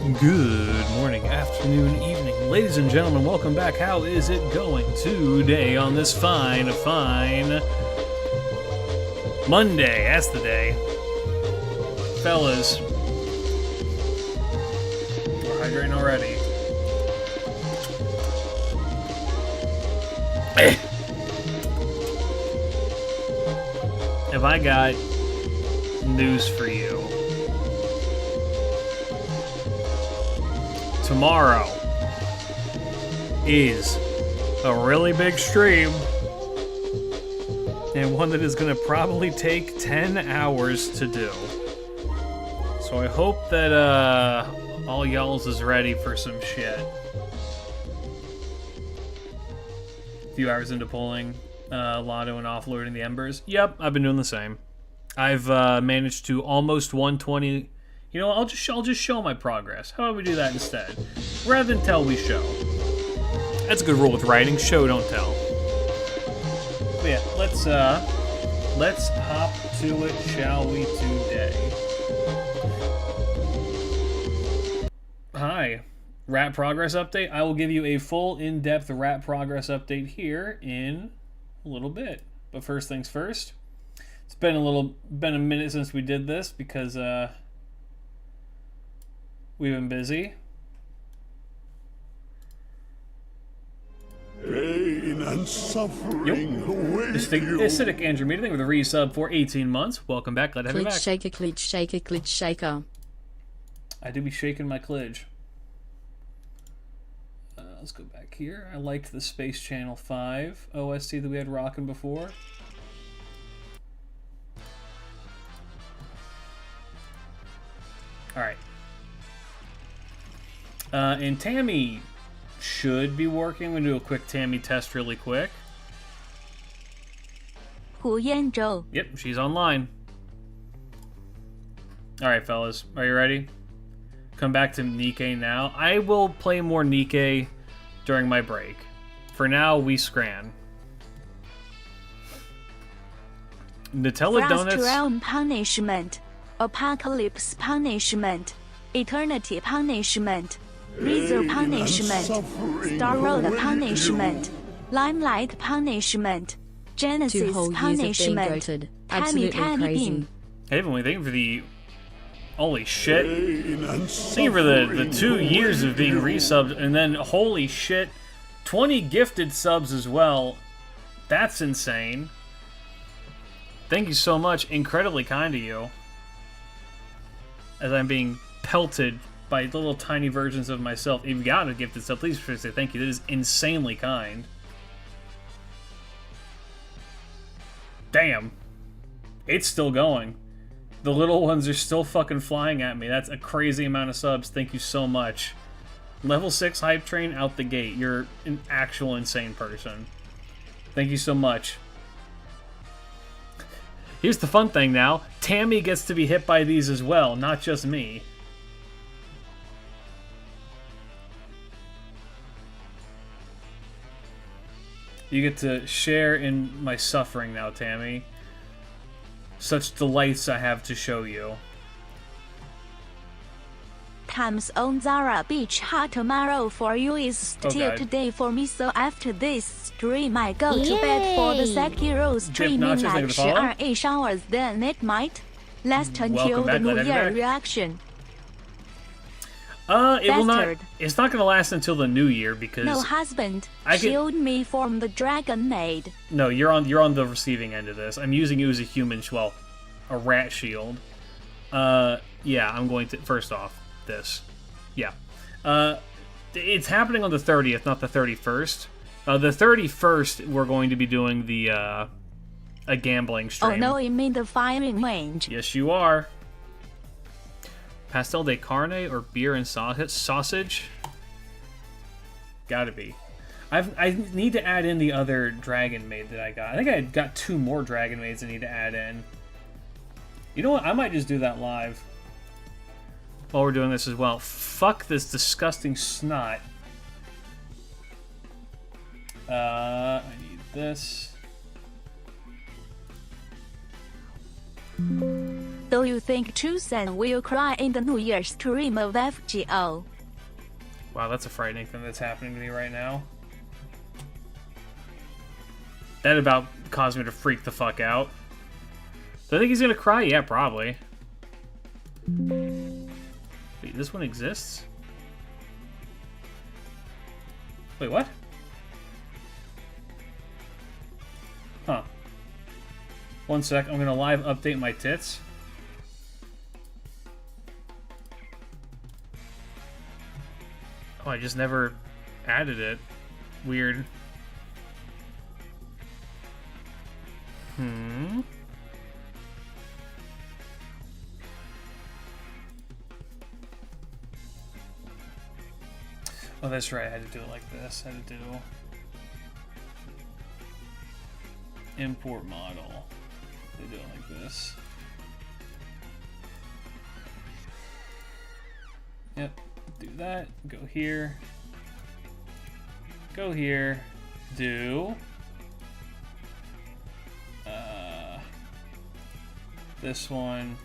Good morning, afternoon, evening. Ladies and gentlemen, welcome back. How is it going today on this fine Monday? That's the day. Fellas, we're hydrating already. Have I got news for you? Tomorrow is a really big stream, and one that is going to probably take 10 hours to do. So I hope that all y'all's is ready for some shit. A few hours into pulling Lotto and offloading the embers. Yep, I've been doing the same. I've managed to almost 120. You know, I'll just show my progress. How about we do that instead? Rather than tell, we show. That's a good rule with writing. Show, don't tell. But yeah, let's hop to it, shall we, today? Hi, rat progress update. I will give you a full, in-depth rat progress update here in a little bit. But first things first. It's been a minute since we did this because we've been busy. Pain and suffering await you. Acidic Andrew meeting with a resub for 18 months. Welcome back. Glad to have you back. Glitch shaker. I do be shaking my klidge. Let's go back here. I liked the Space Channel 5 OST that we had rocking before. Alright. And Tammy should be working. We're going to do a quick Tammy test really quick. Yep, she's online. Alright, fellas. Are you ready? Come back to Nikke now. I will play more Nikke during my break. For now, we scran. Nutella Donuts... Realm punishment. Apocalypse punishment. Eternity punishment. Razor punishment. Star Road punishment. Limelight punishment. Genesis 2 whole years punishment. of being goated. Tammy Absolutely crazy. Hey, everyone, thank you for the... Holy shit. Thank you for the 2 years of being resubbed, and then, holy shit, 20 gifted subs as well. That's insane. Thank you so much. Incredibly kind of you. As I'm being pelted by little tiny versions of myself. If you got a gifted sub, please say thank you. That is insanely kind. Damn. It's still going. The little ones are still fucking flying at me. That's a crazy amount of subs. Thank you so much. Level 6 hype train out the gate. You're an actual insane person. Thank you so much. Here's the fun thing now. Tammy gets to be hit by these as well, not just me. You get to share in my suffering now, Tammy. Such delights I have to show you. Times on Zara Beach hot tomorrow for you is still today for me, so after this stream I go to bed for the Sekiro streaming like 12 hours then it might last until the New Year reaction. It will not. It's not going to last until the New Year because no husband shield me from the dragon maid. No, you're on the receiving end of this. I'm using you as a human, well, a rat shield. Yeah, I'm going to first off this. Yeah, it's happening on the 30th, not the 31st. The 31st, we're going to be doing the a gambling stream. Oh no, you mean the firing range? Yes, you are. Pastel de carne or beer and sausage? Gotta be. I need to add in the other dragon maid that I got. I think I got 2 more dragon maids I need to add in. You know what? I might just do that live. While we're doing this as well. Fuck this disgusting snot. I need this. Do you think Tucson will cry in the New Year stream of FGO? Wow, that's a frightening thing that's happening to me right now. That about caused me to freak the fuck out. Do I think he's gonna cry? Yeah, probably. Wait, this one exists? Wait, what? Huh. One sec, I'm gonna live update my tits. Oh, I just never added it. Weird. Oh, that's right, I had to do it like this. I had to do import model. They do it like this. Yep, do that. Go here. Go here. Do this one.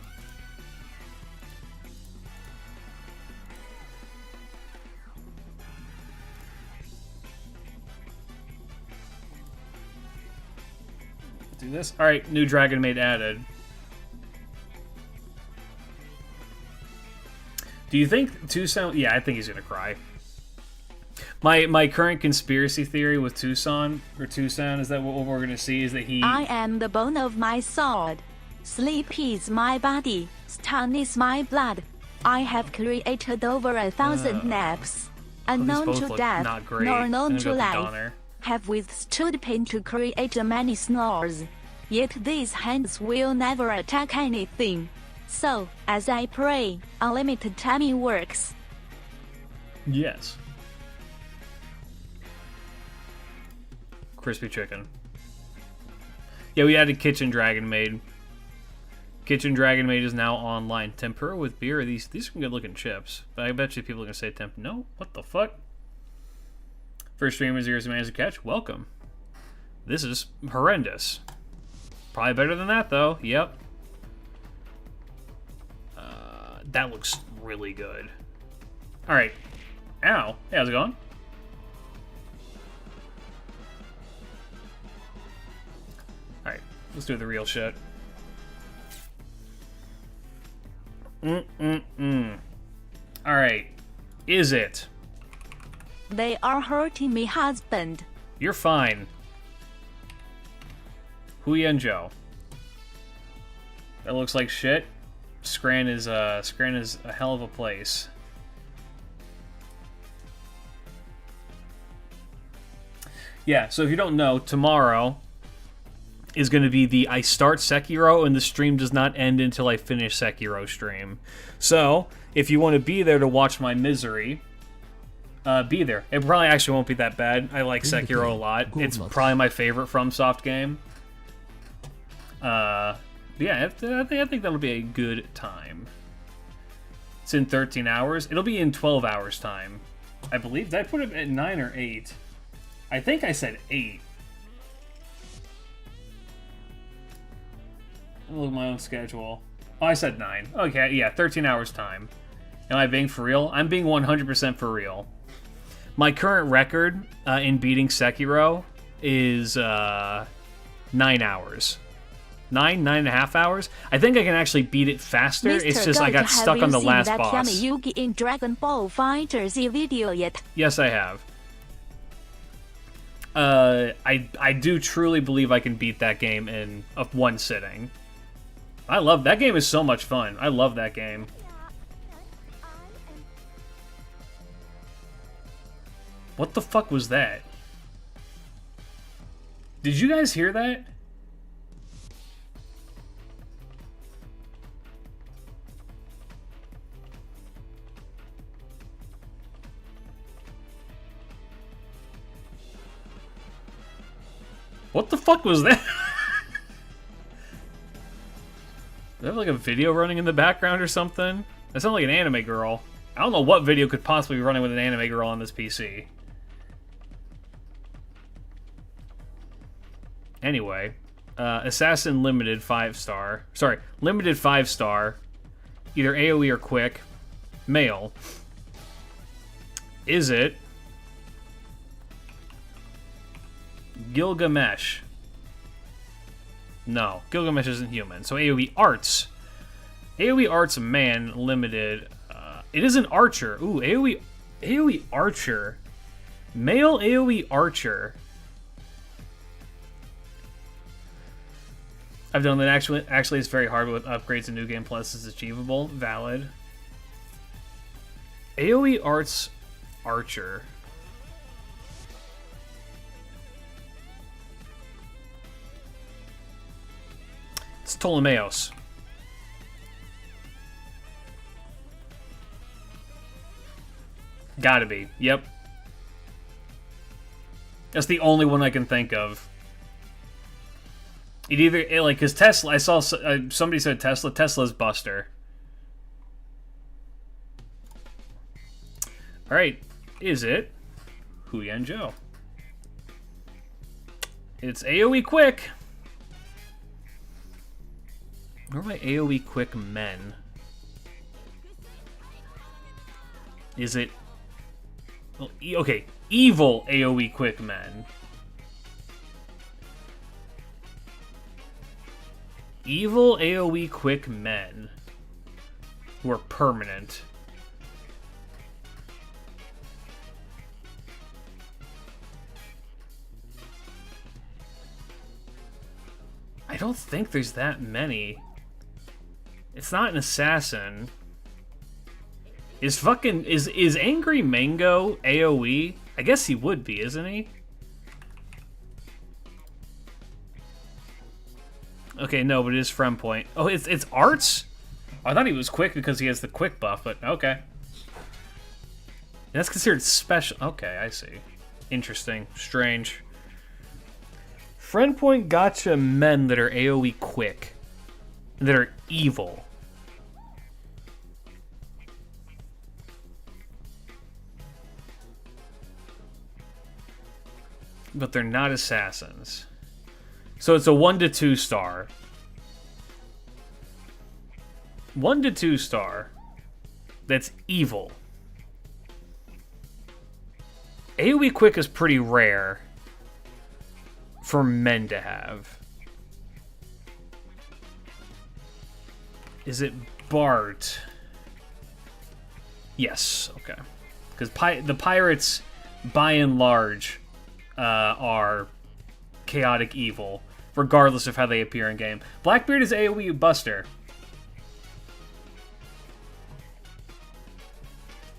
Do this. All right, new Dragon Maid added. Do you think Tucson? Yeah, I think he's gonna cry. My current conspiracy theory with Tucson is that what we're gonna see is that he. I am the bone of my sword. Sleep is my body. Stun is my blood. I have created over 1,000 naps. Unknown to death, nor known to life. Have withstood pain to create many snores. Yet these hands will never attack anything. So, as I pray, unlimited timing works. Yes. Crispy chicken. Yeah, we added Kitchen Dragon Maid. Kitchen Dragon Maid is now online. Tempura with beer. These are some good looking chips. But I bet you people are gonna say no. What the fuck? First stream is yours, man, as a catch. Welcome. This is horrendous. Probably better than that though. Yep. That looks really good. All right. Ow. Hey, how's it going? All right. Let's do the real shit. All right. Is it? They are hurting me, husband. You're fine. Huiyan Joe. That looks like shit. Scran is a hell of a place. Yeah, so if you don't know, tomorrow is going to be the I start Sekiro and the stream does not end until I finish Sekiro stream. So, if you want to be there to watch my misery, be there. It probably actually won't be that bad. I like Sekiro a lot. It's probably my favorite FromSoft game. Yeah, I think that'll be a good time. It's in 13 hours. It'll be in 12 hours time, I believe. Did I put it at 9 or 8? I think I said 8. Let me look at my own schedule. Oh, I said 9. Okay, yeah, 13 hours time. Am I being for real? I'm being 100% for real. My current record in beating Sekiro is 9 hours. 9.5 hours. I think I can actually beat it faster. Mr. It's just I got stuck on the last boss. Have you seen that Yugi in Dragon Ball FighterZ video yet? Yes, I have. I do truly believe I can beat that game in one sitting. I love that game. Is so much fun. I love that game. What the fuck was that? Did you guys hear that? What the fuck was that? Do I have like a video running in the background or something? That sounds like an anime girl. I don't know what video could possibly be running with an anime girl on this PC. Anyway, Assassin limited 5-star. Sorry, limited 5-star. Either AoE or quick. Male. Is it Gilgamesh? No, Gilgamesh isn't human. So AoE arts. AoE arts man limited. It is an archer. Ooh, AoE archer. Male AoE archer. I've done that. Actually, it's very hard with upgrades and New Game Plus. It's achievable. Valid. AoE arts archer. It's Ptolemaeus. Gotta be. Yep. That's the only one I can think of. It either, like, because Tesla, I saw somebody said Tesla's Buster. Alright, is it Huyan Zhou? It's AoE quick. Where are my AoE quick men? Is it... Well, okay, evil AoE quick men. Evil AoE quick men who are permanent. I don't think there's that many. It's not an assassin. Is Angry Mango AoE? I guess he would be, isn't he? Okay, no, but it is Frem Point. Oh, it's arts? I thought he was quick because he has the quick buff, but okay. That's considered special. Okay, I see. Interesting. Strange. Friend Point gotcha men that are AoE quick. That are evil. But they're not assassins. So it's a 1 to 2 star. 1 to 2 star. That's evil. AoE quick is pretty rare for men to have. Is it Bart? Yes, okay. Because the pirates, by and large, are chaotic evil, regardless of how they appear in game. Blackbeard is AoE Buster.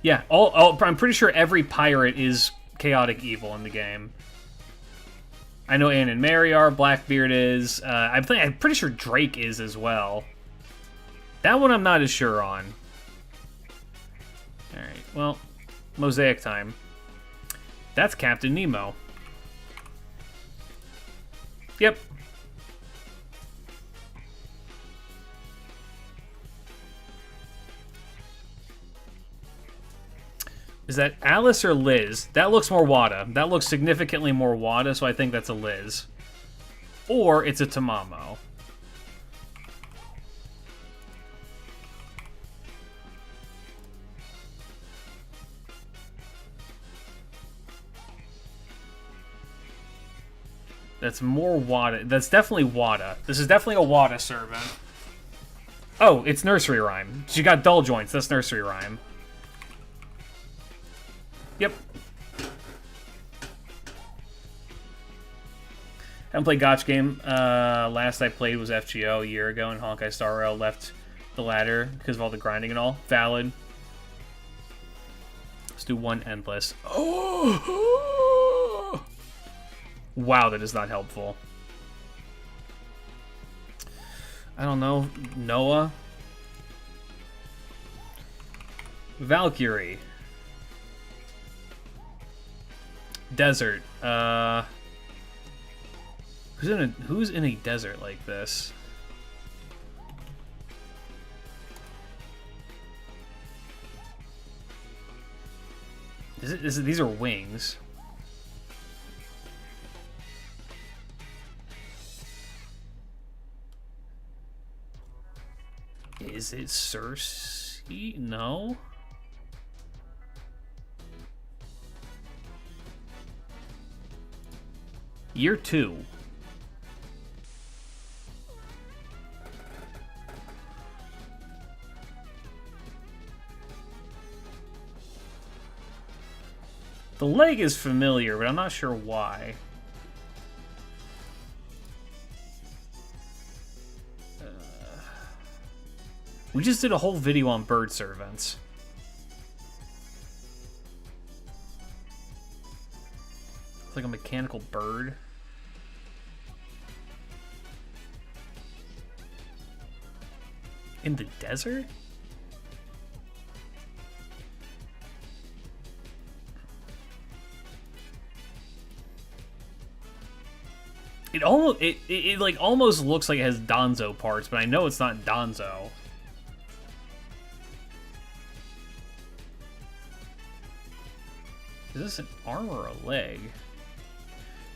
Yeah, I'm pretty sure every pirate is chaotic evil in the game. I know Anne and Mary are. Blackbeard is. I'm pretty sure Drake is as well. That one I'm not as sure on. All right. Well, Mosaic time. That's Captain Nemo. Yep. Is that Alice or Liz? That looks more Wada. That looks significantly more Wada, so I think that's a Liz. Or it's a Tamamo. That's more Wada. That's definitely Wada. This is definitely a Wada servant. Oh, it's Nursery Rhyme. She got dull joints. That's Nursery Rhyme. Yep. Haven't played Gotch game. Last I played was FGO a year ago, and Honkai Star Rail left the ladder because of all the grinding and all. Valid. Let's do one endless. Oh! Wow, that is not helpful. I don't know. Noah? Valkyrie. Desert. Who's in a desert like this? These are wings. Is it Cersei? No. Year 2. The leg is familiar, but I'm not sure why. We just did a whole video on bird servants. It's like a mechanical bird. In the desert? It like almost looks like it has Donzo parts, but I know it's not Donzo. Is this an arm or a leg?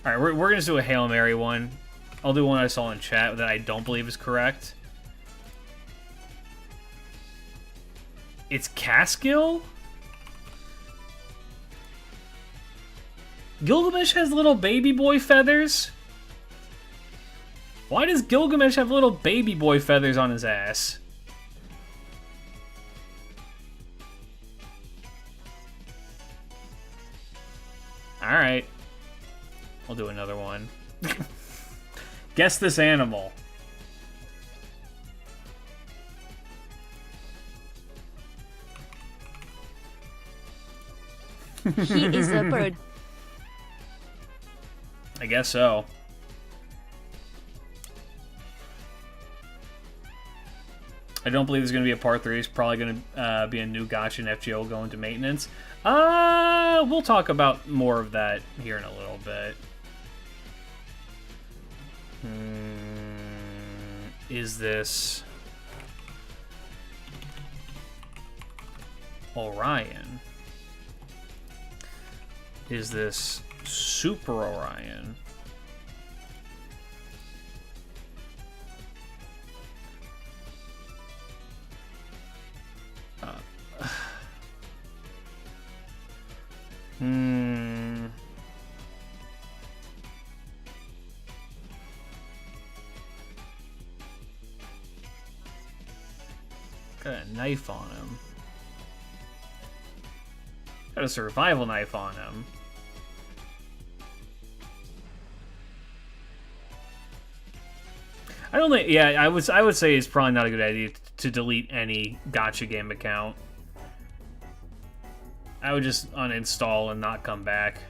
Alright, we're gonna do a Hail Mary one. I'll do one I saw in chat that I don't believe is correct. It's Caskill? Gilgamesh has little baby boy feathers? Why does Gilgamesh have little baby boy feathers on his ass? Alright. I'll do another one. Guess this animal. He is a bird. I guess so. I don't believe there's going to be a part 3. It's probably going to be a new gacha and FGO going to maintenance. We'll talk about more of that here in a little bit. Is this Orion? Is this Super Orion? Got a knife on him. Got a survival knife on him. I don't think. Yeah, I would say it's probably not a good idea to delete any gacha game account. I would just uninstall and not come back.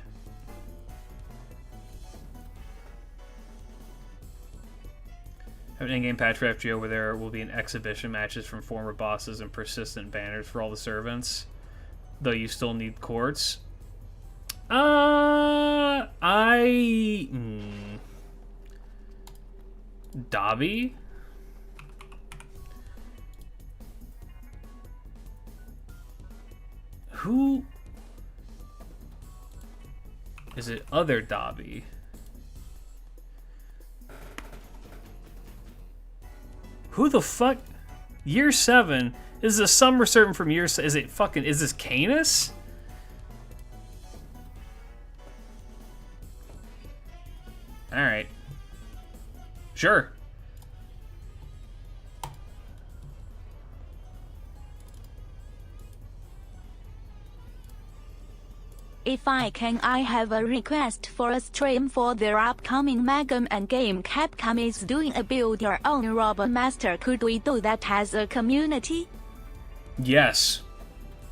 Have an in-game patch for FGO where there will be an exhibition matches from former bosses and persistent banners for all the servants, though you still need courts. Dobby? Who is it? Other Dobby? Who the fuck? Year 7 is a summer servant from year. Is it fucking? Is this Canis? All right. Sure. If I can, I have a request for a stream for their upcoming Mega Man game. Capcom is doing a build your own Robot Master. Could we do that as a community? Yes.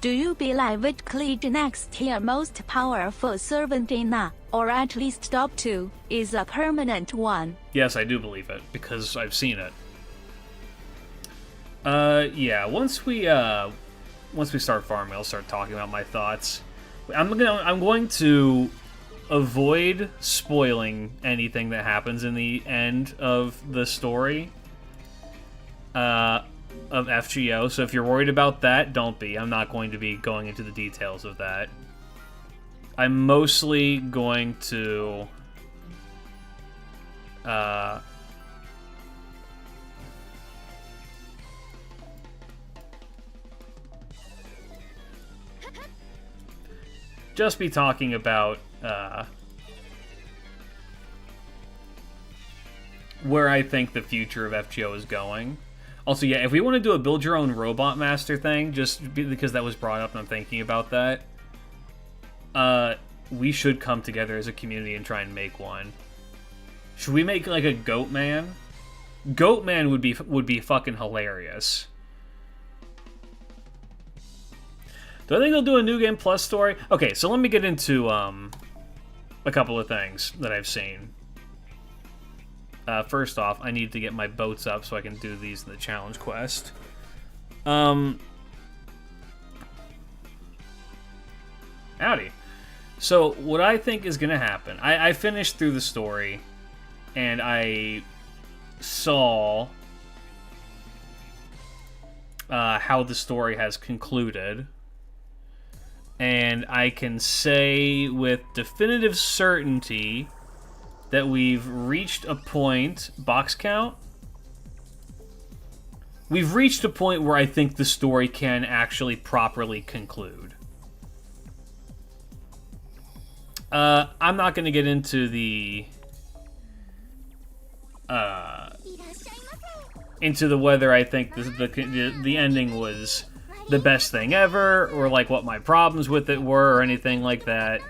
Do you believe it Klij next year most powerful servant in a, or at least top 2, is a permanent one? Yes, I do believe it, because I've seen it. Yeah, once we start farming, I'll start talking about my thoughts. I'm going to avoid spoiling anything that happens in the end of the story of FGO. So if you're worried about that, don't be. I'm not going to be going into the details of that. I'm mostly going to just be talking about where I think the future of FGO is going. Also, yeah, if we want to do a build your own robot master thing, just because that was brought up and I'm thinking about that, we should come together as a community and try and make one. Should we make like a Goat Man? Goat Man would be fucking hilarious. Do I think they'll do a New Game Plus story? Okay, so let me get into a couple of things that I've seen. First off, I need to get my boats up so I can do these in the challenge quest. Howdy. So, what I think is going to happen... I finished through the story, and I saw how the story has concluded. And I can say with definitive certainty that we've reached a point... Box count? We've reached a point where I think the story can actually properly conclude. I'm not going to get into the... whether I think the ending was the best thing ever, or like what my problems with it were, or anything like that.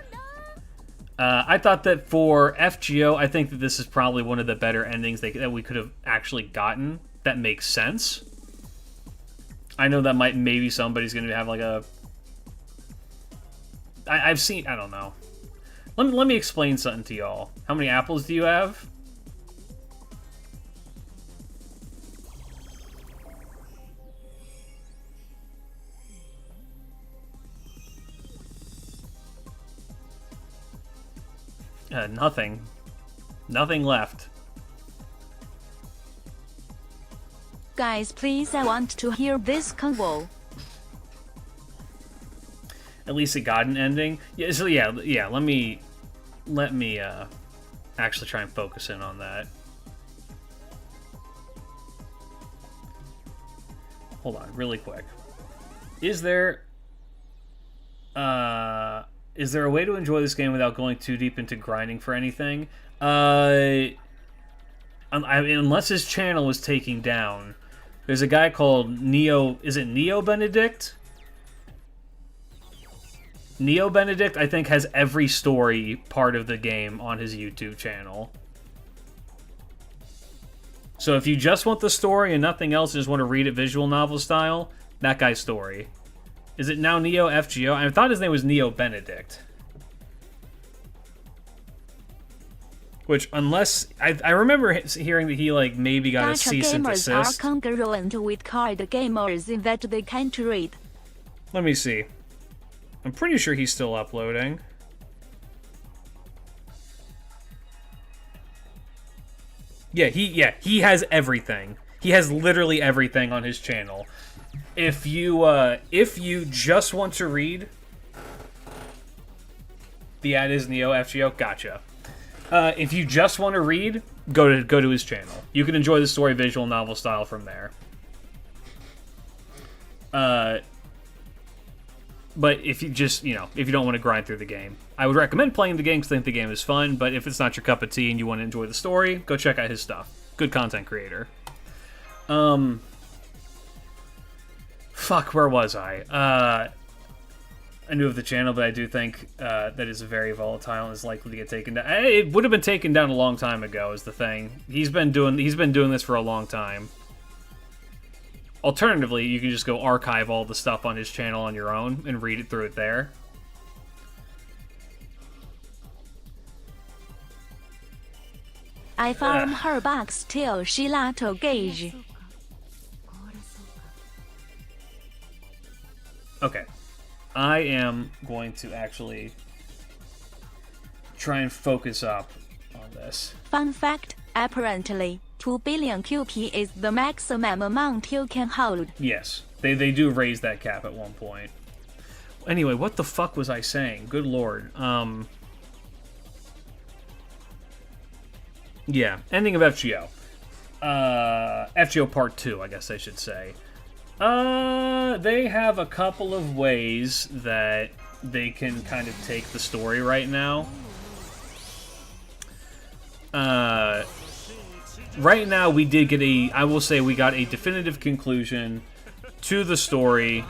I thought that for FGO, I think that this is probably one of the better endings that we could have actually gotten. That makes sense. I know that maybe somebody's going to have like a... I've seen... I don't know. Let me explain something to y'all. How many apples do you have? Nothing. Nothing left. Guys, please, I want to hear this convo. At least it got an ending. Yeah. So yeah. Let me actually try and focus in on that. Hold on, really quick. Is there a way to enjoy this game without going too deep into grinding for anything? Unless his channel was taken down. There's a guy called Neo... Is it Neo Benedict? Neo Benedict, I think, has every story part of the game on his YouTube channel. So if you just want the story and nothing else, and just want to read it visual novel style, that guy's story. Is it now Neo FGO? I thought his name was Neo Benedict. Which, unless... I remember hearing that he, like, maybe got a cease and desist. Gamers are congruent with card gamers in that they can't read. Let me see. I'm pretty sure he's still uploading. Yeah, he has everything. He has literally everything on his channel. If you just want to read, the ad is Neo FGO. Gotcha. If you just want to read, go to his channel. You can enjoy the story visual novel style from there. But if you just, if you don't want to grind through the game, I would recommend playing the game because I think the game is fun. But if it's not your cup of tea and you want to enjoy the story, go check out his stuff. Good content creator. Fuck, where was I? I knew of the channel, but I do think that is very volatile and is likely to get taken down. It would have been taken down a long time ago, is the thing. He's been doing this for a long time. Alternatively, you can just go archive all the stuff on his channel on your own and read it through it there. I farm her bucks till she lato gauge. Okay. I am going to actually try and focus up on this. Fun fact, apparently, 2 billion QP is the maximum amount you can hold. Yes, they do raise that cap at one point. Anyway, what the fuck was I saying? Good lord. Yeah, ending of FGO. FGO Part 2, I guess I should say. They have a couple of ways that they can kind of take the story right now. Right now, we did get I will say we got a definitive conclusion to the story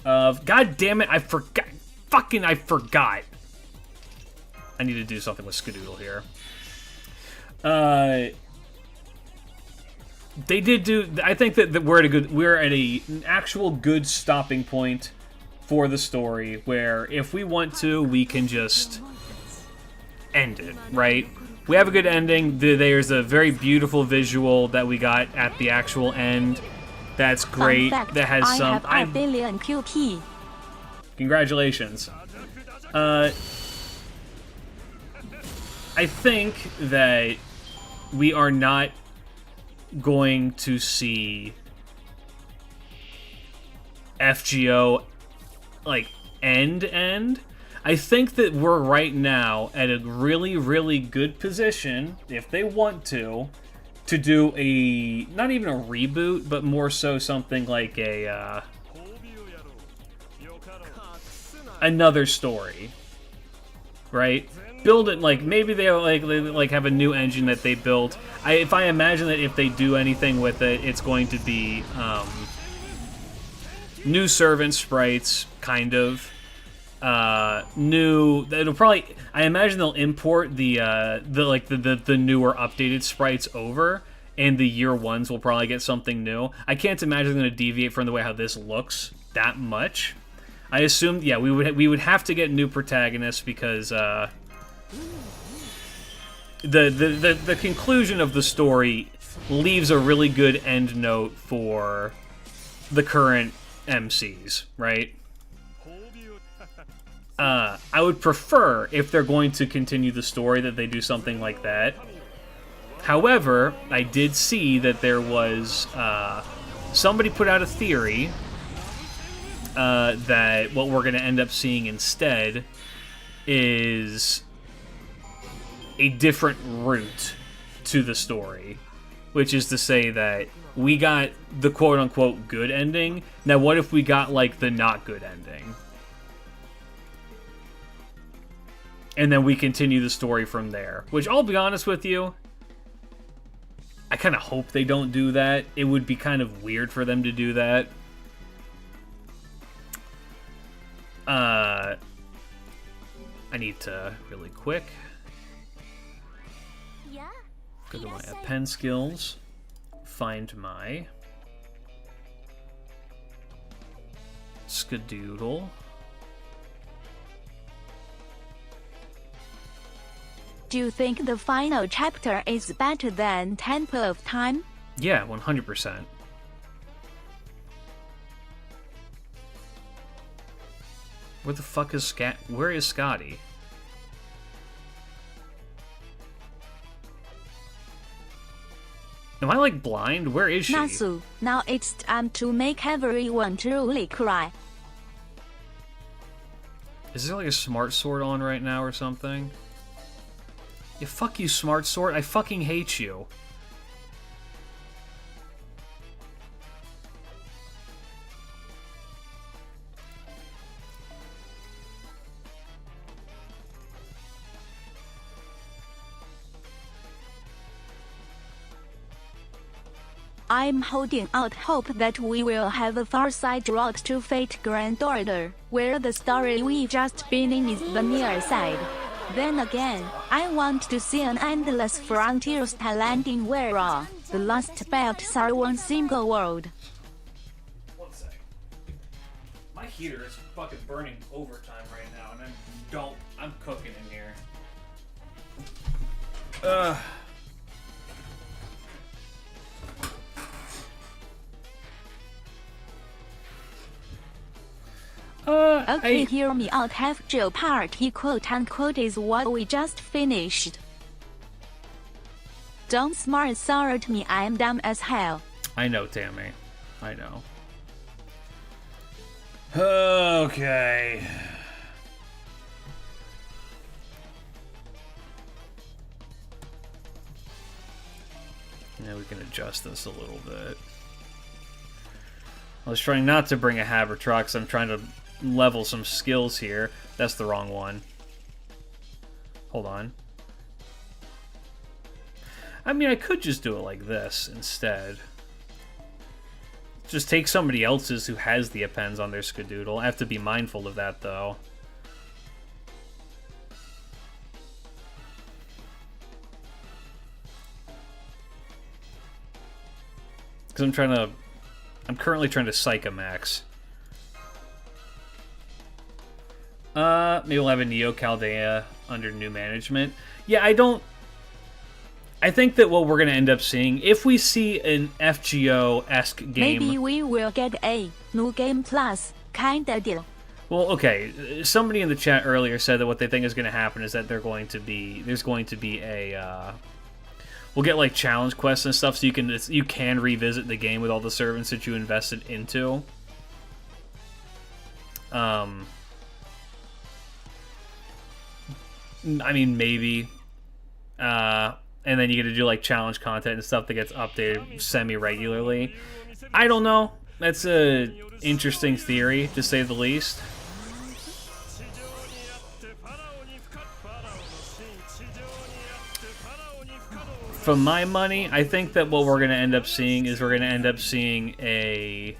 of, god damn it, I forgot. I forgot. I need to do something with Skadoodle here. They did do, I think that we're at an actual good stopping point for the story, where if we want to, we can just end it, right? We have a good ending. There's a very beautiful visual that we got at the actual end. That's great. Fact, that has some. I have a billion QP. Congratulations. I think that we are not going to see FGO like end. I think that we're right now at a really, really good position, if they want to do a, not even a reboot, but more so something like a, another story, right? Build it, like, maybe they have a new engine that they built. If I imagine that if they do anything with it, it's going to be, new servant sprites, kind of. It'll probably, I imagine they'll import the newer updated sprites over, and the year ones will probably get something new. I can't imagine they're going to deviate from the way how this looks that much. I assume, yeah, we would have to get new protagonists, because the conclusion of the story leaves a really good end note for the current MCs, right? I would prefer, if they're going to continue the story, that they do something like that. However, I did see that there was, somebody put out a theory that what we're going to end up seeing instead is a different route to the story. Which is to say that we got the quote-unquote good ending. Now, what if we got, like, the not good ending? And then we continue the story from there. Which, I'll be honest with you, I kind of hope they don't do that. It would be kind of weird for them to do that. I need to, really quick, go to my pen skills, find my Skadoodle. Do you think the final chapter is better than Temple of Time? Yeah, 100%. Where the fuck is Where is Scotty? Am I, like, blind? Where is she? Nasu, now it's time to make everyone truly cry. Is there, like, a smart sword on right now or something? Yeah, fuck you, smart sword. I fucking hate you. I'm holding out hope that we will have a Farside Road to Fate Grand Order, where the story we've just been in is the near side. Then again, I want to see an endless frontier landing where the lost belts are one single world. One sec. My heater is fucking burning overtime right now, and I'm cooking in here. Okay, hear me out. FGO party quote-unquote is what we just finished. Don't smart at me, I am dumb as hell. I know, Tammy. I know. Okay. Now we can adjust this a little bit. I was trying not to bring a Havertruck, so I'm trying to level some skills here. That's the wrong one. Hold on. I mean, I could just do it like this instead. Just take somebody else's who has the appends on their Skadoodle. I have to be mindful of that, though. Because I'm currently trying to Psychomax. Maybe we'll have a Neo Chaldea under new management. Yeah, I think that what we're going to end up seeing, if we see an FGO-esque game... Maybe we will get a New Game Plus kinda deal. Well, okay, somebody in the chat earlier said that what they think is going to happen is that there's going to be a... we'll get, like, challenge quests and stuff, so you can revisit the game with all the servants that you invested into. I mean, maybe. And then you get to do, like, challenge content and stuff that gets updated semi-regularly. I don't know. That's a interesting theory, to say the least. For my money, I think that what we're going to end up seeing is we're going to end up seeing a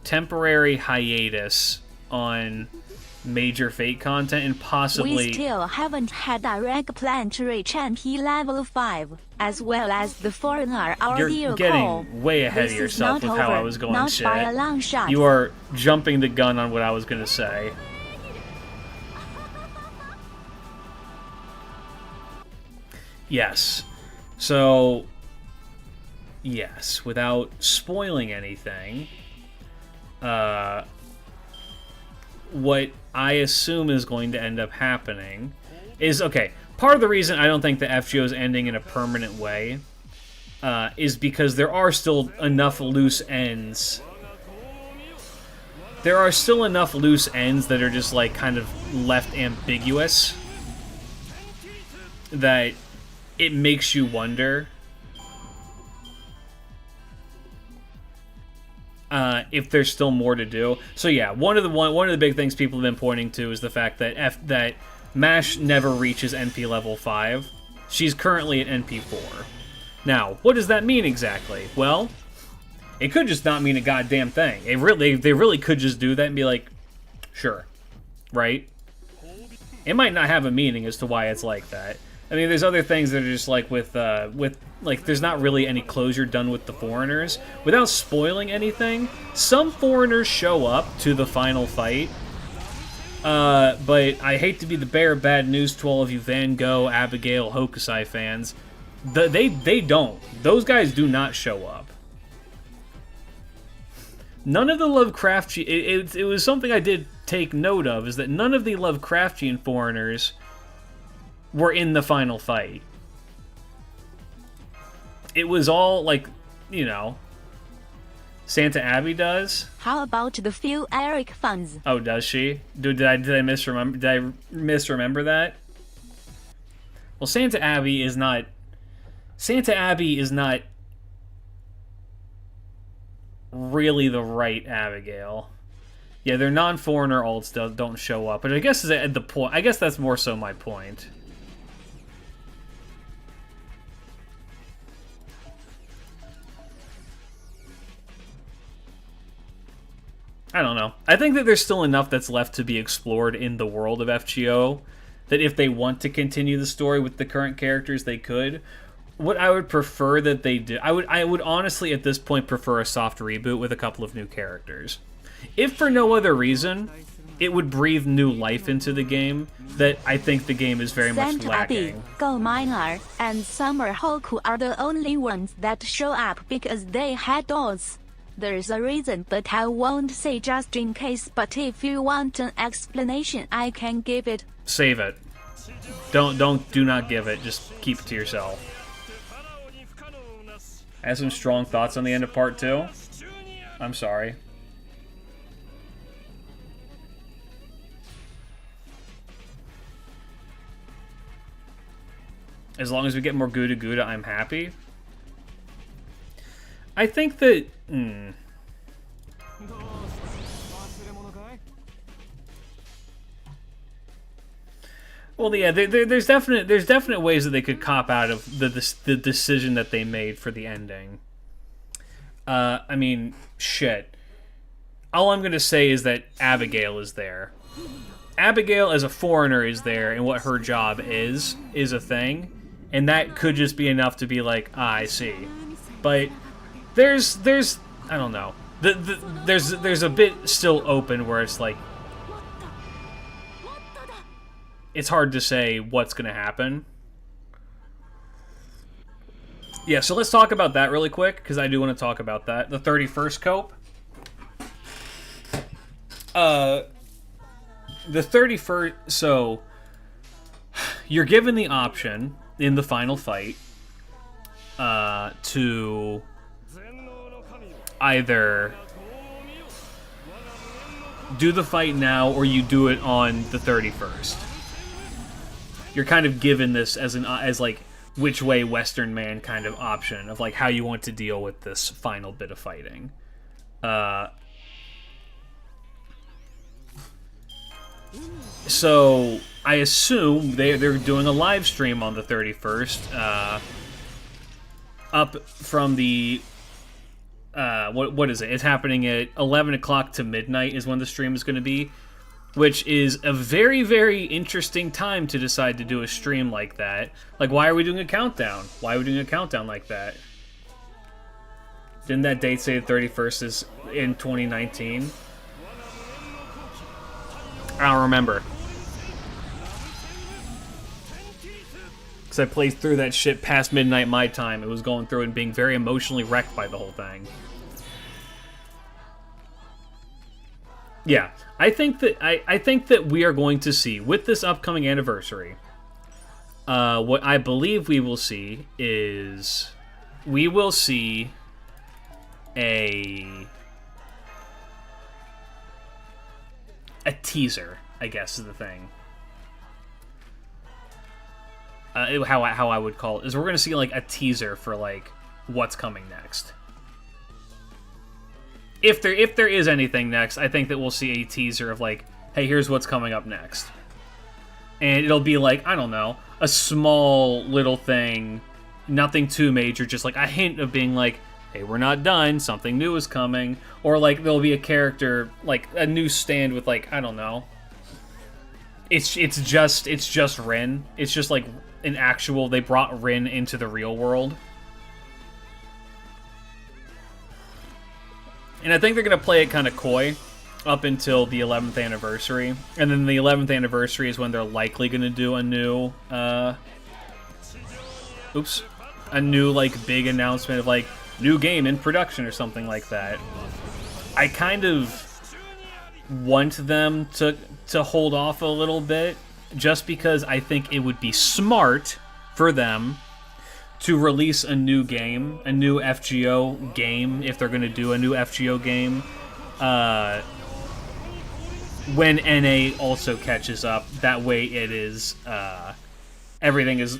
temporary hiatus on major Fate content and possibly... We still haven't had direct plan to reach MP level 5, as well as the foreigner You're ordeal getting call. way ahead This of yourself is with not how I over, was going, not shit. by a long shot. You are jumping the gun on what I was going to say. Yes. So, yes, without spoiling anything, what I assume is going to end up happening is, okay, part of the reason I don't think the FGO is ending in a permanent way is because there are still enough loose ends. There are still enough loose ends that are just, like, kind of left ambiguous that it makes you wonder if there's still more to do. So yeah, one of the big things people have been pointing to is the fact that that Mash never reaches NP level 5. She's currently at NP 4. Now, what does that mean exactly? Well, it could just not mean a goddamn thing. They really could just do that and be like, sure, right? It might not have a meaning as to why it's like that. I mean, there's other things that are just like with like, there's not really any closure done with the foreigners. Without spoiling anything, some foreigners show up to the final fight. But I hate to be the bearer of bad news to all of you Van Gogh, Abigail, Hokusai fans. They don't. Those guys do not show up. None of the Lovecraftian... It was something I did take note of, is that none of the Lovecraftian foreigners were in the final fight. It was all, like, you know, Santa Abby does. How about the few Eric funds? Oh, does she? Did I misremember that? Well, Santa Abby is not really the right Abigail. Yeah, their non-foreigner alts don't show up, but I guess at the point. I guess that's more so my point. I don't know. I think that there's still enough that's left to be explored in the world of FGO that if they want to continue the story with the current characters, they could. What I would prefer that they do... I would honestly, at this point, prefer a soft reboot with a couple of new characters. If for no other reason, it would breathe new life into the game that I think the game is very much lacking. Abby, Go Miner, and Summer Hoku are the only ones that show up because they had dolls. There's a reason, but I won't say just in case, but if you want an explanation, I can give it. Save it. Do not give it. Just keep it to yourself. I have some strong thoughts on the end of part 2. I'm sorry. As long as we get more Gouda Gouda, I'm happy. I think that... Well, yeah, there's definite ways that they could cop out of the decision that they made for the ending. I mean, shit. All I'm gonna say is that Abigail is there. Abigail as a foreigner is there, and what her job is a thing, and that could just be enough to be like, I see. But there's I don't know. There's a bit still open where it's like, it's hard to say what's gonna happen. Yeah, so let's talk about that really quick, because I do want to talk about that. The 31st cope. The 31st, so you're given the option in the final fight to either do the fight now or you do it on the 31st. You're kind of given this as like which way Western man kind of option of like how you want to deal with this final bit of fighting. So I assume they're doing a live stream on the 31st, up from the what is it? It's happening at 11 o'clock to midnight is when the stream is going to be, which is a very, very interesting time to decide to do a stream like that. Like, why are we doing a countdown? Why are we doing a countdown like that? Didn't that date say the 31st is in 2019? I don't remember. Because I played through that shit past midnight my time. It was going through and being very emotionally wrecked by the whole thing. Yeah, I think that we are going to see, with this upcoming anniversary, what I believe we will see is, we will see a teaser, I guess is the thing. How I would call it is we're gonna see like a teaser for like what's coming next. If there is anything next, I think that we'll see a teaser of like, hey, here's what's coming up next. And it'll be like, I don't know, a small little thing, nothing too major, just like a hint of being like, hey, we're not done, something new is coming. Or like there'll be a character, like a new stand with like, I don't know. It's just Rin. It's just like an actual, they brought Rin into the real world. And I think they're going to play it kind of coy up until the 11th anniversary. And then the 11th anniversary is when they're likely going to do a new, a new, like, big announcement of, like, new game in production or something like that. I kind of want them to hold off a little bit, just because I think it would be smart for them to release a new game, a new FGO game, if they're going to do a new FGO game, when NA also catches up. That way it is, everything is,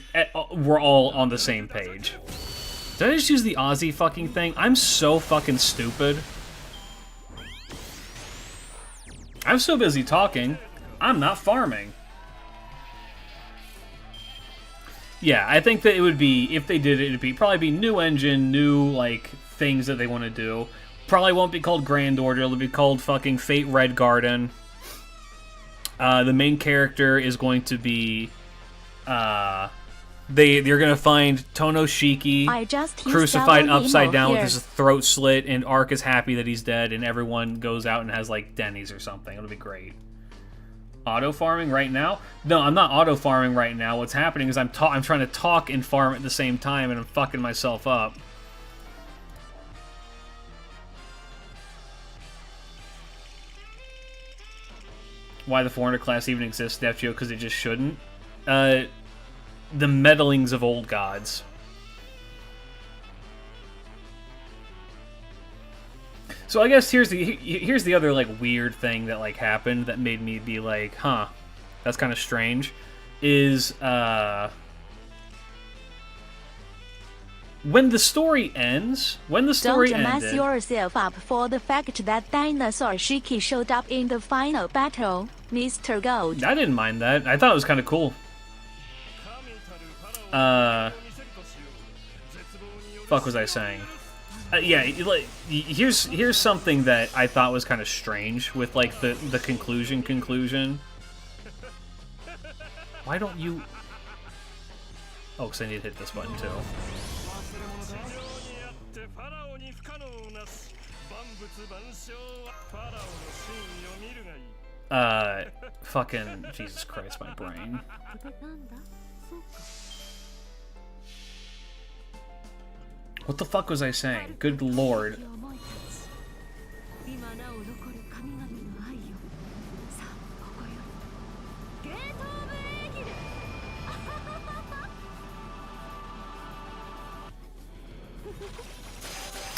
we're all on the same page. Did I just use the Aussie fucking thing? I'm so fucking stupid. I'm so busy talking, I'm not farming. Yeah, I think that it would be, if they did it, it'd probably be new engine, new, like, things that they want to do. Probably won't be called Grand Order, it'll be called fucking Fate Red Garden. The main character is going to be, they're gonna find Tonoshiki crucified upside down with his throat slit, and Ark is happy that he's dead, and everyone goes out and has, like, Denny's or something. It'll be great. Auto farming right now? No, I'm not auto farming right now. What's happening is I'm trying to talk and farm at the same time, and I'm fucking myself up. Why the 400 class even exists, FGO? Because it just shouldn't. The meddlings of old gods. So I guess here's the other, like, weird thing that, like, happened that made me be like, huh, that's kind of strange, is, when the story ends, Don't mess yourself up for the fact that Dinosaur Shiki showed up in the final battle, Mr. Gold. I didn't mind that. I thought it was kind of cool. Fuck was I saying? Yeah, here's something that I thought was kind of strange with, like, the conclusion. Why don't you... Oh, because I need to hit this button, too. Fucking... Jesus Christ, my brain. What the fuck was I saying? Good lord.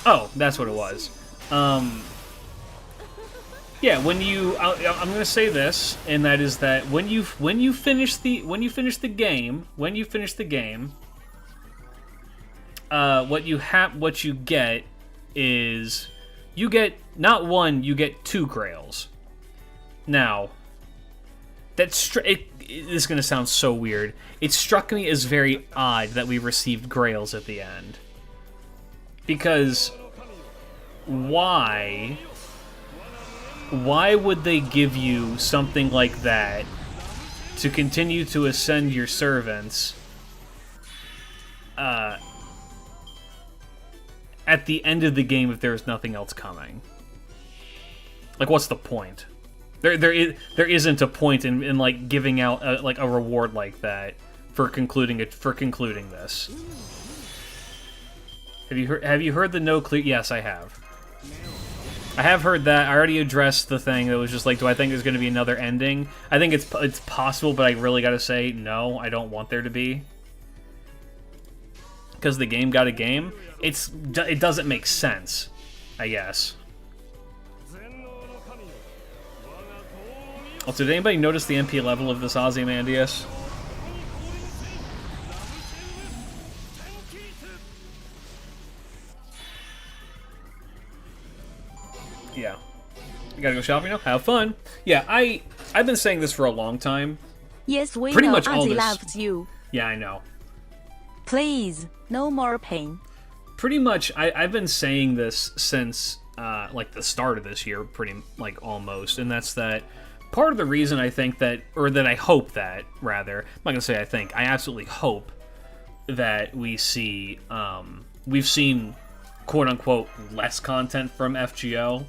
Oh, that's what it was. Yeah, when you, I'm gonna say this, and that is that when you finish the game, what you get is you get not one, you get 2 grails. Now, this is gonna sound so weird. It struck me as very odd that we received grails at the end. Because why would they give you something like that to continue to ascend your servants at the end of the game if there's nothing else coming? Like, what's the point? There isn't a point in like giving out a reward like that for concluding this. Have you heard the no clear? Yes, I have. I have heard that. I already addressed the thing that was just like, do I think there's going to be another ending? I think it's possible, but I really got to say, no, I don't want there to be. Because the game got a game. It doesn't make sense, I guess. Also, did anybody notice the MP level of this Ozymandias? Yeah. You gotta go shopping now? Have fun. Yeah, I've been saying this for a long time. Yes, we Pretty know much all Ozzy this. loves you. Yeah, I know. Please, no more pain. Pretty much, I've been saying this since, like, the start of this year, almost, and that's that part of the reason I think that, or that I hope that, rather, I'm not gonna say I think, I absolutely hope that we see, we've seen, quote-unquote, less content from FGO,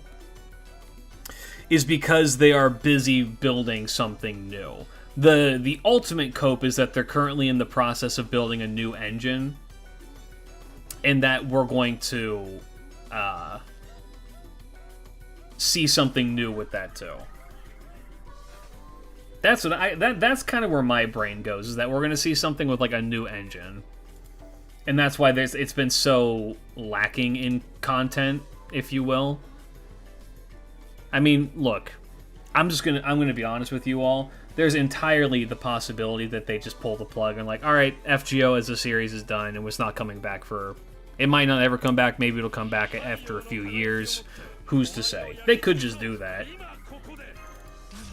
is because they are busy building something new. The ultimate cope is that they're currently in the process of building a new engine, and that we're going to see something new with that too. That's what that's kind of where my brain goes, is that we're going to see something with like a new engine. And that's why it's been so lacking in content, if you will. I mean, look, I'm gonna be honest with you all. There's entirely the possibility that they just pull the plug and like, all right, FGO as a series is done and it's not coming back for. It might not ever come back. Maybe it'll come back after a few years. Who's to say? They could just do that.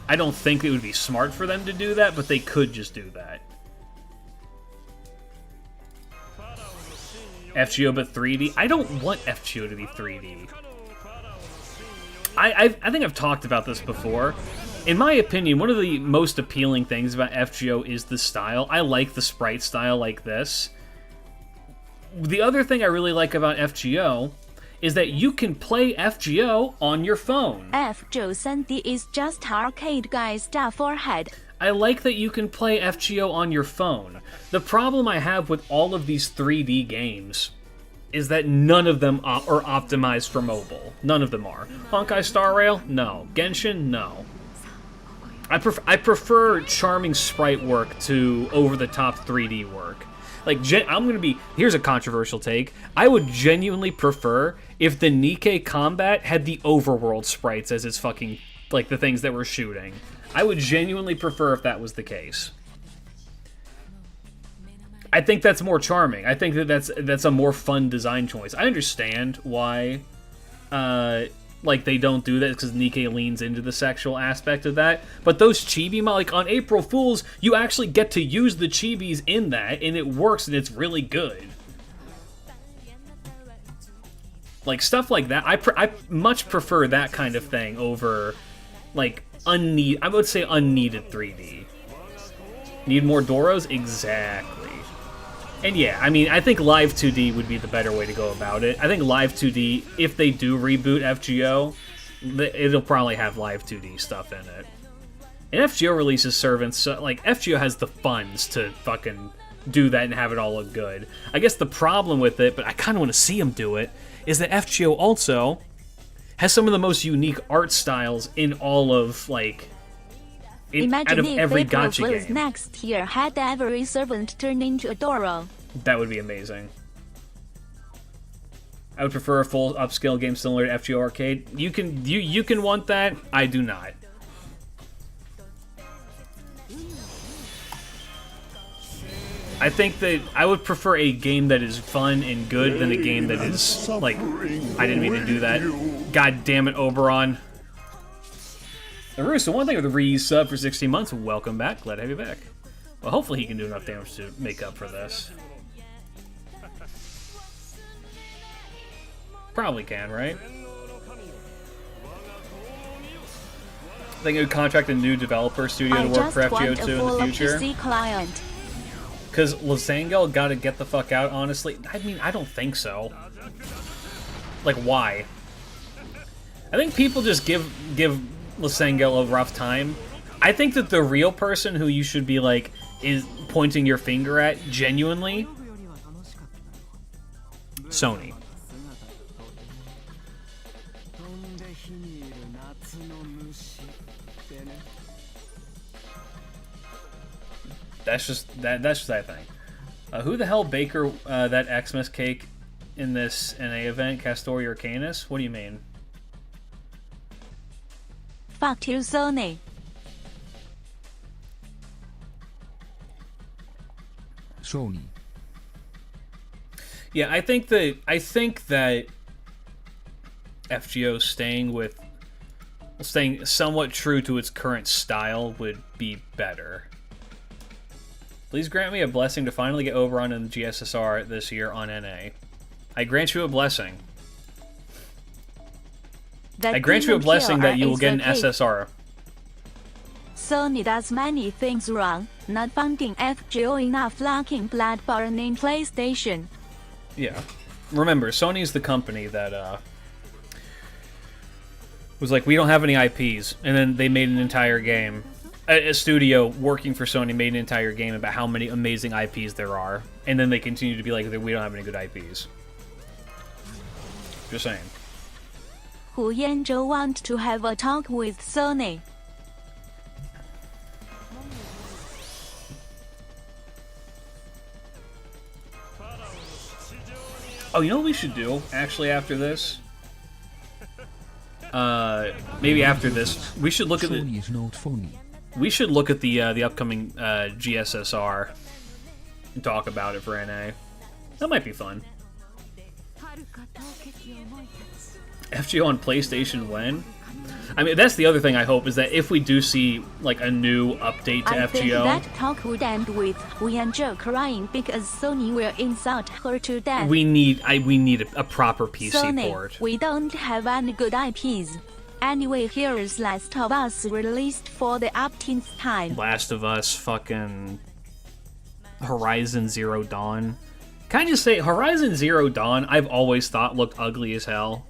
I don't think it would be smart for them to do that, but they could just do that. FGO but 3D? I don't want FGO to be 3D. I think I've talked about this before. In my opinion, one of the most appealing things about FGO is the style. I like the sprite style like this. The other thing I really like about FGO is that you can play FGO on your phone. FGO 3D is just arcade guy stuff for head. I like that you can play FGO on your phone. The problem I have with all of these 3D games is that none of them are optimized for mobile. None of them are. Honkai Star Rail? No. Genshin? No. I prefer charming sprite work to over-the-top 3D work. Like, here's a controversial take. I would genuinely prefer if the Nikkei combat had the overworld sprites as its fucking, like, the things that we're shooting. I would genuinely prefer if that was the case. I think that's more charming. I think that's a more fun design choice. I understand why like they don't do that because Nikkei leans into the sexual aspect of that. But those chibi, like on April Fools, you actually get to use the chibis in that, and it works, and it's really good. Like stuff like that, I much prefer that kind of thing over like I would say unneeded 3D. Need more Doros? Exactly. And yeah, I mean, I think Live 2D would be the better way to go about it. I think Live 2D, if they do reboot FGO, it'll probably have Live 2D stuff in it. And FGO releases servants, so, like, FGO has the funds to fucking do that and have it all look good. I guess the problem with it, but I kind of want to see them do it, is that FGO also has some of the most unique art styles in all of, like, out of every gacha game. Next year had every servant turned into a Doro. That would be amazing. I would prefer a full upscale game similar to FGO Arcade. You can want that. I do not. I think that I would prefer a game that is fun and good than a game that is, like, I didn't mean to do that. God damn it, Oberon. Arusa, one thing with the re-sub for 16 months, welcome back, glad to have you back. Well, hopefully he can do enough damage to make up for this. Probably can, right? I think it would contract a new developer studio to work for FGO2 in the future. Because Lozangel gotta get the fuck out, honestly. I mean, I don't think so. Like, why? I think people just give Lozangel a rough time. I think that the real person who you should be, like, is pointing your finger at, genuinely, Sony. That's just that thing. Who the hell Baker that Xmas cake in this NA event? Castori or Canis? What do you mean? Fuck you, Sony. Sony. Yeah, I think that FGO staying somewhat true to its current style would be better. Please grant me a blessing to finally get Oberon in the GSSR this year on NA. I grant you a blessing. I grant you a blessing that you will get an SSR. Sony does many things wrong, not funding FGO enough, lacking Bloodborne in PlayStation. Yeah. Remember, Sony's the company that was like, we don't have any IPs, and then they made an entire game. A studio working for Sony made an entire game about how many amazing IPs there are, and then they continue to be like, we don't have any good IPs. Just saying. Hu Yanzhou want to have a talk with Sony. Oh, you know what we should do, actually, after this? Maybe after this, we should look at Sony is not funny. We should look at the upcoming GSSR and talk about it for NA. That might be fun. FGO on PlayStation when? I mean, that's the other thing I hope, is that if we do see, like, a new update to FGO... I think that talk would end with Hu Yanzhou crying because Sony will insult her to death. We need a proper PC Sony, port. We don't have any good IPs. Anyway, here is Last of Us released for the 18th time. Last of Us, fucking Horizon Zero Dawn. Can I just say, Horizon Zero Dawn, I've always thought looked ugly as hell.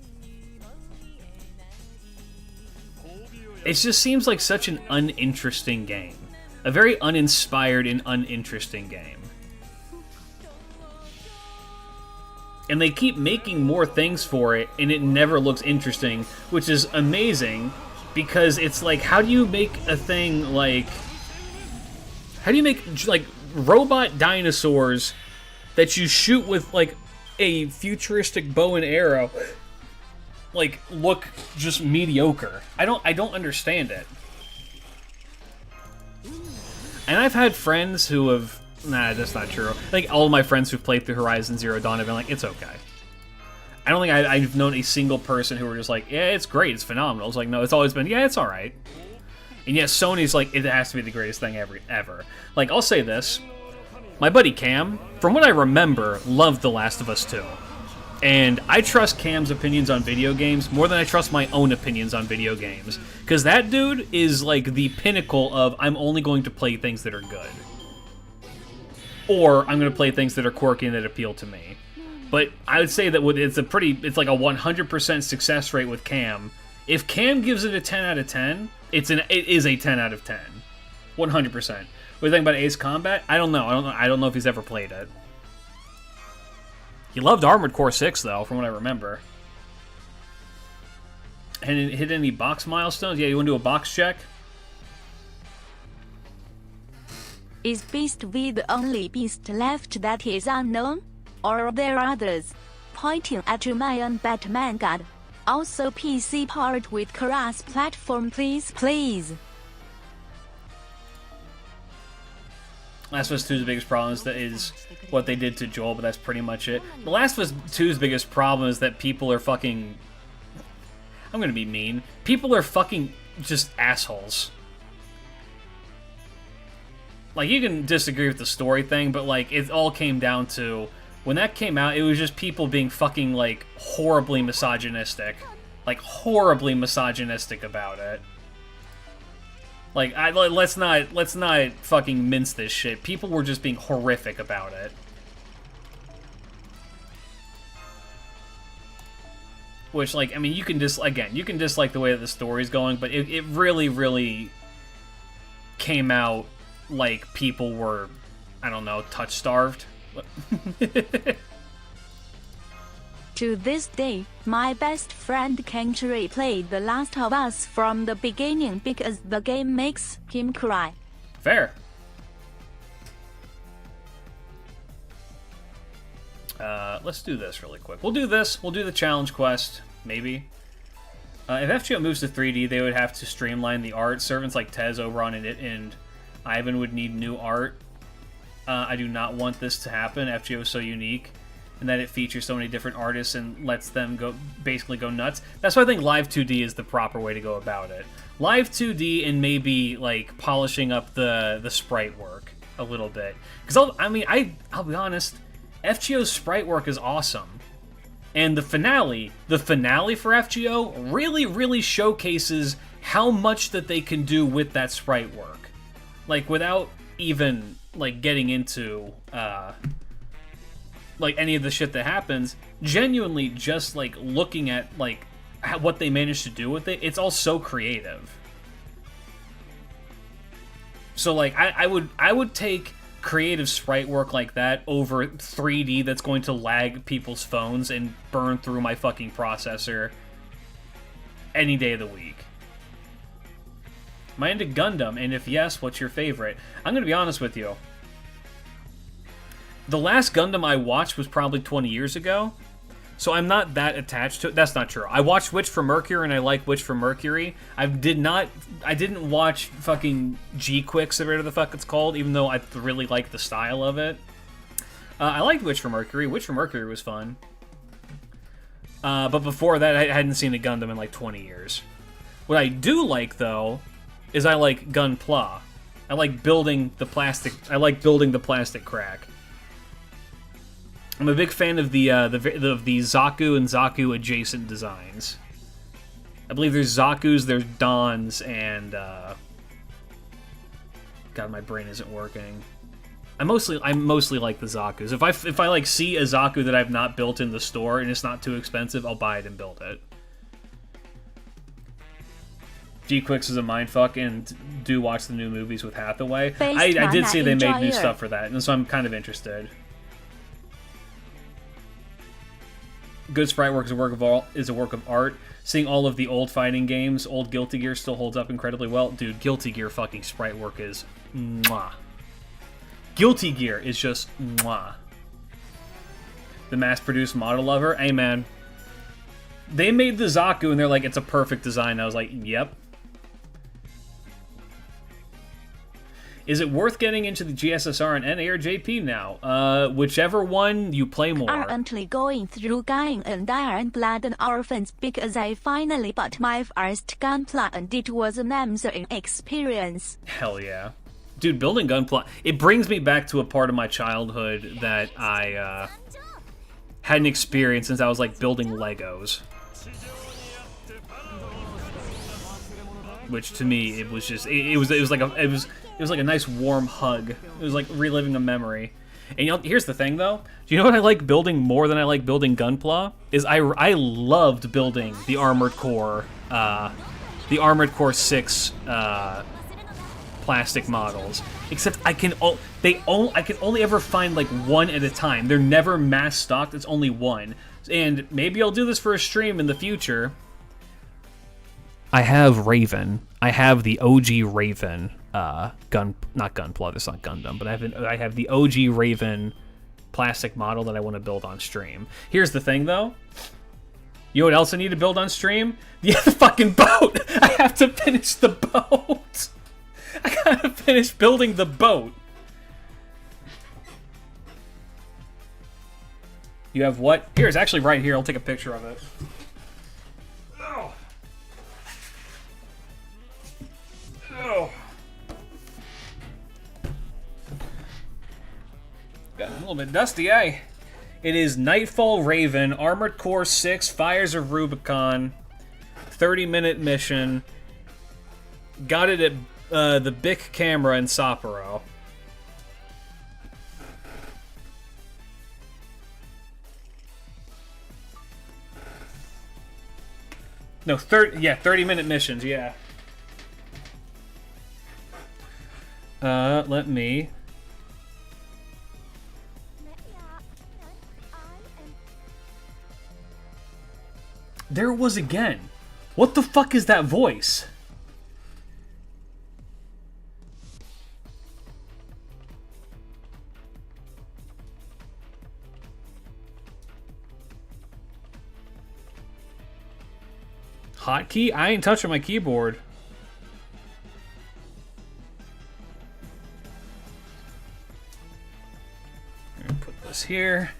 It just seems like such an uninteresting game. A very uninspired and uninteresting game. And they keep making more things for it, and it never looks interesting, which is amazing, because it's like, how do you make a thing like... How do you make, like, robot dinosaurs that you shoot with, like, a futuristic bow and arrow, like, look just mediocre? I don't understand it. And I've had friends who have... Nah, that's not true. Like, all of my friends who've played through Horizon Zero Dawn have been like, it's okay. I don't think I've known a single person who were just like, yeah, it's great, it's phenomenal. It's like, no, it's always been, yeah, it's alright. And yet Sony's like, it has to be the greatest thing ever. Like, I'll say this. My buddy Cam, from what I remember, loved The Last of Us 2. And I trust Cam's opinions on video games more than I trust my own opinions on video games. Because that dude is like the pinnacle of, I'm only going to play things that are good. Or I'm going to play things that are quirky and that appeal to me. But I would say that it's like a 100% success rate with Cam. If Cam gives it a 10 out of 10, it is a 10 out of 10. 100%. What do you think about Ace Combat? I don't know. I don't know if he's ever played it. He loved Armored Core 6, though, from what I remember. And hit any box milestones? Yeah, you want to do a box check? Is Beast V the only beast left that is unknown? Or are there others? Pointing at Mayan Batman God. Also PC part with cross-platform, please, please. Last of Us 2's biggest problem is what they did to Joel, but that's pretty much it. The Last of Us 2's biggest problem is that people are fucking... I'm gonna be mean. People are fucking just assholes. Like, you can disagree with the story thing, but, like, it all came down to... When that came out, it was just people being fucking, like, horribly misogynistic. Like, horribly misogynistic about it. Like, let's not fucking mince this shit. People were just being horrific about it. Which, like, I mean, you can dislike the way that the story's going, but it really, really came out like people were, I don't know, touch-starved. To this day, my best friend can't replay The Last of Us from the beginning because the game makes him cry. Fair. Let's do this really quick. We'll do this. We'll do the challenge quest, maybe. If FGO moves to 3D, they would have to streamline the art. Servants like Tez, Oberon, and Ivan would need new art. I do not want this to happen. FGO is so unique in that it features so many different artists and lets them basically go nuts. That's why I think Live 2D is the proper way to go about it. Live 2D and maybe like polishing up the sprite work a little bit. Because I'll be honest, FGO's sprite work is awesome. And the finale for FGO really, really showcases how much that they can do with that sprite work. Like, without even like getting into like any of the shit that happens, genuinely just like looking at like what they managed to do with it, it's all so creative. So like I would take creative sprite work like that over 3D that's going to lag people's phones and burn through my fucking processor any day of the week. Am I into Gundam? And if yes, what's your favorite? I'm going to be honest with you. The last Gundam I watched was probably 20 years ago, so I'm not that attached to it. That's not true. I watched Witch from Mercury, and I like Witch from Mercury. I didn't watch fucking G-Quicks, or whatever the fuck it's called, even though I really like the style of it. I liked Witch from Mercury. Witch from Mercury was fun. But before that, I hadn't seen a Gundam in like 20 years. What I do like, though, is I like Gunpla. I like building the plastic crack. I'm a big fan of the Zaku and Zaku adjacent designs. I believe there's Zaku's, there's Dons, and God, my brain isn't working. I mostly like the Zaku's. If I like see a Zaku that I've not built in the store and it's not too expensive, I'll buy it and build it. G-Quicks is a mindfuck, and do watch the new movies with Hathaway. I did see they made new stuff for that, and so I'm kind of interested. Good sprite work is a work of art. Seeing all of the old fighting games, old Guilty Gear still holds up incredibly well. Dude, Guilty Gear fucking sprite work is mwah. Guilty Gear is just mwah. The mass-produced model lover, hey man. They made the Zaku and they're like, it's a perfect design. I was like, yep. Is it worth getting into the GSSR and NA or JP now? Whichever one you play more. Currently going through Dying and Iron Blood and Orphans because I finally bought my first Gunpla and it was an amazing experience. Hell yeah. Dude, building Gunpla, it brings me back to a part of my childhood that I hadn't experienced since I was like building Legos. Which to me, it was just it was like a nice warm hug. It was like reliving a memory. And you know, here's the thing though. Do you know what I like building more than I like building Gunpla? Is I loved building the Armored Core 6 plastic models. Except I can only ever find like one at a time. They're never mass stocked. It's only one. And maybe I'll do this for a stream in the future. I have Raven. I have the OG Raven. Not Gunpla. That's not Gundam. But I have the OG Raven plastic model that I want to build on stream. Here's the thing, though. You know what else I need to build on stream? The fucking boat. I have to finish the boat. I gotta finish building the boat. You have what? Here, it's actually right here. I'll take a picture of it. Oh. Oh. Got a little bit dusty, eh? It is Nightfall Raven, Armored Core 6, Fires of Rubicon, 30-minute mission. Got it at the Bic camera in Sapporo. No, 30-minute missions, yeah. Let me... There it was again. What the fuck is that voice? Hotkey? I ain't touching my keyboard. Put this here.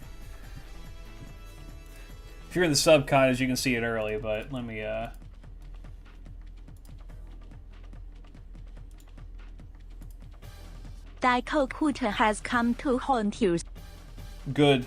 If you're in the subcon, you can see it early, but let me, Daiko Kuta has come to haunt you. Good.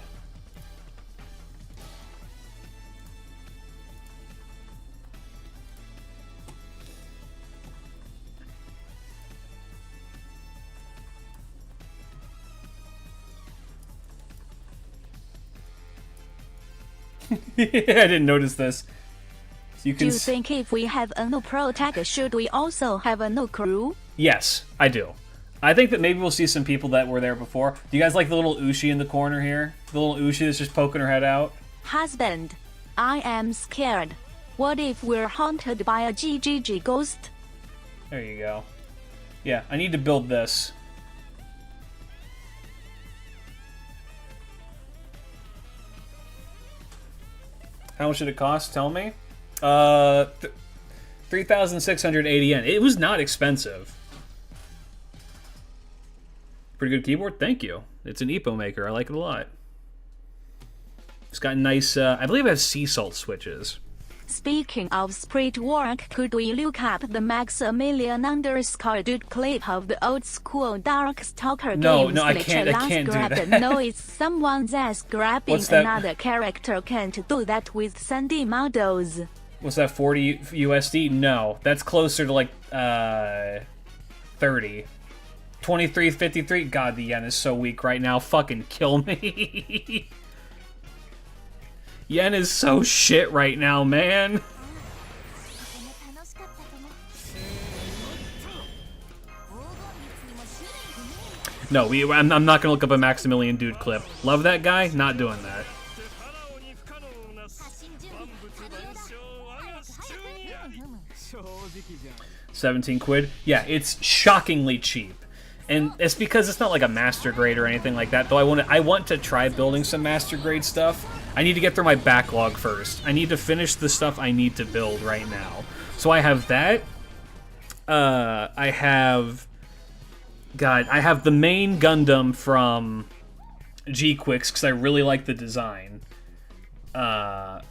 I didn't notice this. So you can. Do you think if we have a new protag, should we also have a new crew? Yes, I do. I think that maybe we'll see some people that were there before. Do you guys like the little Ushi in the corner here? The little Ushi that's just poking her head out? Husband, I am scared. What if we're haunted by a GGG ghost? There you go. Yeah, I need to build this. How much did it cost? Tell me. 3,680 yen. It was not expensive. Pretty good keyboard. Thank you. It's an EPO maker. I like it a lot. It's got nice. I believe it has sea salt switches. Speaking of sprite work, could we look up the Maximilian_dude clip of the old school Darkstalker games? No, I can't do that. No, it's someone's ass grabbing another character. Can't do that with 3D models. What's that, 40 USD? No, that's closer to like 30. 23.53. God, the yen is so weak right now. Fucking kill me. Yen is so shit right now, man. No, I'm not gonna look up a Maximilian Dude clip. Love that guy, not doing that. 17 quid? Yeah, it's shockingly cheap. And it's because it's not like a master grade or anything like that, though I want to try building some master grade stuff. I need to get through my backlog first. I need to finish the stuff I need to build right now. So I have that. I have God, I have the main Gundam from G-Quix because I really like the design. How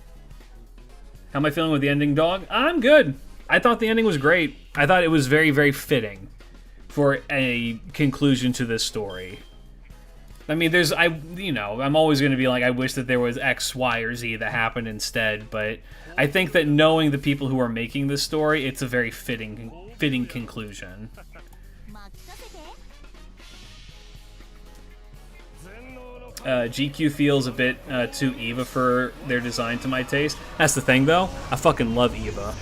am I feeling with the ending, dog? I'm good. I thought the ending was great. I thought it was very, very fitting for a conclusion to this story. I mean, I'm always going to be like, I wish that there was X, Y, or Z that happened instead, but I think that knowing the people who are making this story, it's a very fitting conclusion. GQ feels a bit too Eva for their design to my taste. That's the thing, though. I fucking love Eva.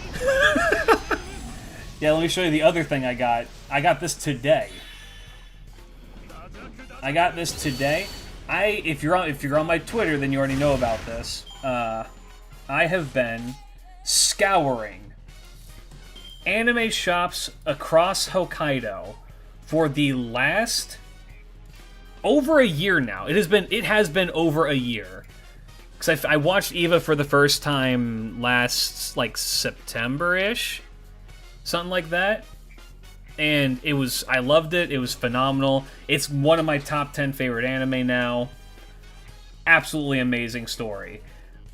Yeah, let me show you the other thing I got. I got this today. If you're on my Twitter, then you already know about this. I have been scouring anime shops across Hokkaido for the last over a year now. It has been over a year. Because I watched Eva for the first time last, like, September-ish. Something like that. And I loved it. It was phenomenal. It's one of my top 10 favorite anime now. Absolutely amazing story.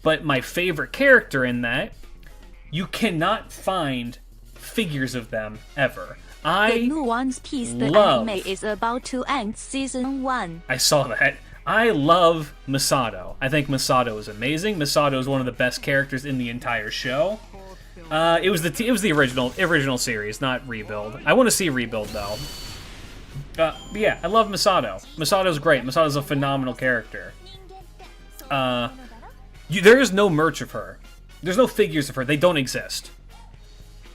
But my favorite character in that, you cannot find figures of them ever. The new One Piece, the anime is about to end season 1. I saw that. I love Masato. I think Masato is amazing. Masato is one of the best characters in the entire show. It was the original series, not Rebuild. I want to see Rebuild though. But yeah, I love Masato. Masato's great. Masato's a phenomenal character. There is no merch of her. There's no figures of her. They don't exist.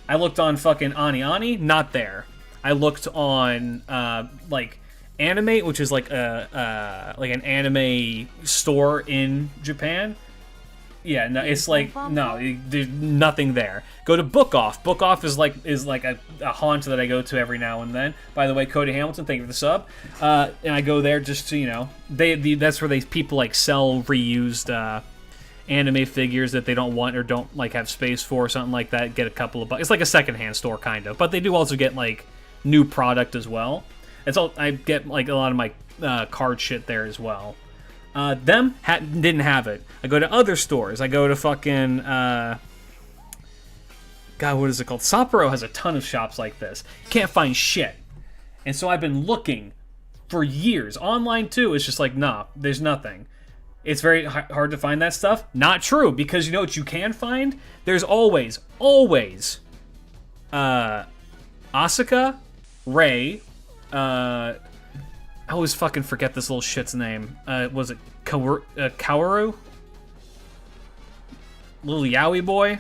I looked on fucking Ani, not there. I looked on like Animate, which is like an anime store in Japan. Yeah, no, it's like no, there's nothing there. Go to Book Off. Book Off is like a haunt that I go to every now and then. By the way, Cody Hamilton, thank you for the sub. And I go there just to that's where people like sell reused anime figures that they don't want or don't like have space for or something like that. Get a couple of bucks. It's like a secondhand store kind of, but they do also get like new product as well. It's all I get like a lot of my card shit there as well. Them didn't have it. I go to other stores. I go to fucking God, what is it called? Sapporo has a ton of shops like this. Can't find shit. And so I've been looking for years online too. It's just like nah, there's nothing. It's very hard to find that stuff. Not true, because you know what you can find? There's always Asuka, Rei, I always fucking forget this little shit's name. Was it Kaworu? Little yaoi boy?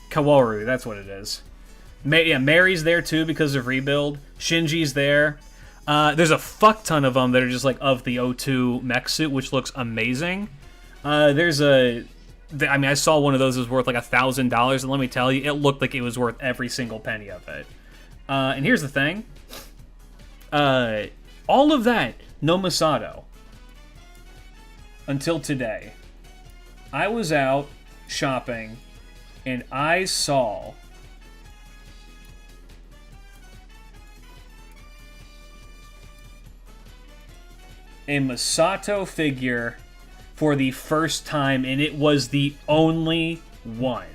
Kaworu, that's what it is. Yeah, Mary's there too because of Rebuild. Shinji's there. There's a fuck ton of them that are just like of the O2 mech suit, which looks amazing. I saw one of those was worth like $1,000, and let me tell you, it looked like it was worth every single penny of it. And here's the thing. All of that, no Masato. Until today. I was out shopping, and I saw a Masato figure for the first time, and it was the only one.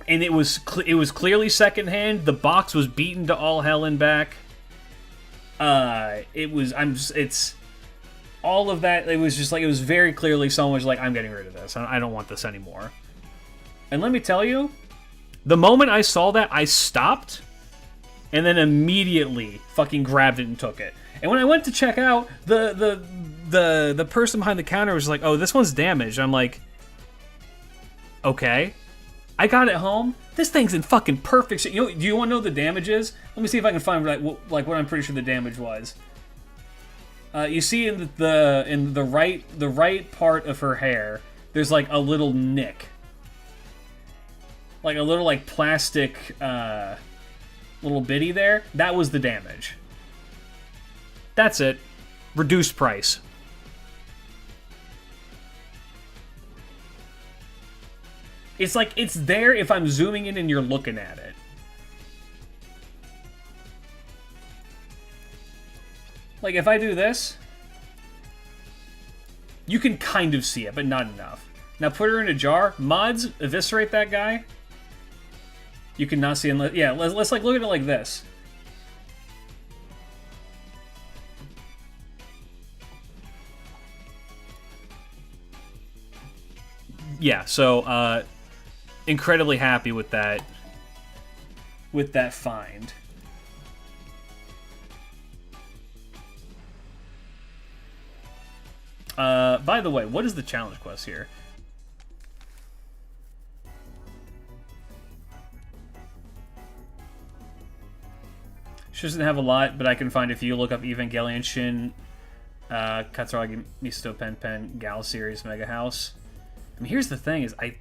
And it was clearly secondhand. The box was beaten to all hell and back. It's all of that. It was just like, it was very clearly someone's like, I'm getting rid of this. I don't want this anymore. And let me tell you, the moment I saw that, I stopped, and then immediately fucking grabbed it and took it. And when I went to check out, the person behind the counter was like, "Oh, this one's damaged." I'm like, "Okay." I got it home. This thing's in fucking perfect shape. Do you want to know the damage is? Let me see if I can find like what I'm pretty sure the damage was. You see in the right part of her hair, there's like a little nick, like a little like plastic little bitty there. That was the damage. That's it. Reduced price. It's like, it's there if I'm zooming in and you're looking at it. Like, if I do this, you can kind of see it, but not enough. Now put her in a jar. Mods, eviscerate that guy. You cannot see unless... Yeah, let's like, look at it like this. Yeah, so, incredibly happy with that find. By the way, what is the challenge quest here? She doesn't have a lot, but I can find if you look up Evangelion Shin, Katsuragi Misto Pen Pen, Gal Series, Mega House. I mean, here's the thing: is I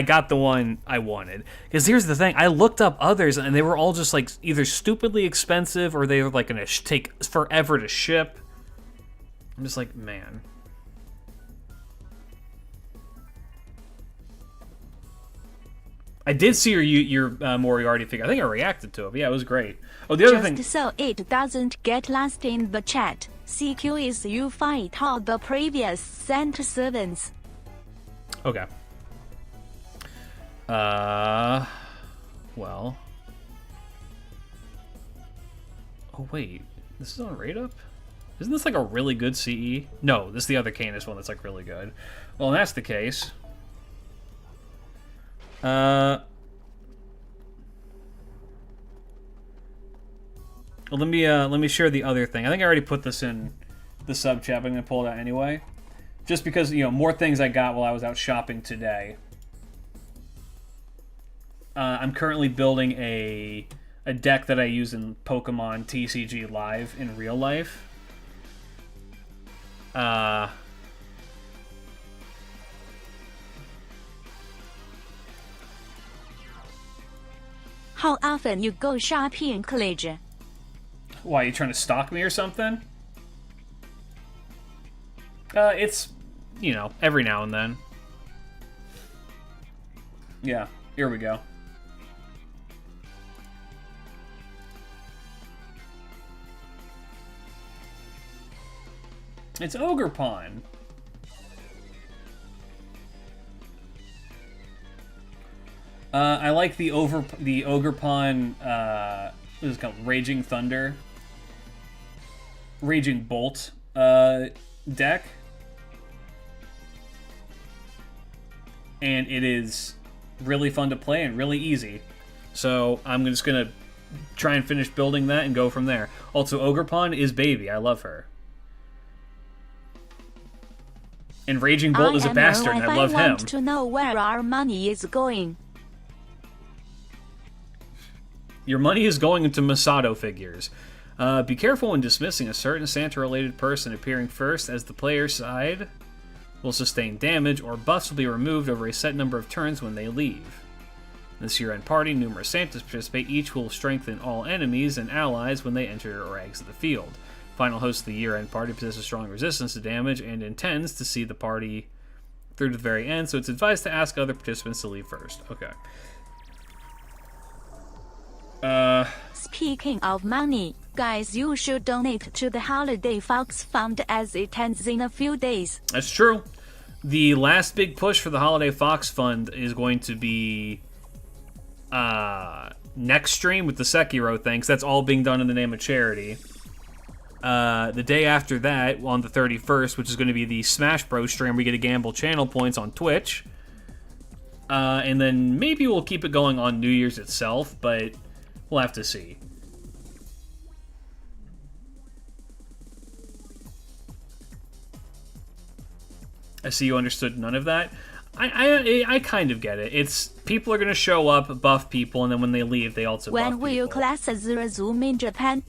got the one I wanted. Because here's the thing, I looked up others and they were all just like either stupidly expensive or they were like gonna take forever to ship. I'm just like, man. I did see your Moriarty figure. I think I reacted to it, but yeah, it was great. Oh, the other thing... Just so it doesn't get lost in the chat, CQ is you fight all the previous sent servants. Okay. Well... Oh, wait. This is on Rate Up? Isn't this like a really good CE? No, this is the other Canis one that's like really good. Well, if that's the case... Well, let me share the other thing. I think I already put this in the sub chat, but I'm gonna pull it out anyway. Just because, you know, more things I got while I was out shopping today. I'm currently building a deck that I use in Pokemon TCG Live in real life. How often you go shopping, College? Why, you trying to stalk me or something? It's, you know, every now and then. Yeah, here we go. It's Ogre Pawn. I like the Ogre Pawn, what is it called? Raging Thunder. Raging Bolt, deck. And it is really fun to play and really easy. So I'm just gonna try and finish building that and go from there. Also, Ogre Pawn is baby. I love her. And Raging Bolt is a bastard, and I love him. I want to know where our money is going. Your money is going into Masato figures. Be careful when dismissing a certain Santa-related person appearing first, as the player's side will sustain damage, or buffs will be removed over a set number of turns when they leave. In this year-end party, numerous Santas participate. Each will strengthen all enemies and allies when they enter or exit the field. Final host of the year-end party possesses strong resistance to damage and intends to see the party through to the very end, so it's advised to ask other participants to leave first. Okay. Speaking of money, guys, you should donate to the Holiday Fox Fund as it ends in a few days. That's true. The last big push for the Holiday Fox Fund is going to be next stream with the Sekiro thing, 'cause that's all being done in the name of charity. The day after that, on the 31st, which is going to be the Smash Bros stream, we get to gamble channel points on Twitch. And then maybe we'll keep it going on New Year's itself, but we'll have to see. I see you understood none of that. I kind of get it. It's people are going to show up, buff people, and then when they leave, they also buff people. When will you class as resume in Japan?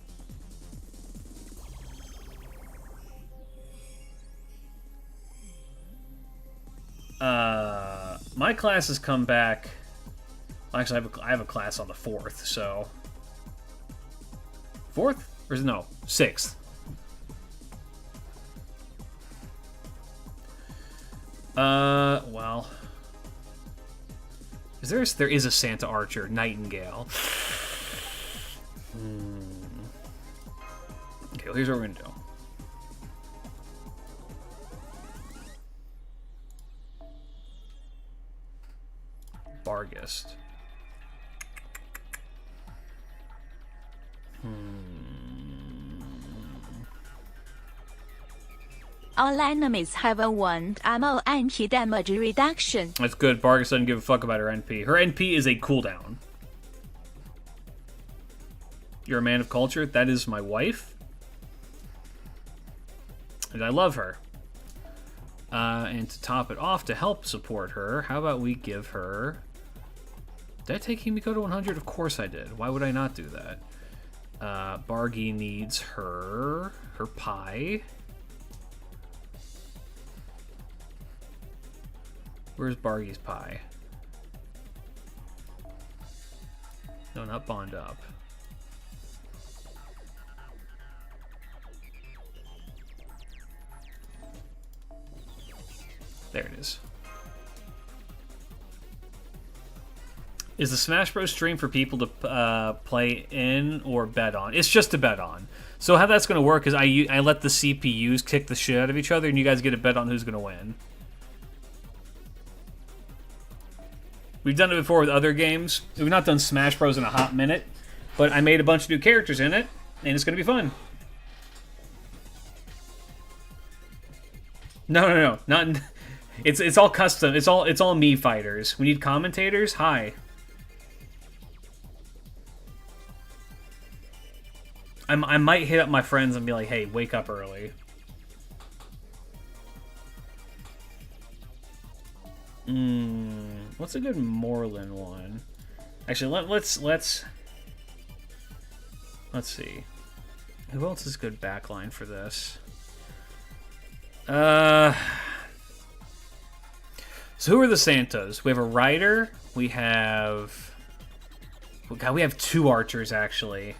My classes come back. Actually, I have a class on the 4th, so 4th or no 6th. Well. There is a Santa Archer, Nightingale. Okay, well, here's what we're gonna do. Bargist. All enemies have a 1 ammo anti-damage reduction. That's good. Bargis doesn't give a fuck about her NP. Her NP is a cooldown. You're a man of culture? That is my wife. And I love her. And to top it off, to help support her, how about we give her... Did I take Himiko to 100? Of course I did. Why would I not do that? Bargy needs her pie. Where's Bargy's pie? No, not bond up. There it is. Is the Smash Bros. Stream for people to play in or bet on? It's just to bet on. So how that's going to work is I let the CPUs kick the shit out of each other, and you guys get a bet on who's going to win. We've done it before with other games. We've not done Smash Bros. In a hot minute, but I made a bunch of new characters in it, and it's going to be fun. No. Not. It's all custom. It's all me fighters. We need commentators. Hi. I might hit up my friends and be like, hey, wake up early. What's a good Moreland one? Actually, let's see. Who else is good backline for this? So who are the Santas? We have a Rider. We have... Oh God, we have 2 archers, actually.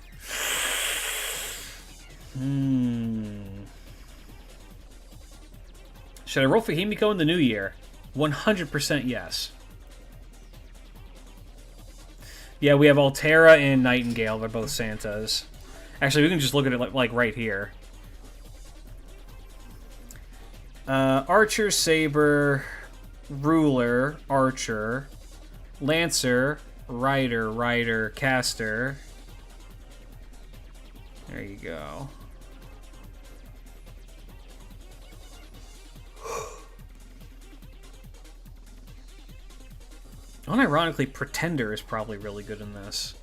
Should I roll for Himiko in the new year? 100% yes. Yeah, we have Altera and Nightingale. They're both Santas. Actually, we can just look at it like right here. Archer, Saber, Ruler, Archer, Lancer, Rider, Caster. There you go. Unironically, Pretender is probably really good in this.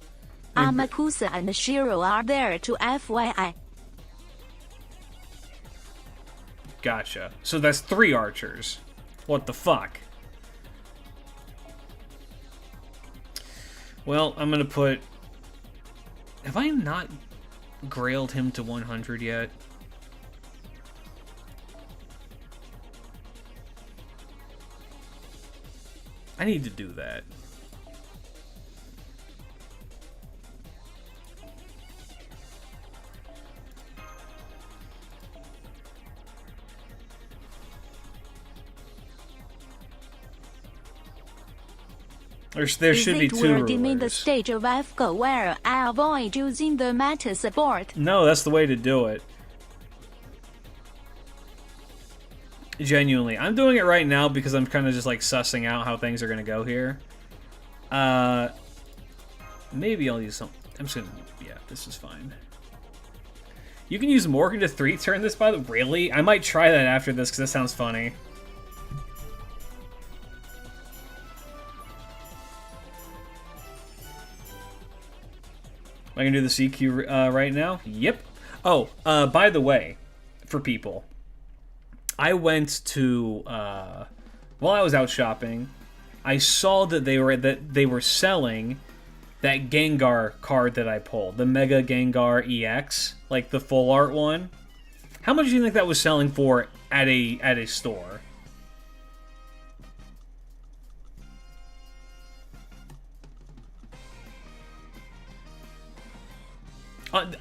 Amakusa and Shiro are there to FYI. Gotcha. So that's 3 archers. What the fuck? Well, I'm gonna put... Have I not grailed him to 100 yet? I need to do that. There should be 2 rulers. Is it rulers. the stage of FGO where I avoid using the meta support? No, that's the way to do it. Genuinely. I'm doing it right now because I'm kind of just like sussing out how things are going to go here. Maybe I'll use some... I'm just going to... Yeah, this is fine. You can use Morgan to 3-turn this, by the... Really? I might try that after this because that sounds funny. I can do the CQ right now? Yep. Oh, by the way, for people, I went to while I was out shopping, I saw that they were selling that Gengar card that I pulled, the Mega Gengar EX, like the full art one. How much do you think that was selling for at a store?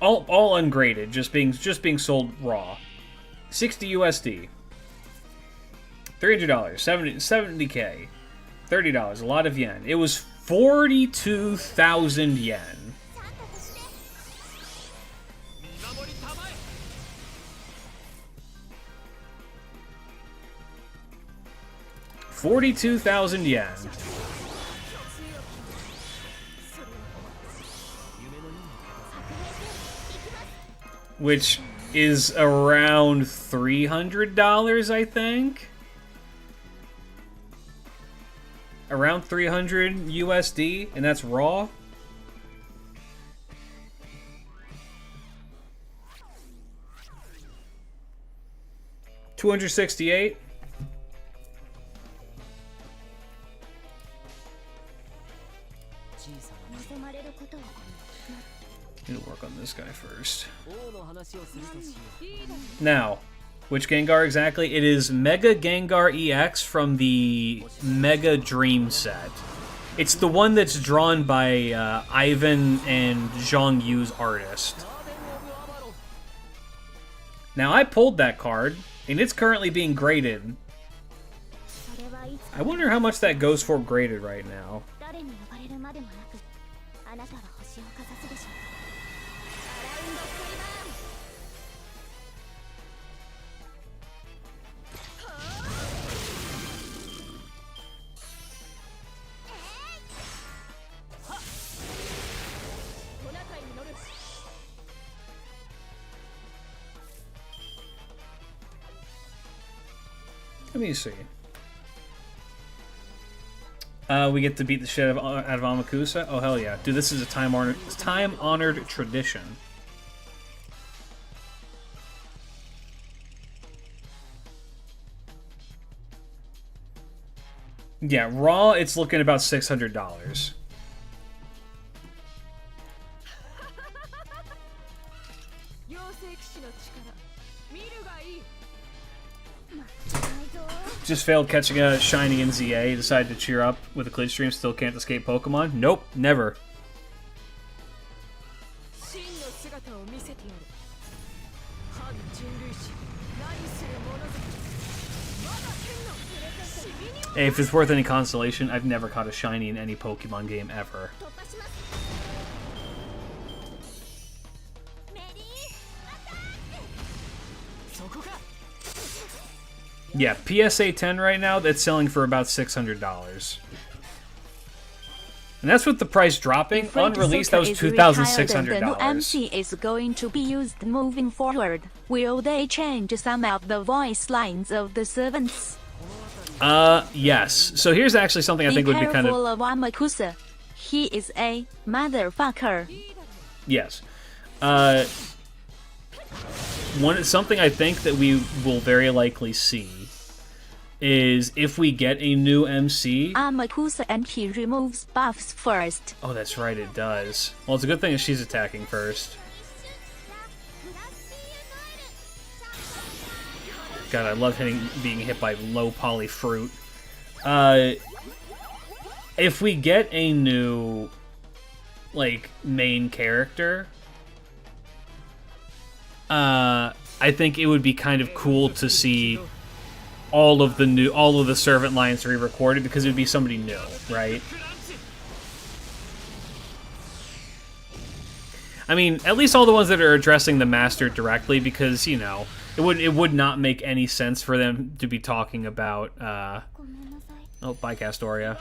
All ungraded, just being sold raw. 60 USD. $300, 70K, $30, a lot of yen. It was 42,000 yen. $42,000 yen. Which is around $300, I think. Around 300 USD, and that's raw. $268. Need to work on this guy first. Now, which Gengar exactly? It is Mega Gengar EX from the Mega Dream set. It's the one that's drawn by Ivan and Zhang Yu's artist. Now, I pulled that card, and it's currently being graded. I wonder how much that goes for graded right now. Let me see. We get to beat the shit out of Amakusa? Oh, hell yeah. Dude, this is a time-honored tradition. Yeah, raw, it's looking about $600. Just failed catching a shiny in ZA, decided to cheer up with a glitch stream, still can't escape Pokemon? Nope, never. Hey, if it's worth any consolation, I've never caught a shiny in any Pokemon game ever. Yeah, PSA 10 right now, that's selling for about $600. And that's with the price dropping. On release, that was $2,600. The new MC is going to be used moving forward. Will they change some of the voice lines of the servants? Yes. So here's actually something I think would be kind of... Amakusa. He is a motherfucker. Yes. Something I think that we will very likely see is if we get a new MC... Amakusa and he removes buffs first. Oh, that's right, it does. Well, it's a good thing that she's attacking first. God, I love being hit by low poly fruit. If we get a new, like, main character, I think it would be kind of cool to see all of the servant lines re-recorded, because it would be somebody new, right? I mean, at least all the ones that are addressing the master directly, because, you know, it would not make any sense for them to be talking about, oh, bye, Castoria.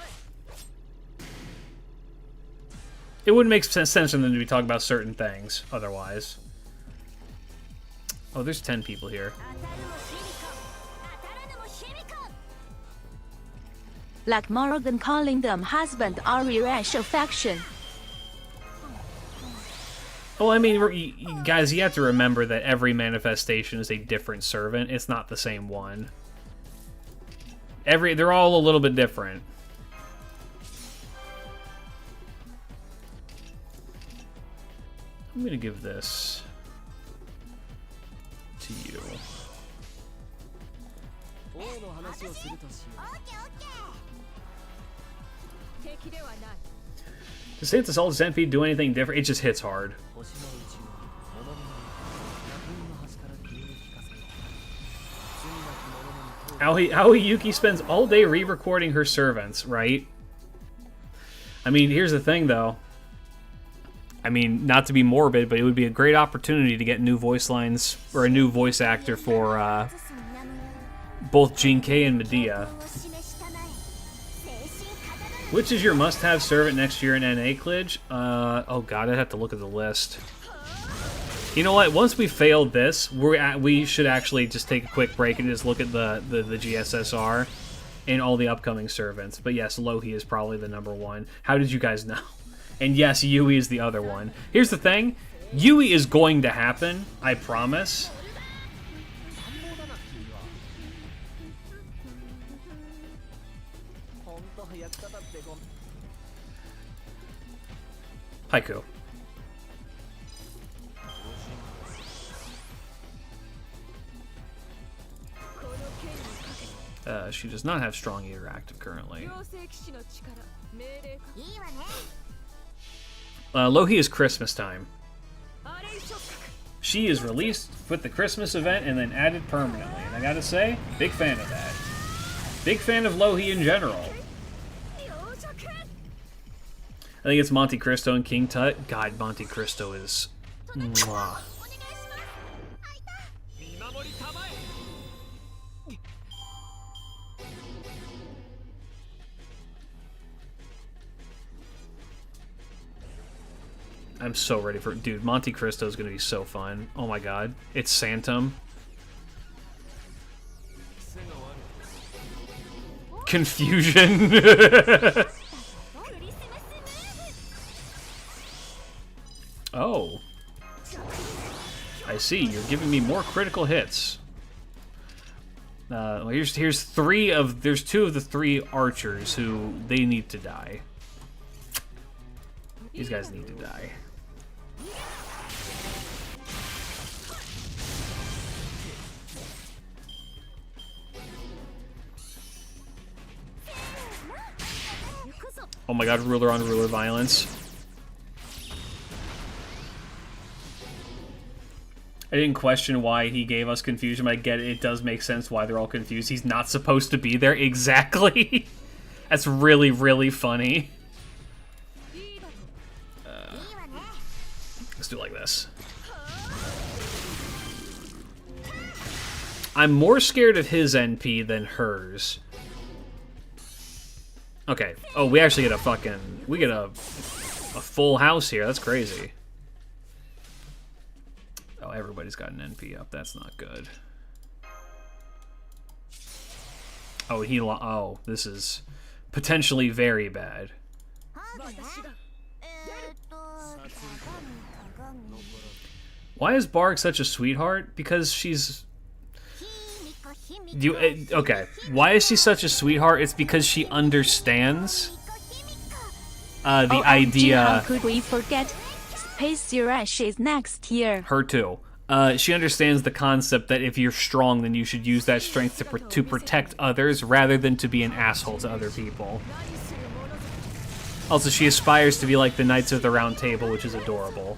It wouldn't make sense for them to be talking about certain things, otherwise. Oh, there's 10 people here. Like Morgan calling them husband or rash affection. Well, I mean, guys, you have to remember that every manifestation is a different servant. It's not the same one. They're all a little bit different. I'm gonna give this to you. Does Santa's All Centipede do anything different? It just hits hard. Aoi Yuki spends all day re-recording her servants, right? I mean, here's the thing, though. I mean, not to be morbid, but it would be a great opportunity to get new voice lines, or a new voice actor for both Jinkei and Medea. Which is your must-have servant next year in NA, Klidge? Oh god, I'd have to look at the list. You know what? Once we failed this, we should actually just take a quick break and just look at the GSSR and all the upcoming servants. But yes, Lohi is probably the #1. How did you guys know? And yes, Yui is the other one. Here's the thing. Yui is going to happen, I promise. Haiku. She does not have Strong Eater active currently. Lohi is Christmas time. She is released with the Christmas event and then added permanently. And I gotta say, big fan of that. Big fan of Lohi in general. I think it's Monte Cristo and King Tut. God, Monte Cristo is... Mwah. I'm so ready for it. Dude, Monte Cristo is going to be so fun. Oh my god. It's Santum. Confusion. Oh. I see. You're giving me more critical hits. Well, here's there's two of the 3 archers who they need to die. These guys need to die. Oh my god, ruler on ruler violence. I didn't question why he gave us confusion, but I get it. It does make sense why they're all confused. He's not supposed to be there. Exactly. That's really, really funny. Let's do it like this. I'm more scared of his NP than hers. Okay. Oh, we actually get a fucking... We get a full house here. That's crazy. Oh, everybody's got an NP up. That's not good. Oh, oh, this is potentially very bad. Why is Barg such a sweetheart? Because she's... Okay. Why is she such a sweetheart? It's because she understands the idea... How could we forget? Space Rush is next year. Her too. She understands the concept that if you're strong, then you should use that strength to protect others rather than to be an asshole to other people. Also, she aspires to be like the Knights of the Round Table, which is adorable.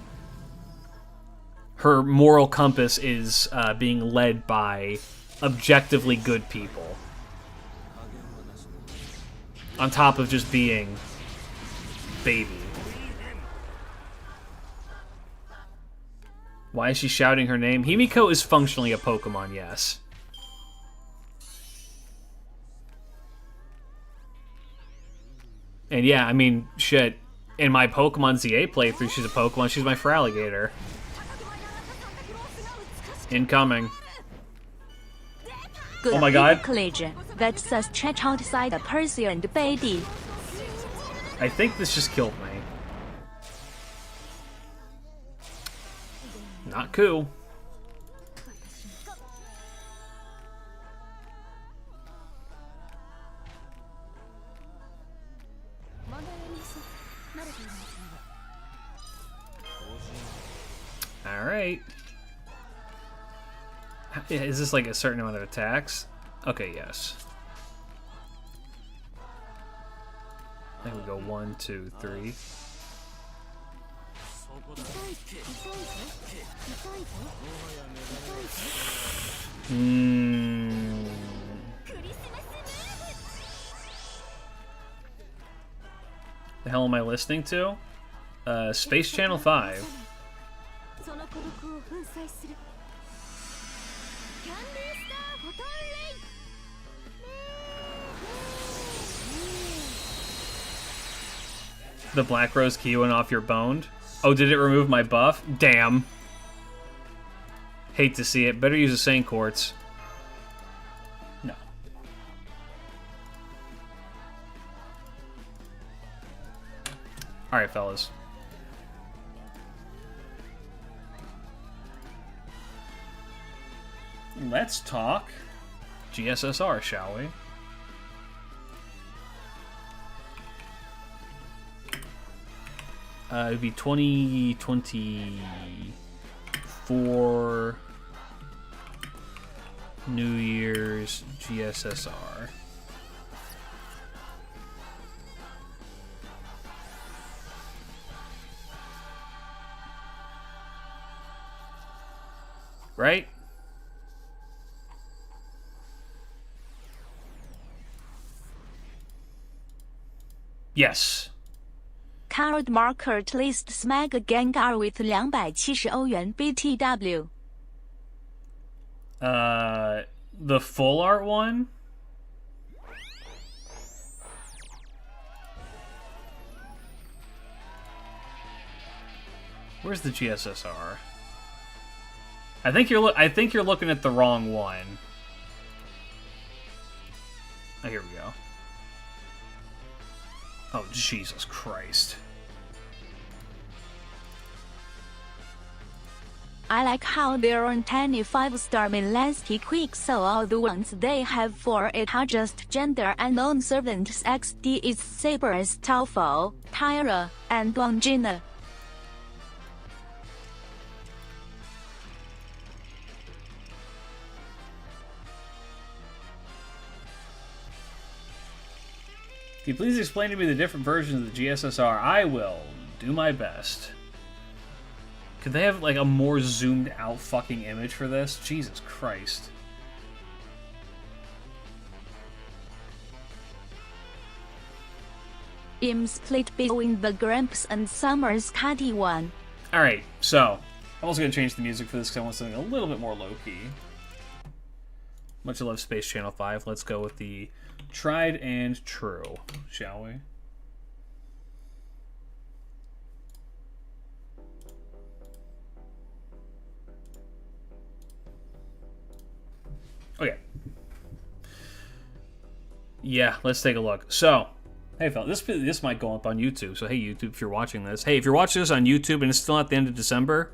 Her moral compass is being led by objectively good people. On top of just being baby. Why is she shouting her name? Himiko is functionally a Pokemon, yes. And yeah, I mean, shit. In my Pokemon ZA playthrough, she's a Pokemon. She's my Feraligatr. Incoming. Good oh my god. That's a stretch outside the Persian baby. I think this just killed me. Not cool. Alright. Is this like a certain amount of attacks? Okay, yes. I think we go 1, 2, 3. The hell am I listening to? Space Channel 5. The Black Rose key went off your bone. Oh, did it remove my buff? Damn. Hate to see it. Better use the Saint Quartz. No. Alright, fellas. Let's talk GSSR, shall we? It'd be 2024 New Year's GSSR. Right? Yes. Card marker list Smag Gengar with 270欧元 BTW. The full art one? Where's the GSSR? I think you're looking at the wrong one. Oh, here we go. Oh, Jesus Christ. I like how there aren't any 5-star Milansky quick, so all the ones they have for it are just gender unknown servants. XD is Sabers, Taufo, Tyra, and Wangina. Can you please explain to me the different versions of the GSSR? I will do my best. Could they have, like, a more zoomed out fucking image for this? Jesus Christ. I'm split between the Gramps and Summer's Cuddy one. Alright, so, I'm also going to change the music for this because I want something a little bit more low-key. Much love Space Channel 5. Let's go with the tried and true, shall we? Okay. Yeah, let's take a look. So, hey, fella, this might go up on YouTube. So, hey, YouTube, if you're watching this. Hey, if you're watching this on YouTube and it's still at the end of December,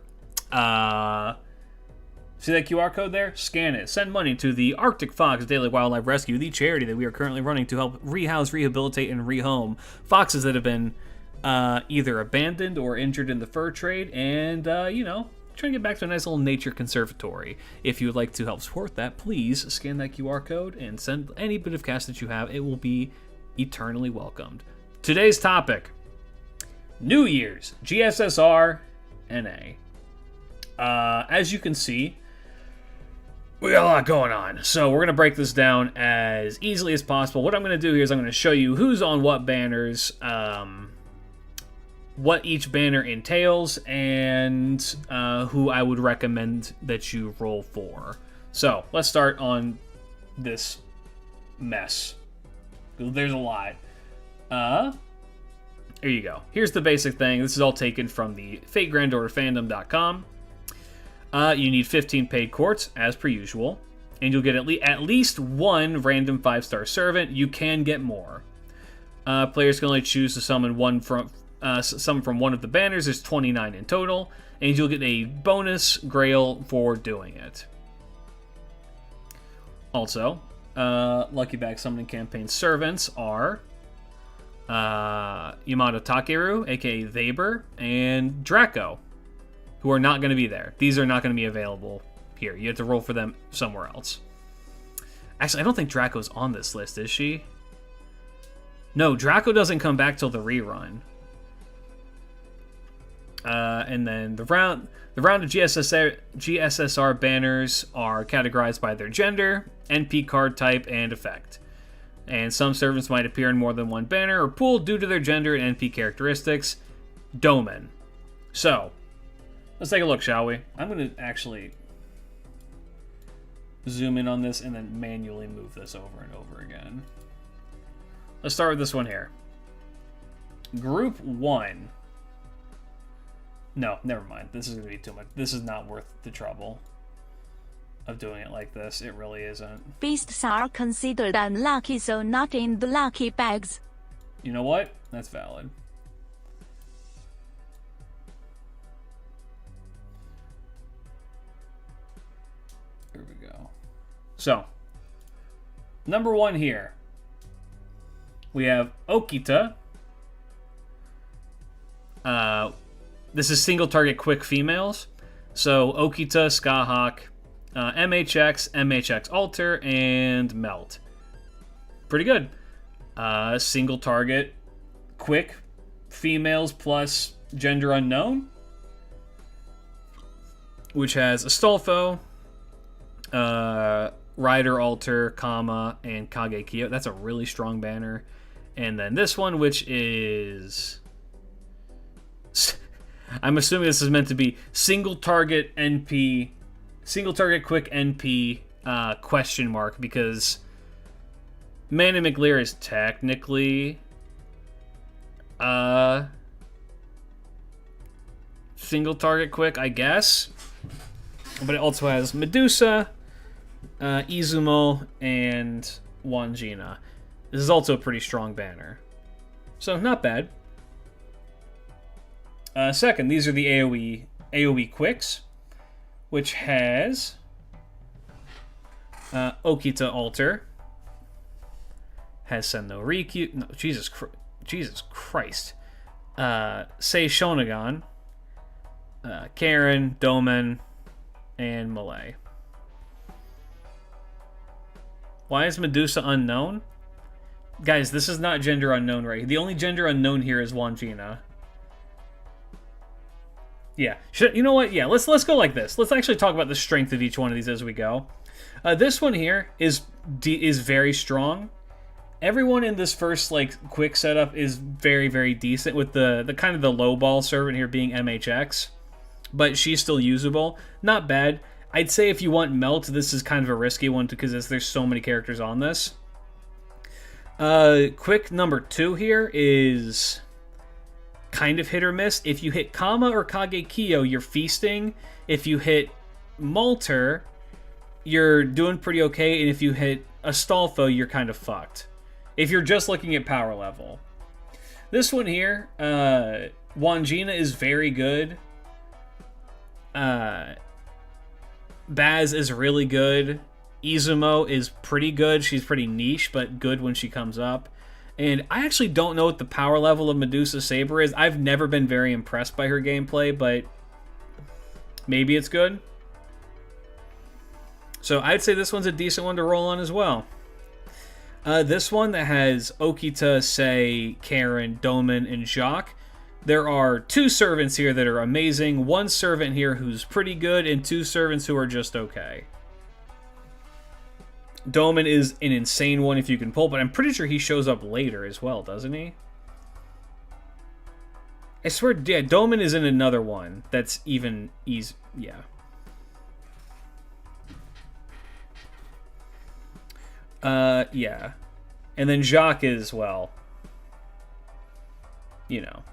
see that QR code there? Scan it. Send money to the Arctic Fox Daily Wildlife Rescue, the charity that we are currently running to help rehouse, rehabilitate, and rehome foxes that have been either abandoned or injured in the fur trade, and, you know, trying to get back to a nice little nature conservatory. If you would like to help support that, please scan that QR code and send any bit of cash that you have. It will be eternally welcomed. Today's topic, New Year's, GSSR, NA. As you can see, we got a lot going on. So we're going to break this down as easily as possible. What I'm going to do here is I'm going to show you who's on what banners, what each banner entails, and who I would recommend that you roll for. So, let's start on this mess. There's a lot. Here you go. Here's the basic thing. This is all taken from the FateGrandOrderFandom.com. You need 15 paid quartz, as per usual, and you'll get at least one random 5-star servant. You can get more. Players can only choose to summon some from one of the banners. There's 29 in total, and you'll get a bonus grail for doing it. Also, Lucky Bag Summoning Campaign servants are Yamato Takeru, aka Vaber, and Draco, who are not going to be there. These are not going to be available here. You have to roll for them somewhere else. Actually, I don't think Draco's on this list, is she? No, Draco doesn't come back till the rerun. And then the round of GSSR banners are categorized by their gender, NP card type, and effect. and some servants might appear in more than one banner or pool due to their gender and NP characteristics. Domin. So, let's take a look, shall we? I'm going to actually zoom in on this and then manually move this over and over again. Let's start with this one here. Group 1. No, never mind. This is going to be too much. This is not worth the trouble of doing it like this. It really isn't. Beasts are considered unlucky, so not in the lucky bags. You know what? That's valid. Here we go. So, number 1 here. We have Okita. This is single target quick females. So Okita, Skahawk, MHX, MHX Alter, and Melt. Pretty good. Single target quick females plus gender unknown, which has Astolfo, Rider Alter, Kama, and Kage Kyo. That's a really strong banner. And then this one, which is... I'm assuming this is meant to be single target NP, single target quick NP question mark, because Mana McLear is technically single target quick, I guess. But it also has Medusa, Izumo, and Wangina. This is also a pretty strong banner. So, not bad. Second, these are the AoE quicks, which has Okita Alter, has Senno Rikyu, no, Jesus Christ, Sei Shonagon, Karen, Domen, and Malay. Why is Medusa unknown? Guys, this is not gender unknown, right? The only gender unknown here is Wangina. Yeah. You know what? Yeah, let's go like this. Let's actually talk about the strength of each one of these as we go. This one here is very strong. Everyone in this first quick setup is very, very decent, with the kind of the low ball servant here being MHX, but she's still usable. Not bad. I'd say if you want Melt, this is kind of a risky one because there's so many characters on this. Quick number 2 here is kind of hit or miss. If you hit Kama or Kage Kyo, you're feasting. If you hit Malter, you're doing pretty okay. And if you hit Astolfo, you're kind of fucked. If you're just looking at power level. This one here, Wangina is very good. Baz is really good. Izumo is pretty good. She's pretty niche, but good when she comes up. And I actually don't know what the power level of Medusa Saber is. I've never been very impressed by her gameplay, but maybe it's good. So I'd say this one's a decent one to roll on as well. This one that has Okita, Sei, Karen, Domen, and Jacques. There are 2 servants here that are amazing, 1 servant here who's pretty good, and 2 servants who are just okay. Domen is an insane one if you can pull, but I'm pretty sure he shows up later as well, doesn't he? I swear, yeah, Domen is in another one that's even easy. Yeah. Yeah. And then Jacques is, well, you know.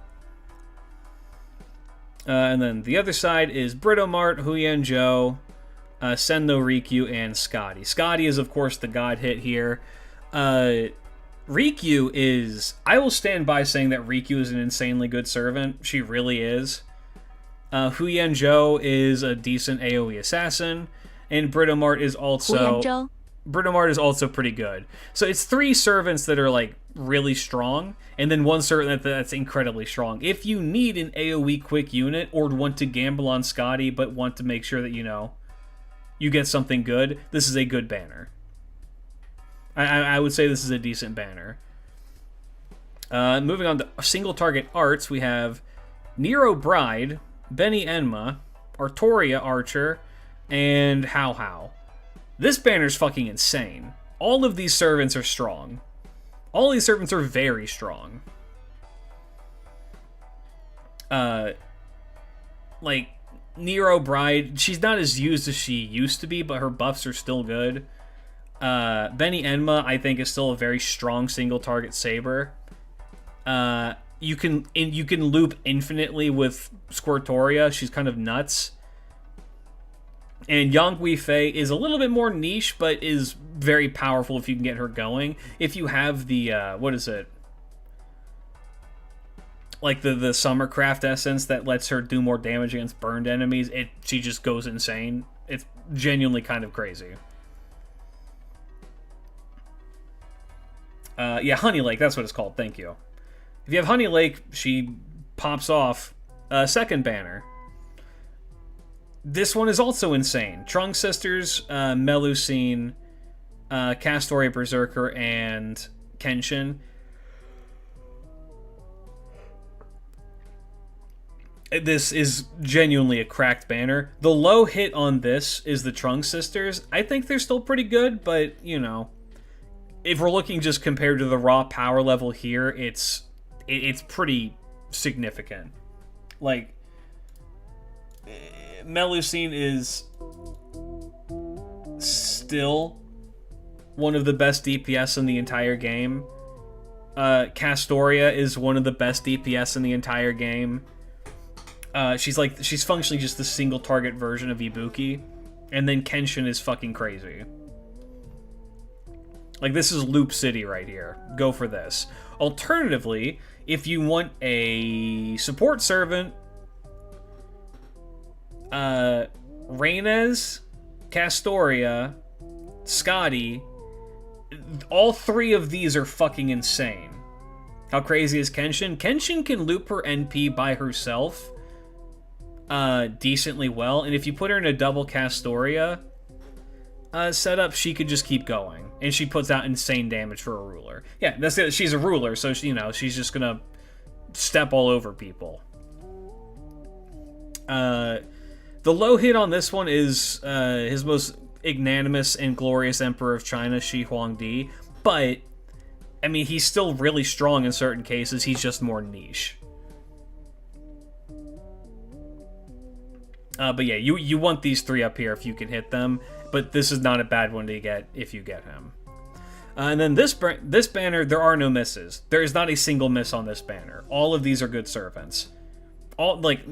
And then the other side is Britomart, Huyen Zhou, Senno Rikyu, and Scotty. Scotty is, of course, the god hit here. Rikyu is... I will stand by saying that Rikyu is an insanely good servant. She really is. Huyen Zhou is a decent AoE assassin. And Britomart is also... Britomart is also pretty good. So it's 3 servants that are, really strong, and then 1 servant that's incredibly strong. If you need an AoE quick unit, or want to gamble on Scotty, but want to make sure that, you get something good, this is a good banner. I would say this is a decent banner. Moving on to single target arts, we have Nero Bride, Benny Enma, Artoria Archer, and How How. This banner's fucking insane. All of these servants are strong. All these servants are very strong. Like, Nero Bride, she's not as used as she used to be, but her buffs are still good. Benny Enma, I think, is still a very strong single-target saber. You can loop infinitely with Squirtoria. She's kind of nuts. And Yang Guifei is a little bit more niche, but is very powerful if you can get her going. If you have the, what is it? Like the Summercraft essence that lets her do more damage against burned enemies, she just goes insane. It's genuinely kind of crazy. Yeah, Honey Lake, that's what it's called. Thank you. If you have Honey Lake, she pops off. Second banner. This one is also insane. Trung Sisters, Melusine, Castoria Berserker, and Kenshin. This is genuinely a cracked banner. The low hit on this is the Trung Sisters. I think they're still pretty good, but, you know, if we're looking just compared to the raw power level here, it's pretty significant. Like, Melusine is still one of the best DPS in the entire game. Castoria is one of the best DPS in the entire game. She's functionally just the single target version of Ibuki, and then Kenshin is fucking crazy. Like, this is Loop City right here. Go for this. Alternatively, if you want a support servant, Reynes, Castoria, Scotty, all three of these are fucking insane. How crazy is Kenshin? Kenshin can loop her NP by herself decently well, and if you put her in a double Castoria setup, she could just keep going, and she puts out insane damage for a ruler. Yeah, that's it. She's a ruler, so she, you know, she's just gonna step all over people. The low hit on this one is his most magnanimous and glorious Emperor of China, Shi Huangdi, but I mean, he's still really strong in certain cases. He's just more niche. But yeah, you want these three up here if you can hit them, but this is not a bad one to get if you get him. And then this banner, there are no misses. There is not a single miss on this banner. All of these are good servants.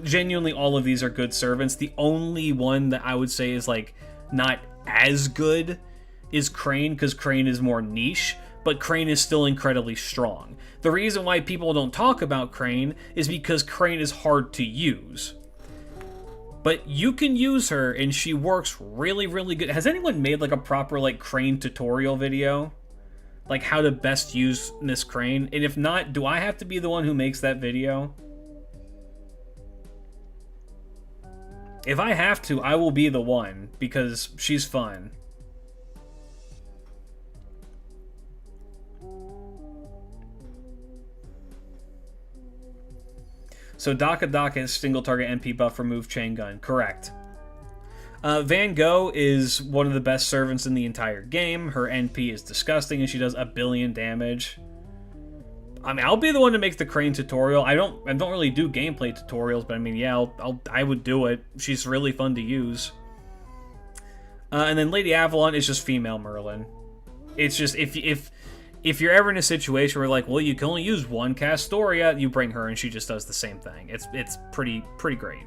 Genuinely all of these are good servants. The only one that I would say is, like, not as good is Crane, because Crane is more niche, but Crane is still incredibly strong. The reason why people don't talk about Crane is because Crane is hard to use. But you can use her, and she works really, really good. Has anyone made, like, a proper, like, Crane tutorial video? Like, how to best use Miss Crane? And if not, do I have to be the one who makes that video? If I have to, I will be the one, because she's fun. So Daka Daka is single target MP buff, remove chain gun. Correct. Van Gogh is one of the best servants in the entire game. Her NP is disgusting, and she does 1 billion damage. I mean, I'll be the one to make the Crane tutorial. I don't really do gameplay tutorials, but I mean, yeah, I would do it. She's really fun to use. And then Lady Avalon is just female Merlin. It's just if you're ever in a situation where, like, well, you can only use one Castoria, you bring her and she just does the same thing. It's pretty great.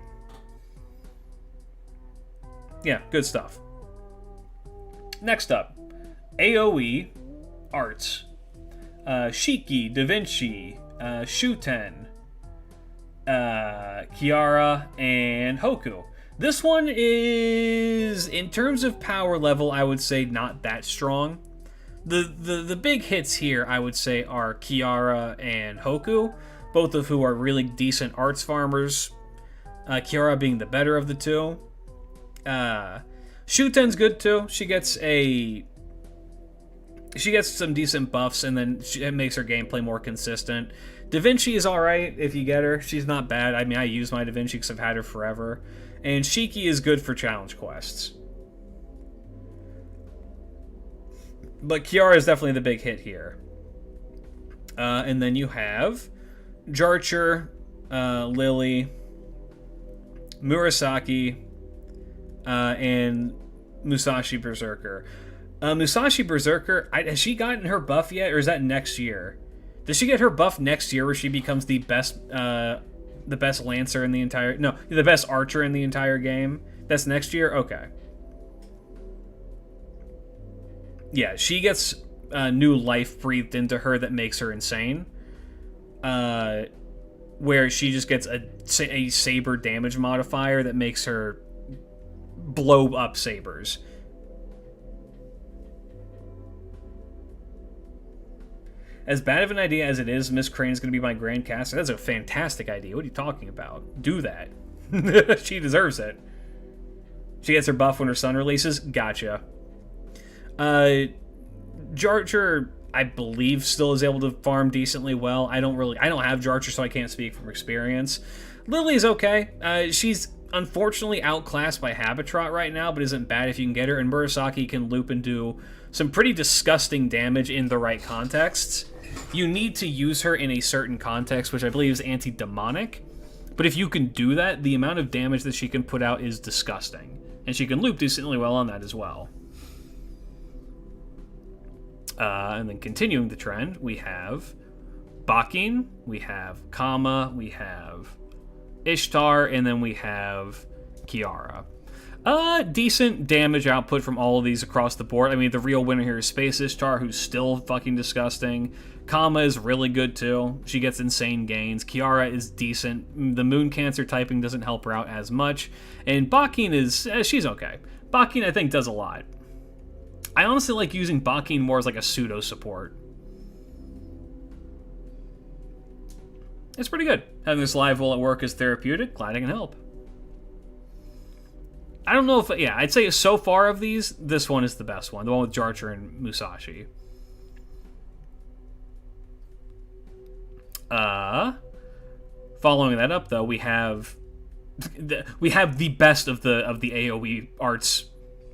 Yeah, good stuff. Next up, AoE arts. Shiki, Da Vinci, Shuten, Kiara, and Hoku. This one is, in terms of power level, I would say not that strong. The big hits here, I would say, are Kiara and Hoku, both of who are really decent arts farmers. Kiara being the better of the two. Shuten's good too. She gets some decent buffs, and then it makes her gameplay more consistent. Da Vinci is alright if you get her. She's not bad. I mean, I use my Da Vinci because I've had her forever. And Shiki is good for challenge quests. But Kiara is definitely the big hit here. And then you have Jarcher, Lily, Murasaki, and Musashi Berserker. Musashi Berserker, has she gotten her buff yet, or is that next year? Does she get her buff next year where she becomes the best lancer in the entire... No, the best archer in the entire game? That's next year? Okay. Yeah, she gets new life breathed into her that makes her insane. Where she just gets a saber damage modifier that makes her blow up sabers. As bad of an idea as it is, Miss Crane is going to be my Grand Caster. That's a fantastic idea. What are you talking about? Do that. She deserves it. She gets her buff when her son releases. Gotcha. Jarcher, I believe, still is able to farm decently well. I don't have Jarcher, so I can't speak from experience. Lily's okay. She's unfortunately outclassed by Habitrot right now, but isn't bad if you can get her. And Murasaki can loop and do some pretty disgusting damage in the right contexts. You need to use her in a certain context, which I believe is anti-demonic. But if you can do that, the amount of damage that she can put out is disgusting. And she can loop decently well on that as well. And then continuing the trend, we have Bakin, we have Kama, we have Ishtar, and then we have Kiara. Decent damage output from all of these across the board. I mean, the real winner here is Space Ishtar, who's still fucking disgusting. Kama is really good, too. She gets insane gains. Kiara is decent. The Moon Cancer typing doesn't help her out as much. And Bakin is... she's okay. Bakin, I think, does a lot. I honestly like using Bakin more as like a pseudo-support. It's pretty good. Having this live while at work is therapeutic. Glad I can help. I don't know if... Yeah, I'd say so far of these, this one is the best one. The one with Jarcher and Musashi. Following that up, though, we have the best of the AoE arts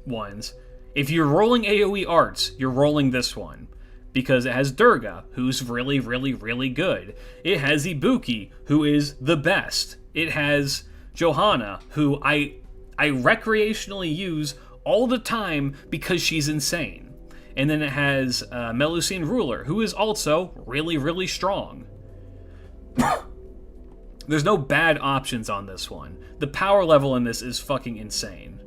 ones. If you're rolling AoE arts, you're rolling this one. Because it has Durga, who's really, really, really good. It has Ibuki, who is the best. It has Johanna, who I recreationally use all the time because she's insane. And then it has Melusine Ruler, who is also really, really strong. There's no bad options on this one. The power level in this is fucking insane.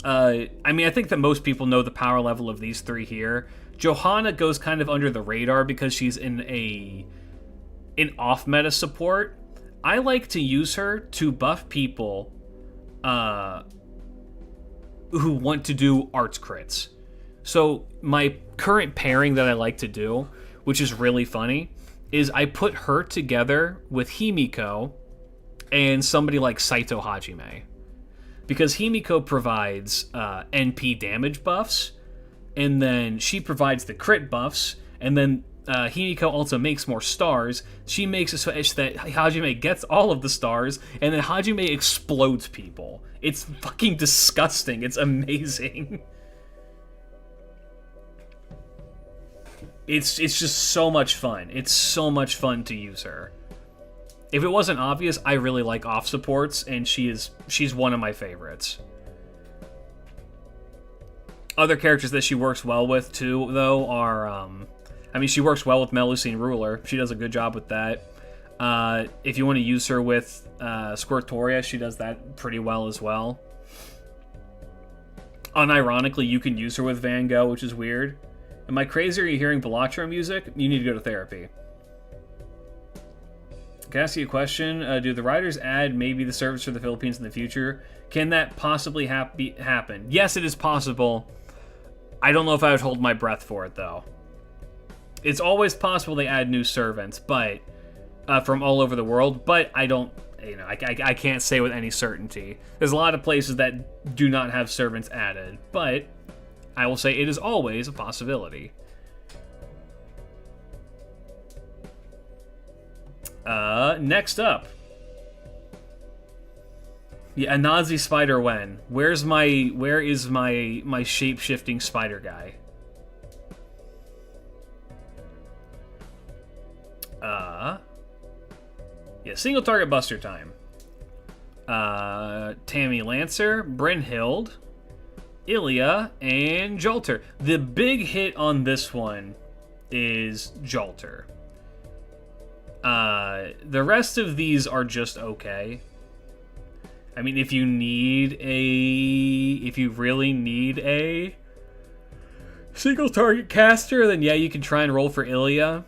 I mean, I think that most people know the power level of these three here. Johanna goes kind of under the radar because she's in an off-meta support. I like to use her to buff people who want to do arts crits. So my current pairing that I like to do, which is really funny, is I put her together with Himiko and somebody like Saito Hajime. Because Himiko provides NP damage buffs, and then she provides the crit buffs, and then Himiko also makes more stars. She makes it so that Hajime gets all of the stars, and then Hajime explodes people. It's fucking disgusting. It's amazing. It's just so much fun. It's so much fun to use her. If it wasn't obvious, I really like off supports, and she's one of my favorites. Other characters that she works well with, too, though, are... I mean, she works well with Melusine Ruler. She does a good job with that. If you want to use her with Squirtoria, she does that pretty well as well. Unironically, you can use her with Van Gogh, which is weird. Am I crazy? Are you hearing Balatro music? You need to go to therapy. Can I ask you a question? Do the writers add maybe the service for the Philippines in the future? Can that possibly happen? Yes, it is possible. I don't know if I would hold my breath for it, though. It's always possible they add new servants, but from all over the world. But I don't, I can't say with any certainty. There's a lot of places that do not have servants added, but I will say it is always a possibility. Next up. Yeah, a Nazi Spider Wen. Where is my shape-shifting spider guy? Yeah, single target buster time. Tammy Lancer, Brynhild, Ilya, and Jolter. The big hit on this one is Jolter. The rest of these are just okay. I mean, if you really need a single target caster, then yeah, you can try and roll for Ilya.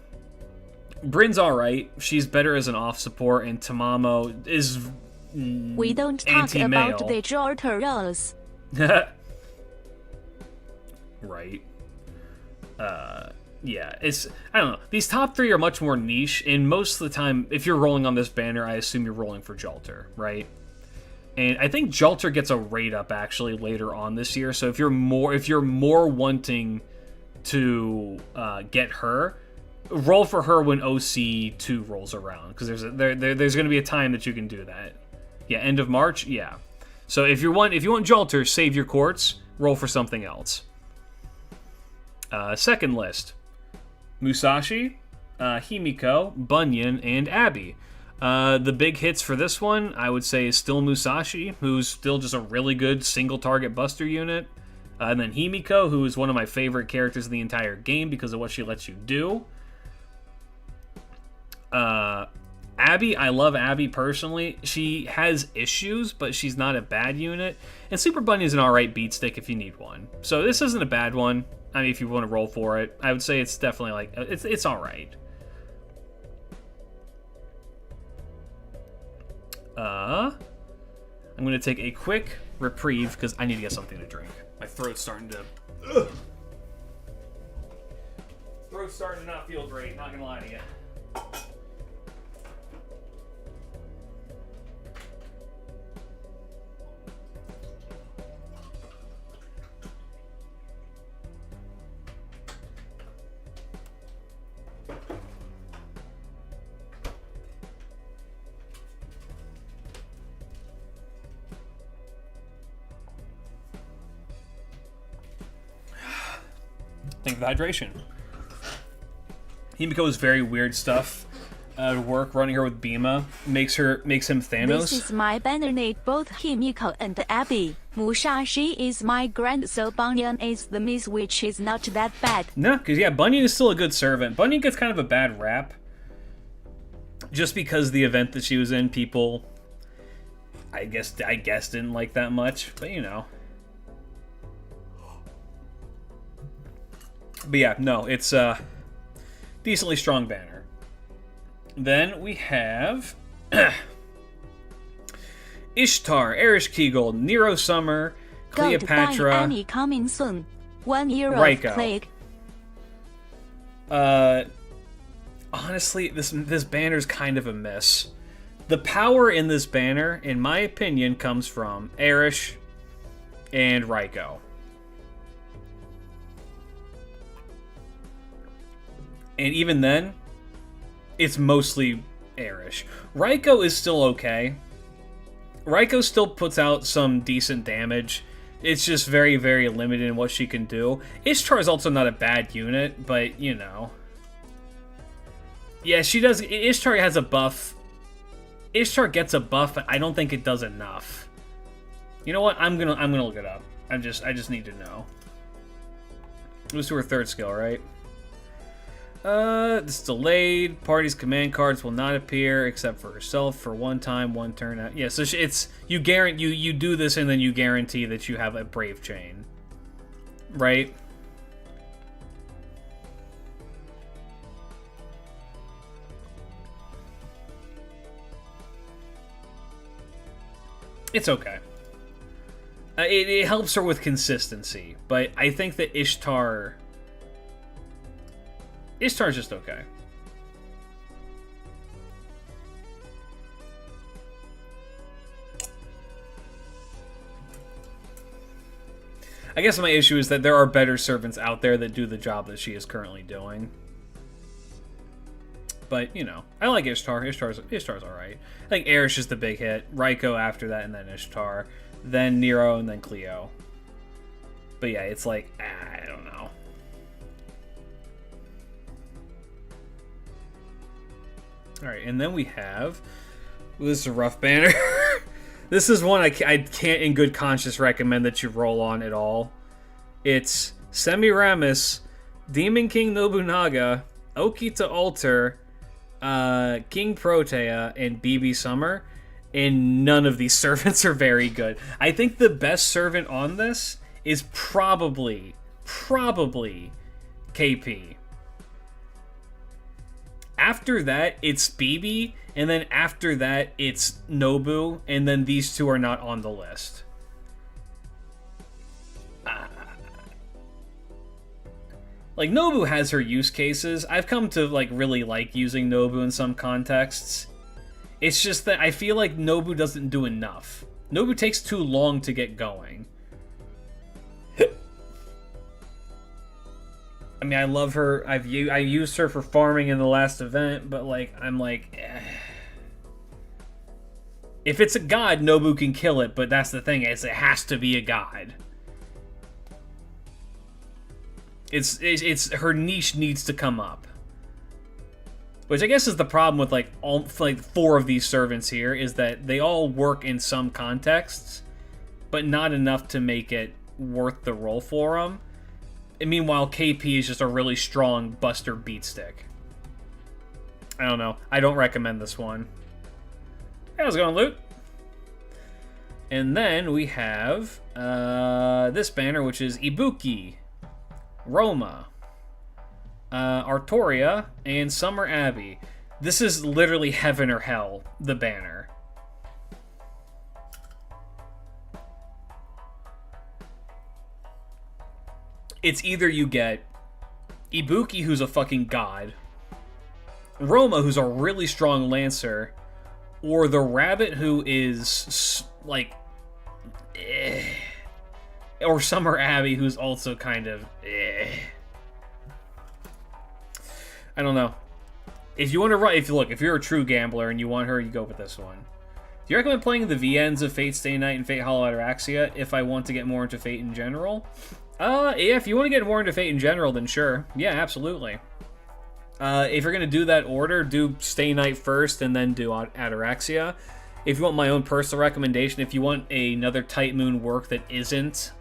Bryn's alright. She's better as an off support, and Tamamo is We don't talk anti-male. about the Jolter rolls. Right. Yeah, I don't know. These top three are much more niche, and most of the time, if you're rolling on this banner, I assume you're rolling for Jolter, right? And I think Jolter gets a rate up actually later on this year. So if you're more wanting to get her, roll for her when OC2 rolls around, because there's going to be a time that you can do that. Yeah, end of March. Yeah. So if you want Jolter, save your quartz, roll for something else. Second list: Musashi, Himiko, Bunyan, and Abby. The big hits for this one, I would say, is still Musashi, who's still just a really good single-target buster unit. And then Himiko, who is one of my favorite characters in the entire game because of what she lets you do. Abby, I love Abby personally. She has issues, but she's not a bad unit. And Super Bunny is an alright beat stick if you need one. So this isn't a bad one. I mean, if you want to roll for it, I would say it's definitely like, it's alright. I'm going to take a quick reprieve because I need to get something to drink. My throat's starting to... Ugh. Throat's starting to not feel great, not going to lie to you. Think of hydration. Himiko's very weird stuff at work, running her with Bima, makes him Thanos. This is my banner need both Himiko and Abby. Musashi is my grand, so Bunyan is the miss, which is not that bad. No, because yeah, Bunyan is still a good servant. Bunyan gets kind of a bad rap. Just because the event that she was in, people, I guess didn't like that much, but you know. But yeah, no, it's a decently strong banner. Then we have Ishtar, Erish Kegel, Nero Summer, Cleopatra, Annie coming soon. 1 year Raiko. of plague. Honestly, this banner's kind of a miss. The power in this banner, in my opinion, comes from Erish and Raiko. And even then, it's mostly Erish. Raiko is still okay. Raiko still puts out some decent damage. It's just very, very limited in what she can do. Ishtar is also not a bad unit, but, you know. Yeah, she does. Ishtar has a buff. Ishtar gets a buff, but I don't think it does enough. You know what? I'm gonna look it up. I just need to know. It was to her third skill, right? It's delayed. Party's command cards will not appear except for herself for one time, one turn. Yeah, so it's you do this and then you guarantee that you have a brave chain, right? It's okay. It helps her with consistency, but I think that Ishtar's just okay. I guess my issue is that there are better servants out there that do the job that she is currently doing. But, you know, I like Ishtar. Ishtar's alright. I think Erish is the big hit. Raiko after that, and then Ishtar. Then Nero, and then Cleo. But yeah, it's like, I don't know. Alright, and then we have... Ooh, this is a rough banner. This is one I can't in good conscience recommend that you roll on at all. It's Semiramis, Demon King Nobunaga, Okita Alter, King Protea, and BB Summer. And none of these servants are very good. I think the best servant on this is probably KP. After that, it's BB, and then after that, it's Nobu, and then these two are not on the list. Like, Nobu has her use cases. I've come to, like, really like using Nobu in some contexts. It's just that I feel like Nobu doesn't do enough. Nobu takes too long to get going. I mean, I love her. I used her for farming in the last event, but like, I'm like, if it's a god, Nobu can kill it. But that's the thing, is it has to be a god. It's her niche needs to come up, which I guess is the problem with like all 4 of these servants here, is that they all work in some contexts, but not enough to make it worth the roll for them. And meanwhile, KP is just a really strong Buster Beatstick. I don't know. I don't recommend this one. Hey, how's it going, Luke? And then we have this banner, which is Ibuki, Roma, Artoria, and Summer Abbey. This is literally heaven or hell, the banner. It's either you get Ibuki, who's a fucking god, Roma, who's a really strong lancer, or the rabbit, who is, like, or Summer Abbey, who's also kind of, I don't know. If you want to run, if you're a true gambler and you want her, you go with this one. Do you recommend playing the VNs of Fate Stay Night and Fate Hollow Ataraxia if I want to get more into Fate in general? Yeah, if you want to get more into Fate in general, then sure. Yeah, absolutely. If you're going to do that order, do Stay Night first and then do Ataraxia. If you want my own personal recommendation, if you want another Tight Moon work that isn't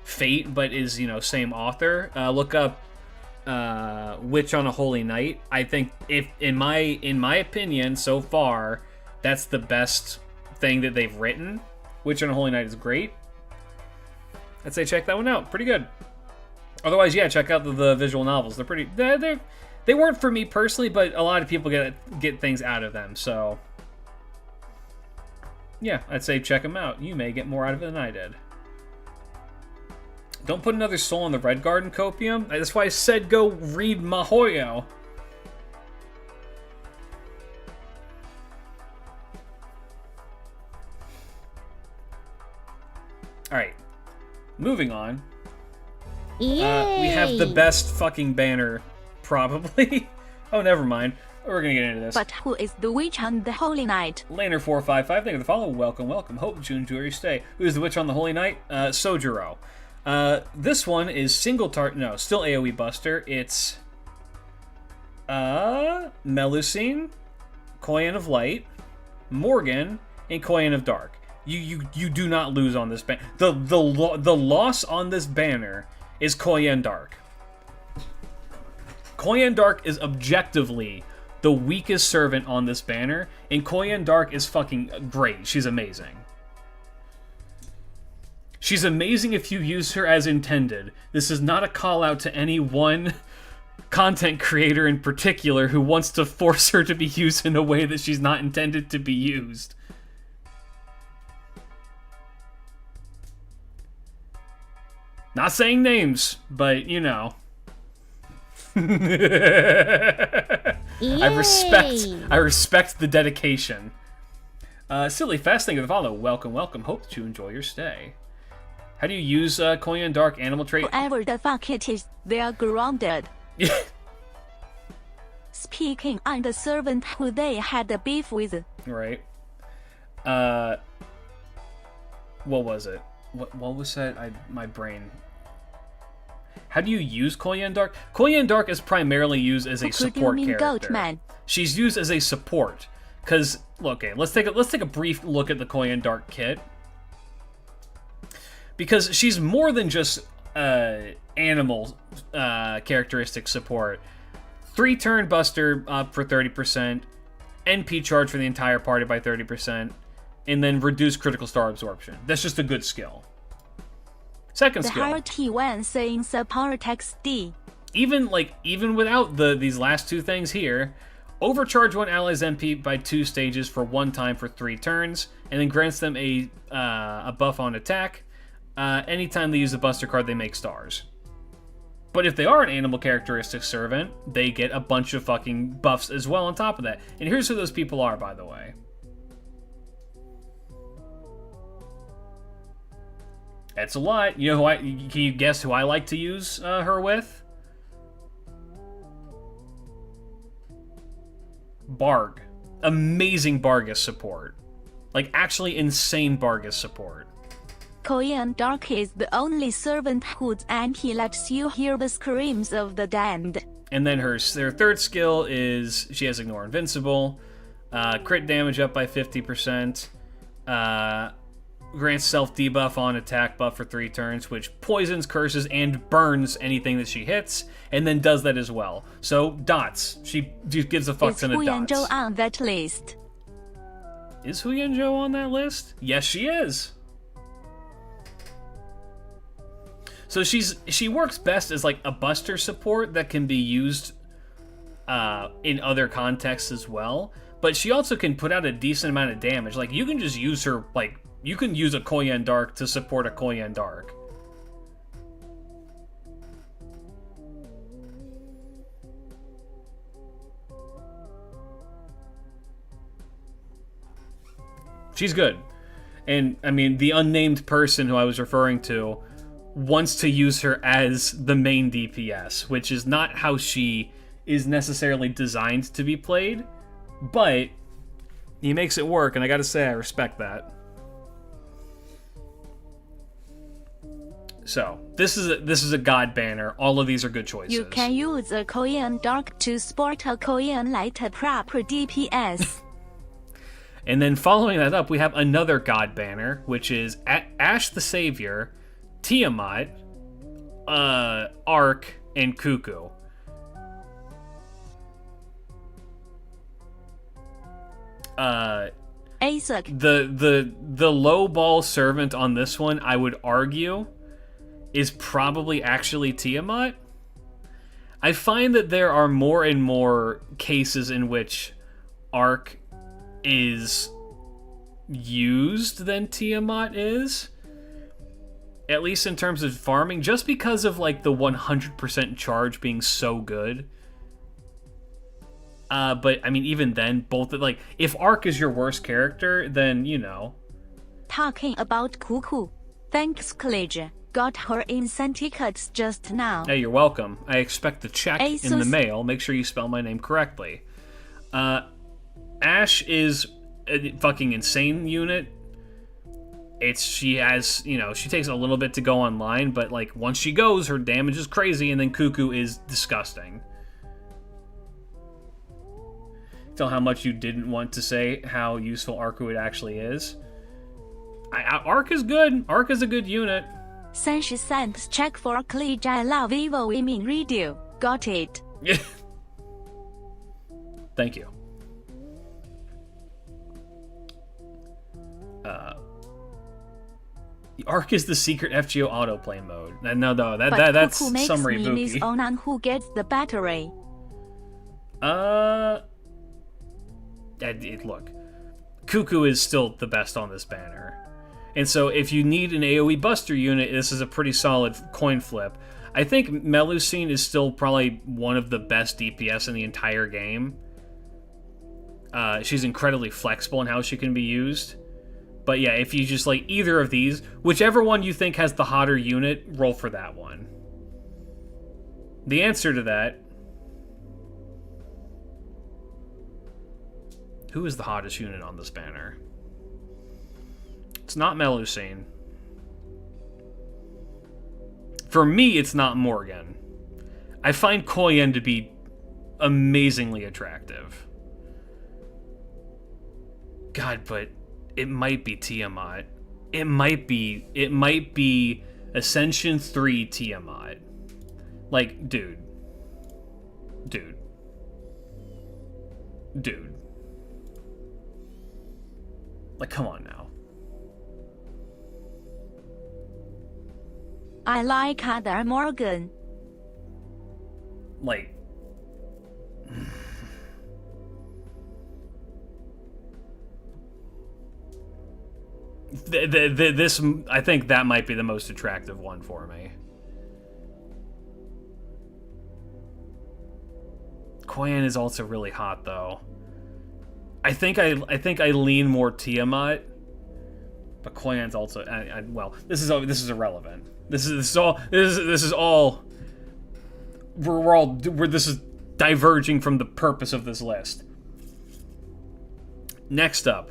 Fate, but is, same author, look up Witch on a Holy Night. I think, if in my opinion, so far, that's the best thing that they've written. Witch on a Holy Night is great. I'd say check that one out. Pretty good. Otherwise, yeah, check out the visual novels. They're pretty. They weren't for me personally, but a lot of people get things out of them. So, yeah, I'd say check them out. You may get more out of it than I did. Don't put another soul on the Red Garden Copium. That's why I said go read Mahoyo. Alright. Moving on. We have the best fucking banner, probably. Oh, never mind. We're gonna get into this. But who is the witch on the Holy Night? Laner455, thank you for the follow. Welcome, welcome. Hope that you enjoy your stay. Who is the witch on the Holy Night? Sojiro. This one is still AoE Buster. It's Melusine, Koyan of Light, Morgan, and Koyan of Dark. You do not lose on this banner. The loss on this banner is Koyan Dark. Koyan Dark is objectively the weakest servant on this banner, and Koyan Dark is fucking great. She's amazing. She's amazing if you use her as intended. This is not a call out to any one content creator in particular who wants to force her to be used in a way that she's not intended to be used. Not saying names, but you know. I respect the dedication. Silly Fast, thank you for the follow. Welcome, welcome. Hope that you enjoy your stay. How do you use Koyan Dark Animal Trait? Whoever the fuck it is, they are grounded. Speaking on the servant who they had a beef with. Right. What was it? What was that? My brain. How do you use Koyan Dark? Koyan Dark is primarily used as a support character. Goatman? She's used as a support. Because, okay, let's take a brief look at the Koyan Dark kit. Because she's more than just animal characteristic support. 3-turn buster up for 30%, NP charge for the entire party by 30%, and then reduce critical star absorption. That's just a good skill. Second skill. The T1 saying support XD. Even without these last two things here, overcharge one ally's MP by 2 stages for 1 time for 3 turns, and then grants them a buff on attack. Anytime they use the buster card, they make stars. But if they are an animal characteristic servant, they get a bunch of fucking buffs as well on top of that. And here's who those people are, by the way. That's a lot. You know can you guess who I like to use her with? Barg. Amazing Bargus support. Like, actually insane Bargus support. Koyan Dark is the only servant whose anti lets you hear the screams of the damned. And then their third skill is she has Ignore Invincible, crit damage up by 50%, grants self debuff on attack buff for 3 turns, which poisons, curses, and burns anything that she hits, and then does that as well. So dots, she gives a fuck ton of dots. Is Huyanzhou on that list? Is Huyanzhou on that list? Yes, she is. So she works best as like a buster support that can be used in other contexts as well. But she also can put out a decent amount of damage. Like, you can just use her, like, you can use a Koyan Dark to support a Koyan Dark. She's good. And, I mean, the unnamed person who I was referring to wants to use her as the main DPS, which is not how she is necessarily designed to be played, but he makes it work, and I gotta say, I respect that. So, this is a god banner. All of these are good choices. You can use a Koyan Dark to sport a Koyan Light proper DPS. And then following that up, we have another god banner, which is Ash the Savior, Tiamat, Ark, and Cuckoo. Asuk. The low ball servant on this one, I would argue, is probably actually Tiamat. I find that there are more and more cases in which Ark is used than Tiamat is. At least in terms of farming, just because of like the 100% charge being so good. But I mean, even then, both like if Ark is your worst character, then you know. Talking about Cuckoo, thanks, College. Got her in tickets just now. Hey, you're welcome. I expect the check Asus. in the mail. Make sure you spell my name correctly. Ash is a fucking insane unit. She takes a little bit to go online, but like once she goes, her damage is crazy, and then Cuckoo is disgusting. Tell how much you didn't want to say how useful Arku it actually is. Ark is good. Ark is a good unit. 30 cents check for College. I love Evo Women Radio. Got it. Thank you. The Ark is the secret FGO autoplay mode. No, that's Cuckoo makes summary me miss Buki. Onan who gets the battery. Look, Cuckoo is still the best on this banner. And so if you need an AoE buster unit, this is a pretty solid coin flip. I think Melusine is still probably one of the best DPS in the entire game. She's incredibly flexible in how she can be used. But yeah, if you just like either of these, whichever one you think has the hotter unit, roll for that one. The answer to that... Who is the hottest unit on this banner? It's not Melusine. For me, it's not Morgan. I find Koyen to be amazingly attractive. God, but it might be Tiamat. It might be Ascension 3 Tiamat. Like, dude. Like, come on now. I like other Morgan. Like, this, I think that might be the most attractive one for me. Koyan is also really hot, though. I think I lean more Tiamat, but Koyan's also. Well, this is irrelevant. This is all. This is diverging from the purpose of this list. Next up,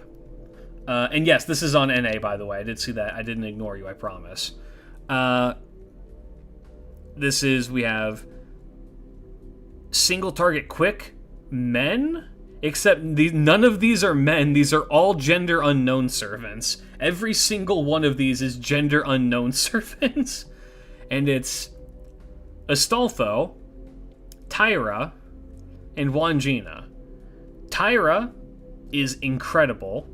and yes, this is on NA, by the way. I did see that. I didn't ignore you. I promise. We have single target quick men. Except none of these are men. These are all gender unknown servants. Every single one of these is gender unknown servants. And it's Astolfo, Tyra, and Wangina. Tyra is incredible.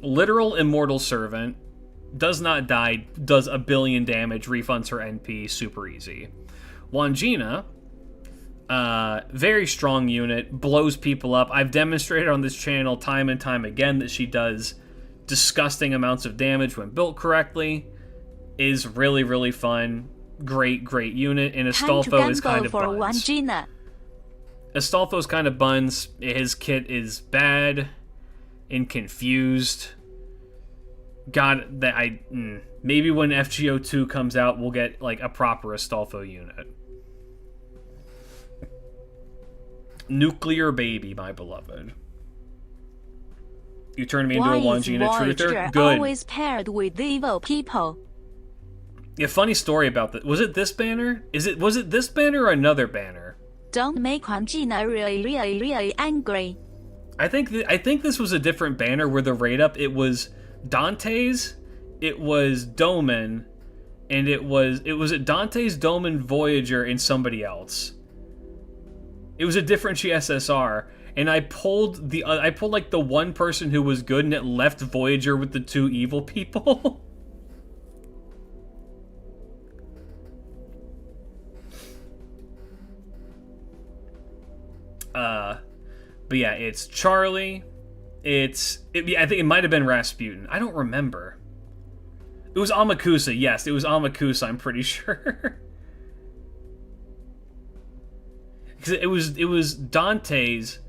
Literal immortal servant. Does not die. Does 1 billion damage. Refunds her NP. Super easy. Wangina, very strong unit, blows people up. I've demonstrated on this channel time and time again that she does disgusting amounts of damage when built correctly. Is really, really fun. Great unit. And Astolfo is kind of buns. Astolfo's kind of buns. His kit is bad and confused. God, maybe when FGO 2 comes out, we'll get like a proper Astolfo unit. Nuclear baby, my beloved. You turned me into a Wangina truther? Good. Always paired with evil people. Yeah, funny story about that. Was it this banner? Was it this banner or another banner? Don't make Wangina really angry. I think this was a different banner where the rate up, it was Dante's, it was Doman, and it was Dante's, Doman, Voyager, and somebody else. It was a different GSSR, and I pulled like the one person who was good, and it left Voyager with the 2 evil people. But yeah, it's Charlie. I think it might have been Rasputin. I don't remember. It was Amakusa. Yes, it was Amakusa. I'm pretty sure. Because it was Dante's,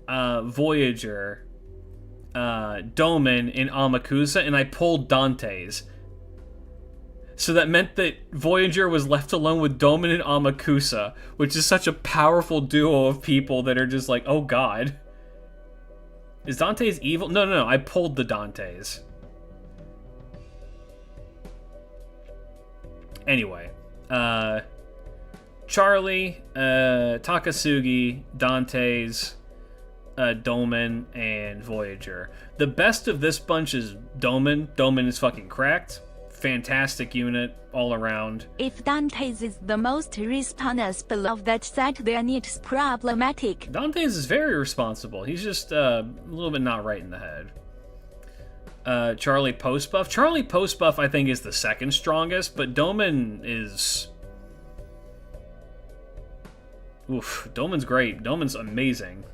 Voyager, Doman, and Amakusa, and I pulled Dante's. So that meant that Voyager was left alone with Doman and Amakusa, which is such a powerful duo of people that are just like, oh god. Is Dante's evil? No, I pulled the Dante's. Anyway, Charlie, Takasugi, Dante's, Doman, and Voyager. The best of this bunch is Doman. Doman is fucking cracked. Fantastic unit all around. If Dante's is the most responsible of that set, then it's problematic. Dante's is very responsible. He's just a little bit not right in the head. Charlie Postbuff. Charlie Postbuff, I think, is the second strongest, but Doman is... Oof, Doman's great. Doman's amazing.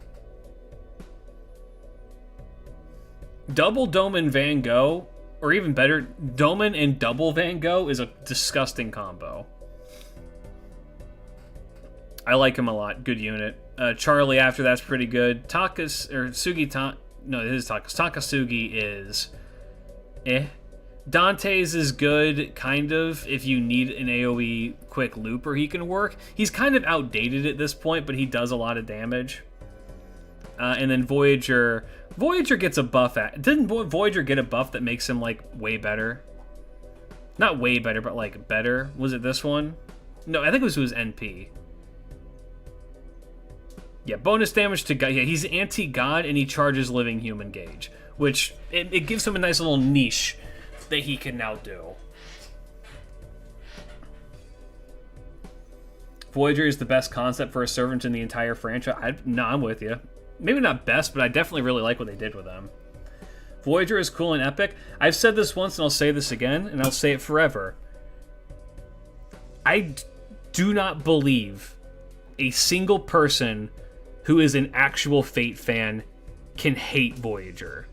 Double Doman Van Gogh, or even better, Doman and double Van Gogh is a disgusting combo. I like him a lot. Good unit. Charlie after that's pretty good. Takasugi is Dante's is good, kind of, if you need an AoE quick looper he can work. He's kind of outdated at this point, but he does a lot of damage. And then Voyager gets a buff. Didn't Voyager get a buff that makes him, like, way better? Not way better, but like better. Was it this one? No, I think it was NP. Yeah, bonus damage to God. Yeah, he's anti-God and he charges living human gauge, which it gives him a nice little niche that he can now do. Voyager is the best concept for a servant in the entire franchise. No, I'm with you. Maybe not best, but I definitely really like what they did with them. Voyager is cool and epic. I've said this once and I'll say this again, and I'll say it forever. I do not believe a single person who is an actual Fate fan can hate Voyager.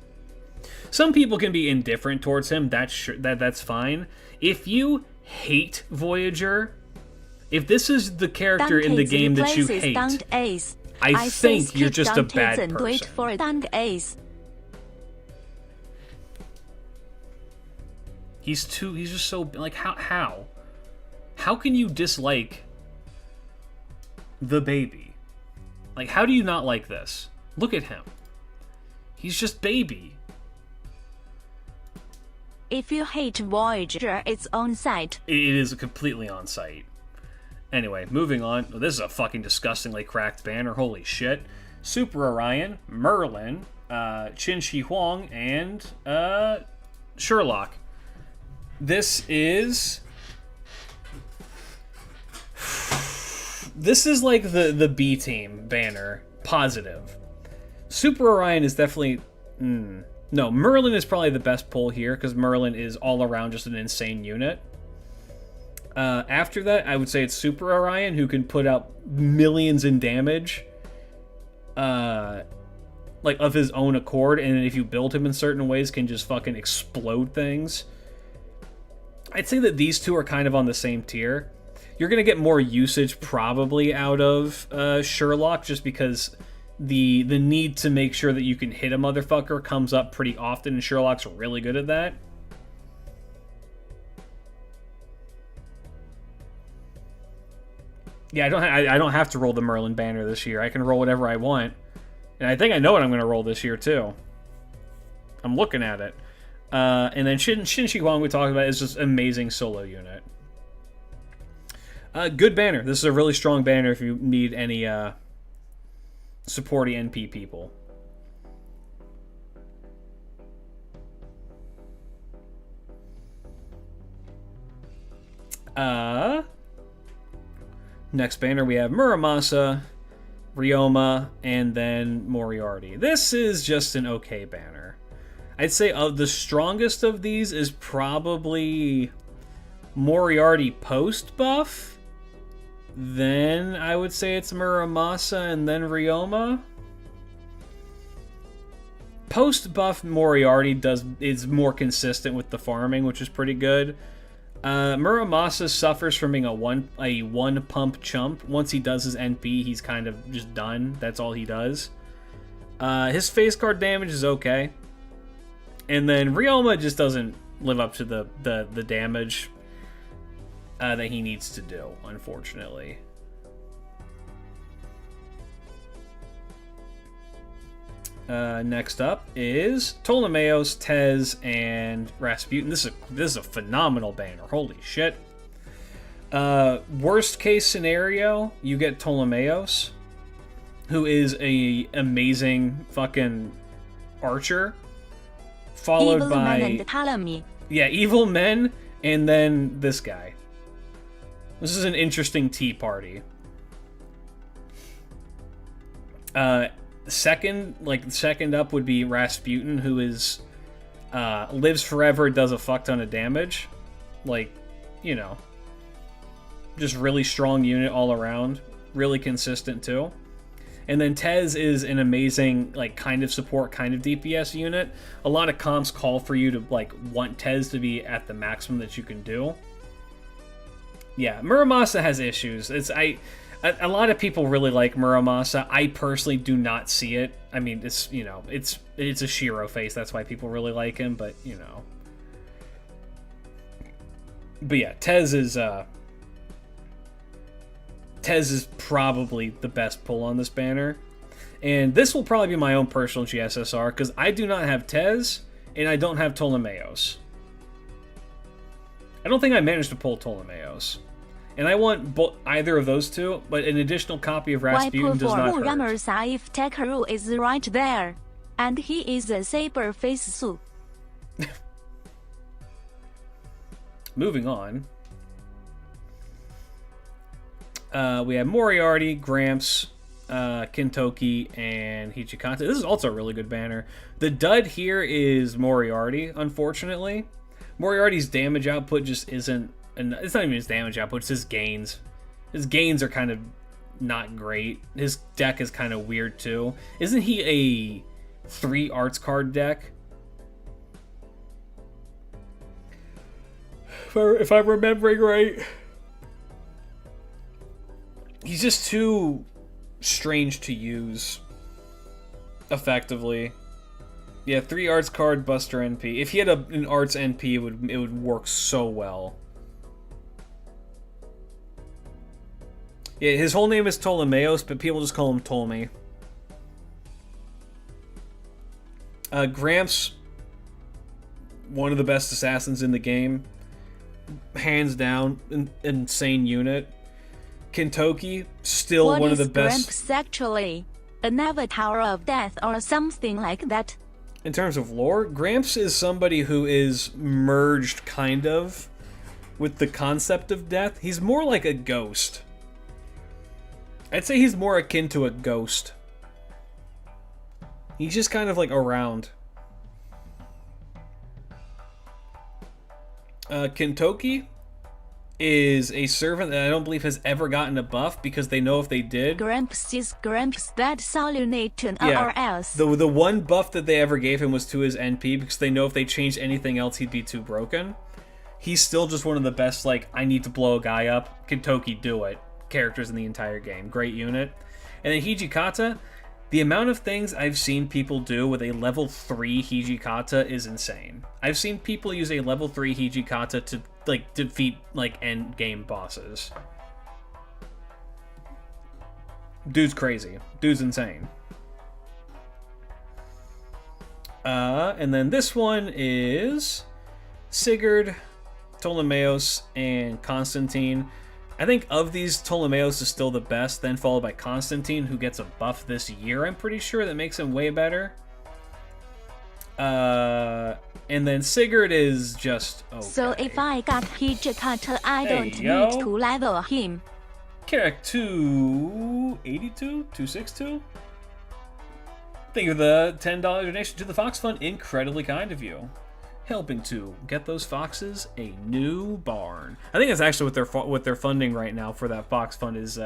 Some people can be indifferent towards him. That's fine. If you hate Voyager, if this is the character in the game that you hate, I think you're just a bad person. He's just so, like, how can you dislike the baby? Like, how do you not like this? Look at him. He's just baby. If you hate Voyager, it's on site. It is completely on site. Anyway, moving on. Oh, this is a fucking disgustingly cracked banner. Holy shit. Super Orion, Merlin, Qin Shi Huang, and Sherlock. This is like the B team banner. Positive. Super Orion is definitely... No, Merlin is probably the best pull here, because Merlin is all around just an insane unit. After that, I would say it's Super Orion, who can put out millions in damage, like, of his own accord, and if you build him in certain ways, can just fucking explode things. I'd say that these two are kind of on the same tier. You're going to get more usage, probably, out of Sherlock, just because the need to make sure that you can hit a motherfucker comes up pretty often, and Sherlock's really good at that. Yeah, I don't have to roll the Merlin banner this year. I can roll whatever I want. And I think I know what I'm going to roll this year, too. I'm looking at it. And then Qin Shi Huang we talked about is just amazing solo unit. Good banner. This is a really strong banner if you need any supporty NP people. Next banner we have Muramasa, Ryoma, and then Moriarty. This is just an okay banner. I'd say of the strongest of these is probably Moriarty post-buff. Then I would say it's Muramasa and then Ryoma. Post-buff Moriarty is more consistent with the farming, which is pretty good. Muramasa suffers from being a one pump chump. Once he does his NP, he's kind of just done. That's all he does. His face card damage is okay. And then Ryoma just doesn't live up to the damage that he needs to do, unfortunately. Next up is Ptolemaeus, Tez, and Rasputin. This is a phenomenal banner. Holy shit. Worst case scenario, you get Ptolemaeus, who is a amazing fucking archer, followed by evil men, and then this guy. This is an interesting tea party. Second up would be Rasputin, who is lives forever, does a fuck ton of damage. Like, you know, just really strong unit all around, really consistent too. And then Tez is an amazing, like, kind of support, kind of DPS unit. A lot of comps call for you to, like, want Tez to be at the maximum that you can do. Yeah, Muramasa has issues. A lot of people really like Muramasa. I personally do not see it. I mean, it's, you know, it's a Shiro face. That's why people really like him, but, you know. But yeah, Tez is probably the best pull on this banner. And this will probably be my own personal GSSR, because I do not have Tez, and I don't have Ptolemaeus. I don't think I managed to pull Ptolemaeus. And I want either of those two, but an additional copy of Why Rasputin does not hurt. Ramursa if Sekiro is right there, and he is a saber face Su. Moving on. We have Moriarty, Gramps, Kintoki, and Hichikata. This is also a really good banner. The dud here is Moriarty, unfortunately. Moriarty's damage output just isn't... It's not even his damage output, it's his gains. His gains are kind of not great. His deck is kind of weird, too. Isn't he a 3 arts card deck? If I'm remembering right... He's just too strange to use effectively. Yeah, 3 arts card, Buster NP. If he had an arts NP, it would work so well. Yeah, his whole name is Ptolemaeus, but people just call him Ptolemy. Gramps, one of the best assassins in the game. Hands down, insane unit. Kintoki, still one of the best. Gramps actually? An avatar of death or something like that? In terms of lore, Gramps is somebody who is merged, kind of, with the concept of death. He's more like a ghost. I'd say he's more akin to a ghost. He's just kind of like around. Kintoki is a servant that I don't believe has ever gotten a buff because they know if they did... Gramps is Gramps, that's all you need to know or else. The one buff that they ever gave him was to his NP because they know if they changed anything else he'd be too broken. He's still just one of the best, like, I need to blow a guy up, Kintoki do it, characters in the entire game. Great unit. And then Hijikata, the amount of things I've seen people do with a level 3 Hijikata is insane. I've seen people use a level 3 Hijikata to, like, defeat, like, end game bosses. Dude's crazy. Dude's insane. And then this one is Sigurd, Ptolemaeus, and Constantine. I think of these, Ptolemaeus is still the best, then followed by Constantine, who gets a buff this year, I'm pretty sure, that makes him way better. And then Sigurd is just okay. So if I got Hijikata, I don't need to level him. Carrick 282? 262? Thank you for the $10 donation to the Fox Fund. Incredibly kind of you. Helping to get those foxes a new barn. I think that's actually what they're funding right now for that Fox Fund is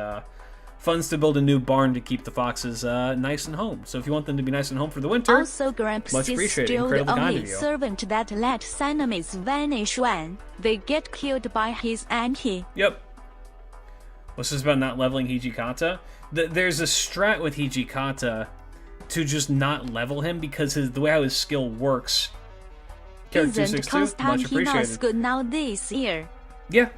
funds to build a new barn to keep the foxes nice and home. So if you want them to be nice and home for the winter, also Gramps much is appreciated. still Incredibly the kind only of you. servant that lets enemies vanish when they get killed by his anti. Yep. What's this about not leveling Hijikata? There's a strat with Hijikata to just not level him because the way how his skill works. Isn't Constantinos good now this year? Yeah.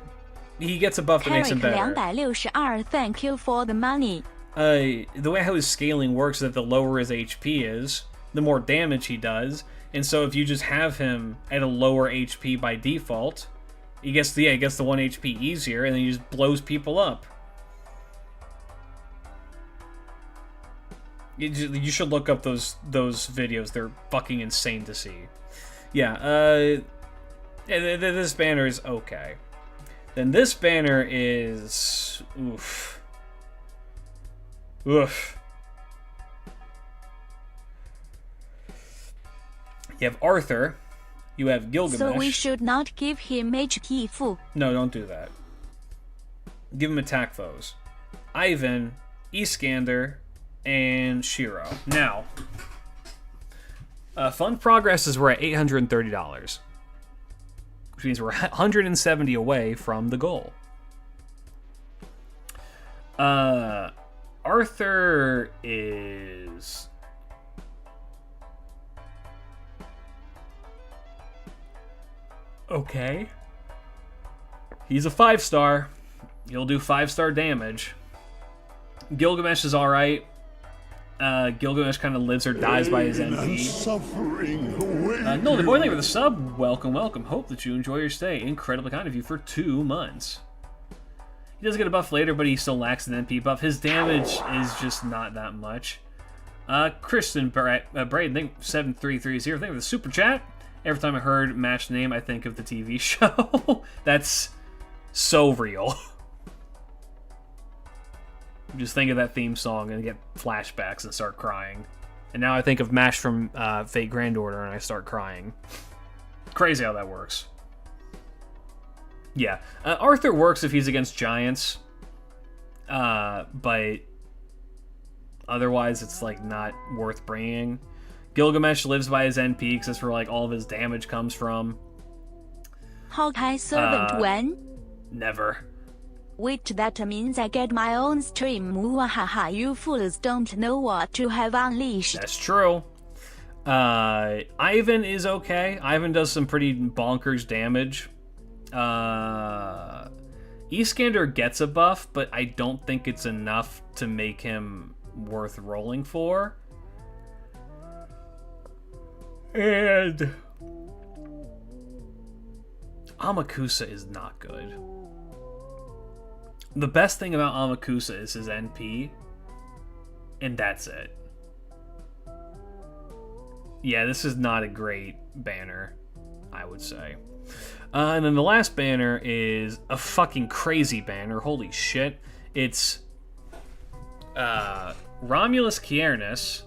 He gets a buff that makes him better. 262, thank you for the money. The way how his scaling works is that the lower his HP is, the more damage he does. And so if you just have him at a lower HP by default, he gets the 1 HP easier, and then he just blows people up. You should look up those videos. They're fucking insane to see. Yeah, this banner is okay. Then this banner is... oof. Oof. You have Arthur. You have Gilgamesh. So we should not give him HP full. No, don't do that. Give him attack foes. Ivan, Iskander, and Shiro. Now, fund progresses were at $830, which means we're 170 away from the goal. Arthur is... okay. He's a 5-star. He'll do 5-star damage. Gilgamesh is alright. Gilgamesh kind of lives or dies by his And NP. suffering No, the boy, thank you for the sub. Welcome, welcome. Hope that you enjoy your stay. Incredibly kind of you for 2 months. He does get a buff later, but he still lacks an NP buff. His damage is just not that much. Kristen Braden, thank 7330. Thank you for the super chat. Every time I heard Mash's name, I think of the TV show. That's so real. Just think of that theme song and get flashbacks and start crying. And now I think of Mash from Fate Grand Order and I start crying. Crazy how that works. Yeah. Arthur works if he's against giants. But otherwise it's like not worth bringing. Gilgamesh lives by his NP because that's where like all of his damage comes from. Hawkeye servant when? Never. Wait, that means I get my own stream. Muahaha, you fools don't know what you have unleashed. That's true. Ivan is okay. Ivan does some pretty bonkers damage. Iskander gets a buff, but I don't think it's enough to make him worth rolling for. And Amakusa is not good. The best thing about Amakusa is his NP, and that's it. Yeah, this is not a great banner, I would say. And then the last banner is a fucking crazy banner. Holy shit. It's Romulus Kiernis.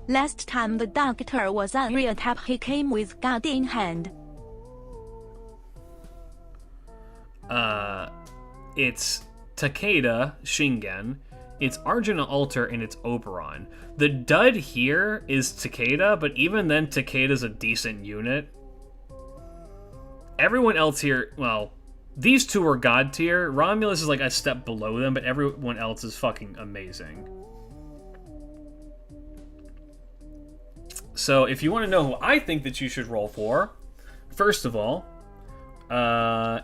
Last time the doctor was on real tap, he came with gun in hand. It's Takeda Shingen, it's Arjuna Alter, and it's Oberon. The dud here is Takeda, but even then, Takeda's a decent unit. Everyone else here, well, these two are god tier. Romulus is like a step below them, but everyone else is fucking amazing. So if you want to know who I think that you should roll for, first of all,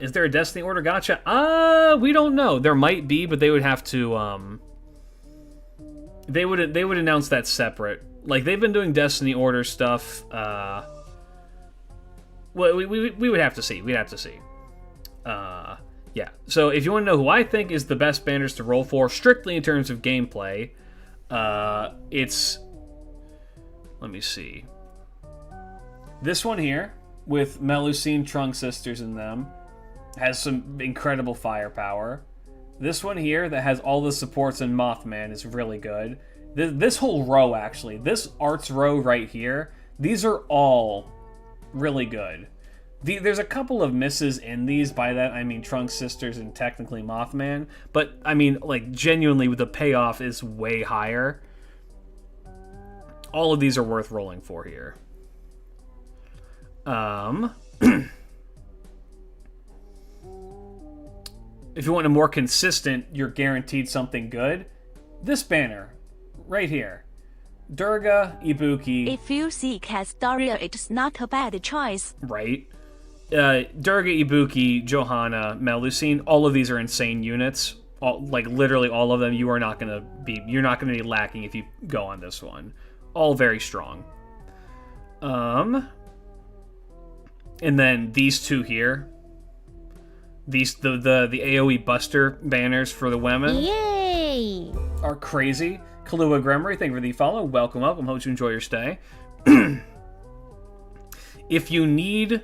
is there a Destiny Order gacha? We don't know. There might be, but they would have to, they would announce that separate. Like, they've been doing Destiny Order stuff, well, we would have to see. We'd have to see. Yeah. So if you want to know who I think is the best banners to roll for, strictly in terms of gameplay, it's, let me see. This one here, with Melusine Trunk Sisters in them, has some incredible firepower. This one here that has all the supports in Mothman is really good. This whole row, actually, this arts row right here, these are all really good. There's a couple of misses in these. By that I mean Trunk Sisters and technically Mothman, but I mean, like, genuinely the payoff is way higher. All of these are worth rolling for here. If you want a more consistent, you're guaranteed something good, this banner right here, Durga Ibuki. If you seek Astoria, it's not a bad choice. Right. Durga Ibuki, Johanna, Melusine, all of these are insane units. Like literally all of them. You're not gonna be lacking if you go on this one. All very strong. And then these two here. These the AoE Buster banners for the women. Yay! Are crazy. Kahlua Gremory, thank you for the follow. Welcome, welcome. Hope you enjoy your stay. If you need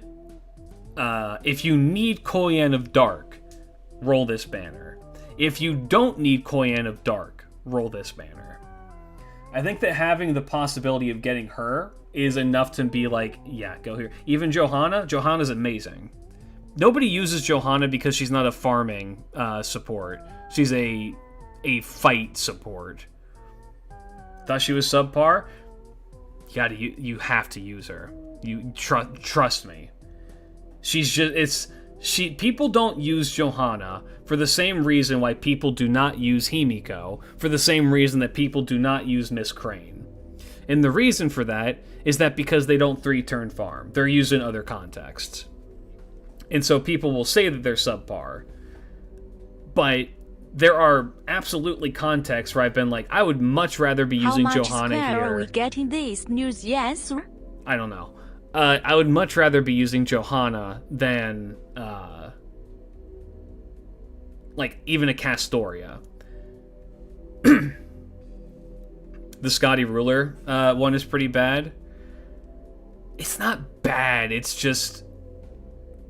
Koyan of Dark, roll this banner. If you don't need Koyan of Dark, roll this banner. I think that having the possibility of getting her is enough to be like, yeah, go here. Even Johanna's amazing. Nobody uses Johanna because she's not a farming support. She's a fight support. Thought she was subpar? You have to use her. You trust me. She's just people don't use Johanna for the same reason why people do not use Himiko, for the same reason that people do not use Miss Crane. And the reason for that is that because they don't 3-turn farm. They're used in other contexts. And so people will say that they're subpar. But there are absolutely contexts where I've been like, I would much rather be using Johanna How much here. are we getting this news? Yes. I don't know. I would much rather be using Johanna than, like, even a Castoria. The Scotty Ruler one is pretty bad. It's not bad, it's just,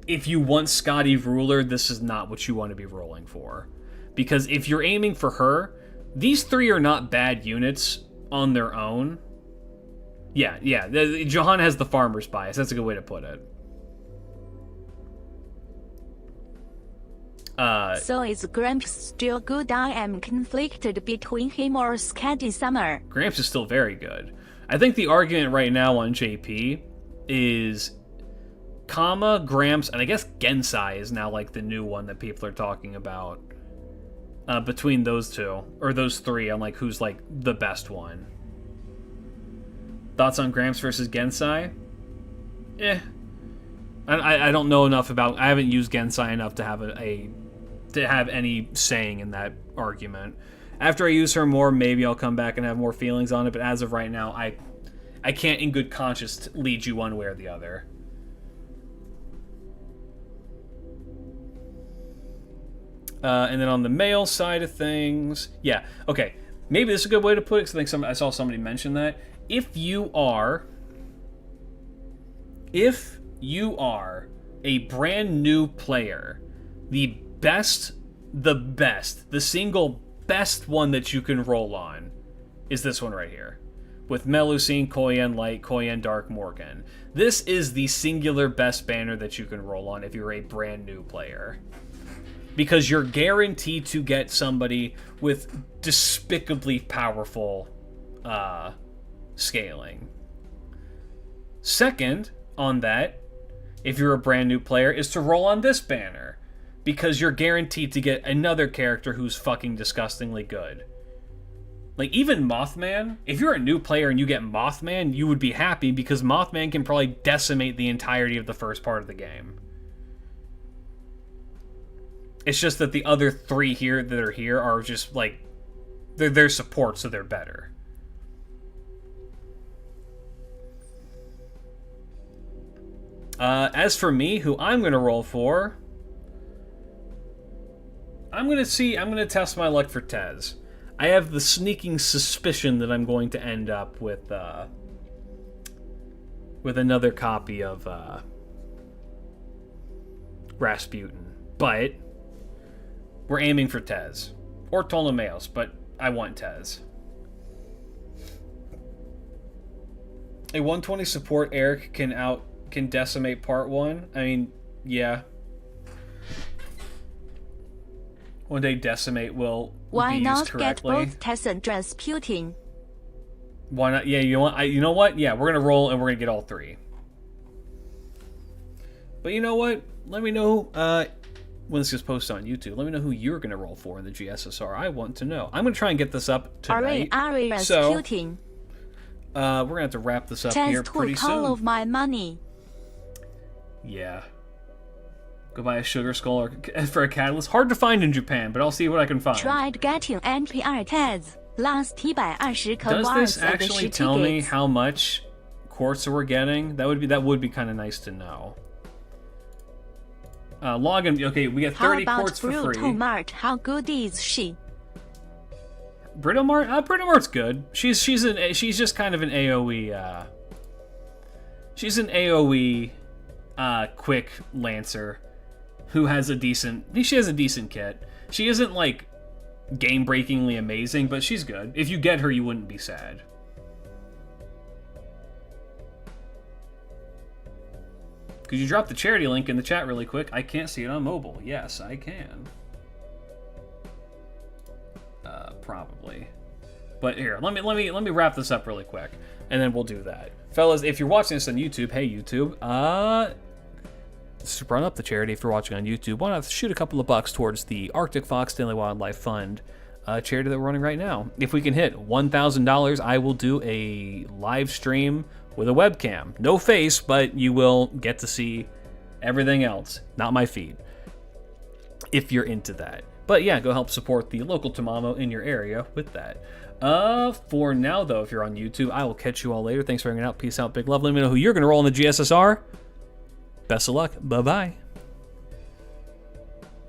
if you want Scotty Ruler, this is not what you want to be rolling for. Because if you're aiming for her, these three are not bad units on their own. Yeah, Johanna has the farmer's bias, that's a good way to put it. So is Gramps still good? I am conflicted between him or Scotty Summer. Gramps is still very good. I think the argument right now on JP is Gramps, and I guess Gensai is now like the new one that people are talking about. Between those two, or those three, on like who's like the best one. Thoughts on Gramps versus Gensai? I don't know enough about. I haven't used Gensai enough to have to have any saying in that argument. After I use her more, maybe I'll come back and have more feelings on it. But as of right now, I can't in good conscience lead you one way or the other. And then on the male side of things, yeah, okay, maybe this is a good way to put it, because I think I saw somebody mention that. If you are a brand new player, the single best one that you can roll on is this one right here. With Melusine, Koyan Light, Koyan Dark, Morgan. This is the singular best banner that you can roll on if you're a brand new player. Because you're guaranteed to get somebody with despicably powerful scaling. Second on that, if you're a brand new player, is to roll on this banner. Because you're guaranteed to get another character who's fucking disgustingly good. Like, even Mothman, if you're a new player and you get Mothman, you would be happy because Mothman can probably decimate the entirety of the first part of the game. It's just that the other three here that are here are just, like, they're support, so they're better. As for me, who I'm going to roll for, I'm going to test my luck for Tez. I have the sneaking suspicion that I'm going to end up with another copy of Rasputin. But we're aiming for Tez. Or Ptolemaeus, but I want Tez. A 120 support Eric can decimate part 1. I mean, yeah. One day decimate will Why be used not correctly. get both Tez and Rasputin? Why not? Yeah, you know what? Yeah, we're gonna roll and we're gonna get all three. But you know what? Let me know when this gets posted on YouTube. Let me know who you're gonna roll for in the GSSR. I want to know. I'm gonna try and get this up tonight. Rasputin. We're gonna have to wrap this up here pretty soon. all of my money. Yeah. Go buy a sugar skull or for a catalyst. Hard to find in Japan, but I'll see what I can find. Tried getting NPR Tez. Last 120 Does this actually tell me how much quartz we're getting? That would be kind of nice to know. Login. Okay, we get 30 quartz for free. Britomart, how good is she? Britomart? Britomart's good. She's just kind of an AoE. She's an AoE quick lancer who has a decent. She has a decent kit. She isn't like game-breakingly amazing, but she's good. If you get her, you wouldn't be sad. Could you drop the charity link in the chat really quick? I can't see it on mobile. Yes, I can. Probably. But here, let me wrap this up really quick, and then we'll do that. Fellas, if you're watching this on YouTube, hey YouTube, run up the charity if you're watching on YouTube. Why not shoot a couple of bucks towards the Arctic Fox Stanley Wildlife Fund charity that we're running right now. If we can hit $1,000, I will do a live stream with a webcam. No face, but you will get to see everything else, not my feed, if you're into that. But yeah, go help support the local Tamamo in your area with that. For now, though, if you're on YouTube, I will catch you all later. Thanks for hanging out. Peace out. Big love. Let me know who you're going to roll in the GSSR. Best of luck. Bye-bye.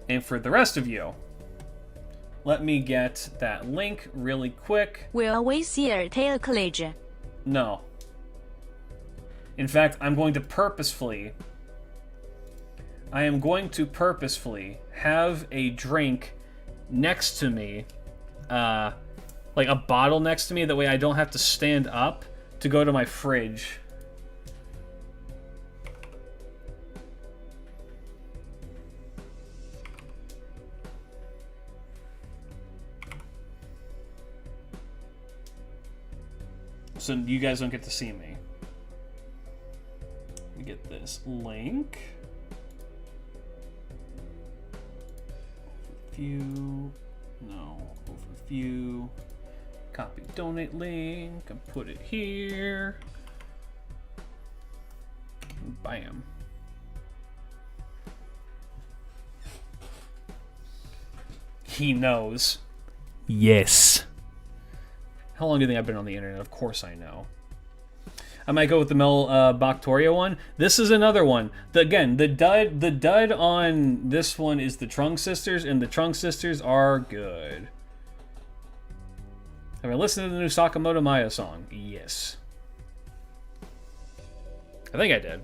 And for the rest of you, let me get that link really quick. Will we see a tail college? No. In fact, I am going to purposefully have a drink next to me, like a bottle next to me, that way I don't have to stand up to go to my fridge. So you guys don't get to see me. Let me get this link. Overview. No. Overview. Copy donate link. And put it here. Bam. He knows. Yes. How long do you think I've been on the internet? Of course I know. I might go with the Mel Bactoria one. This is another one. The dud on this one is the Trunk Sisters, and the Trunk Sisters are good. Have I listened to the new Sakamoto Maya song? Yes. I think I did.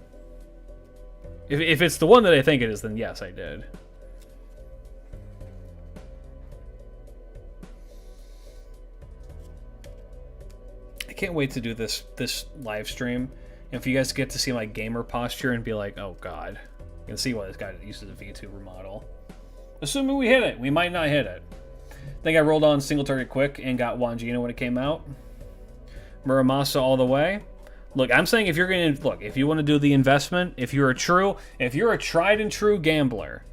If it's the one that I think it is, then yes, I did. I can't wait to do this live stream. And for you guys to get to see my gamer posture and be like, oh god. You can see why this guy uses a VTuber model. Assuming we hit it. We might not hit it. I think I rolled on Single Target Quick and got Wanjino when it came out. Muramasa all the way. Look, I'm saying if you're going to... Look, if you want to do the investment, if you're a tried and true gambler,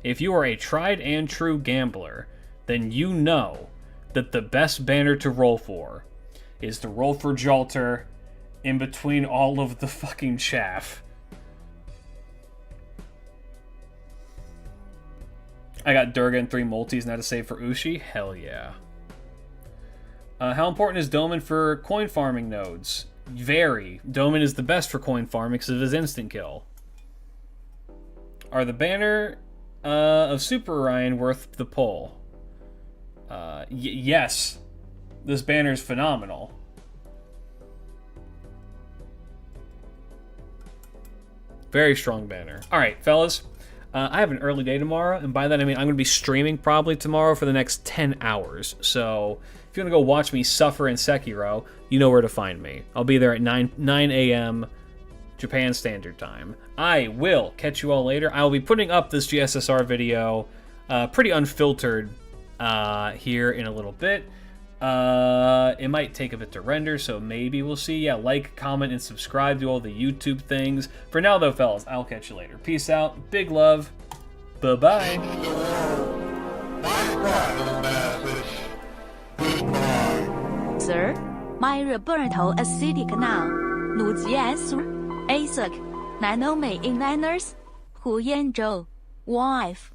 then you know that the best banner to roll for is to roll for Jalter in between all of the fucking chaff. I got Durga and 3 multis now to save for Ushi. Hell yeah. How important is Doman for coin farming nodes? Very. Doman is the best for coin farming because of his instant kill. Are the banner of Super Orion worth the pull? Yes. This banner is phenomenal. Very strong banner. Alright, fellas. I have an early day tomorrow, and by that I mean I'm going to be streaming probably tomorrow for the next 10 hours. So, if you want to go watch me suffer in Sekiro, you know where to find me. I'll be there at 9 a.m. Japan Standard Time. I will catch you all later. I will be putting up this GSSR video pretty unfiltered here in a little bit. It might take a bit to render, so maybe we'll see. Yeah, like, comment, and subscribe to all the YouTube things. For now, though, fellas, I'll catch you later. Peace out. Big love. Bye-bye. Sir, my Roberto acidic now. No GSSR, ASIC, Nanomate Inliners, Hu Yanzhou, wife.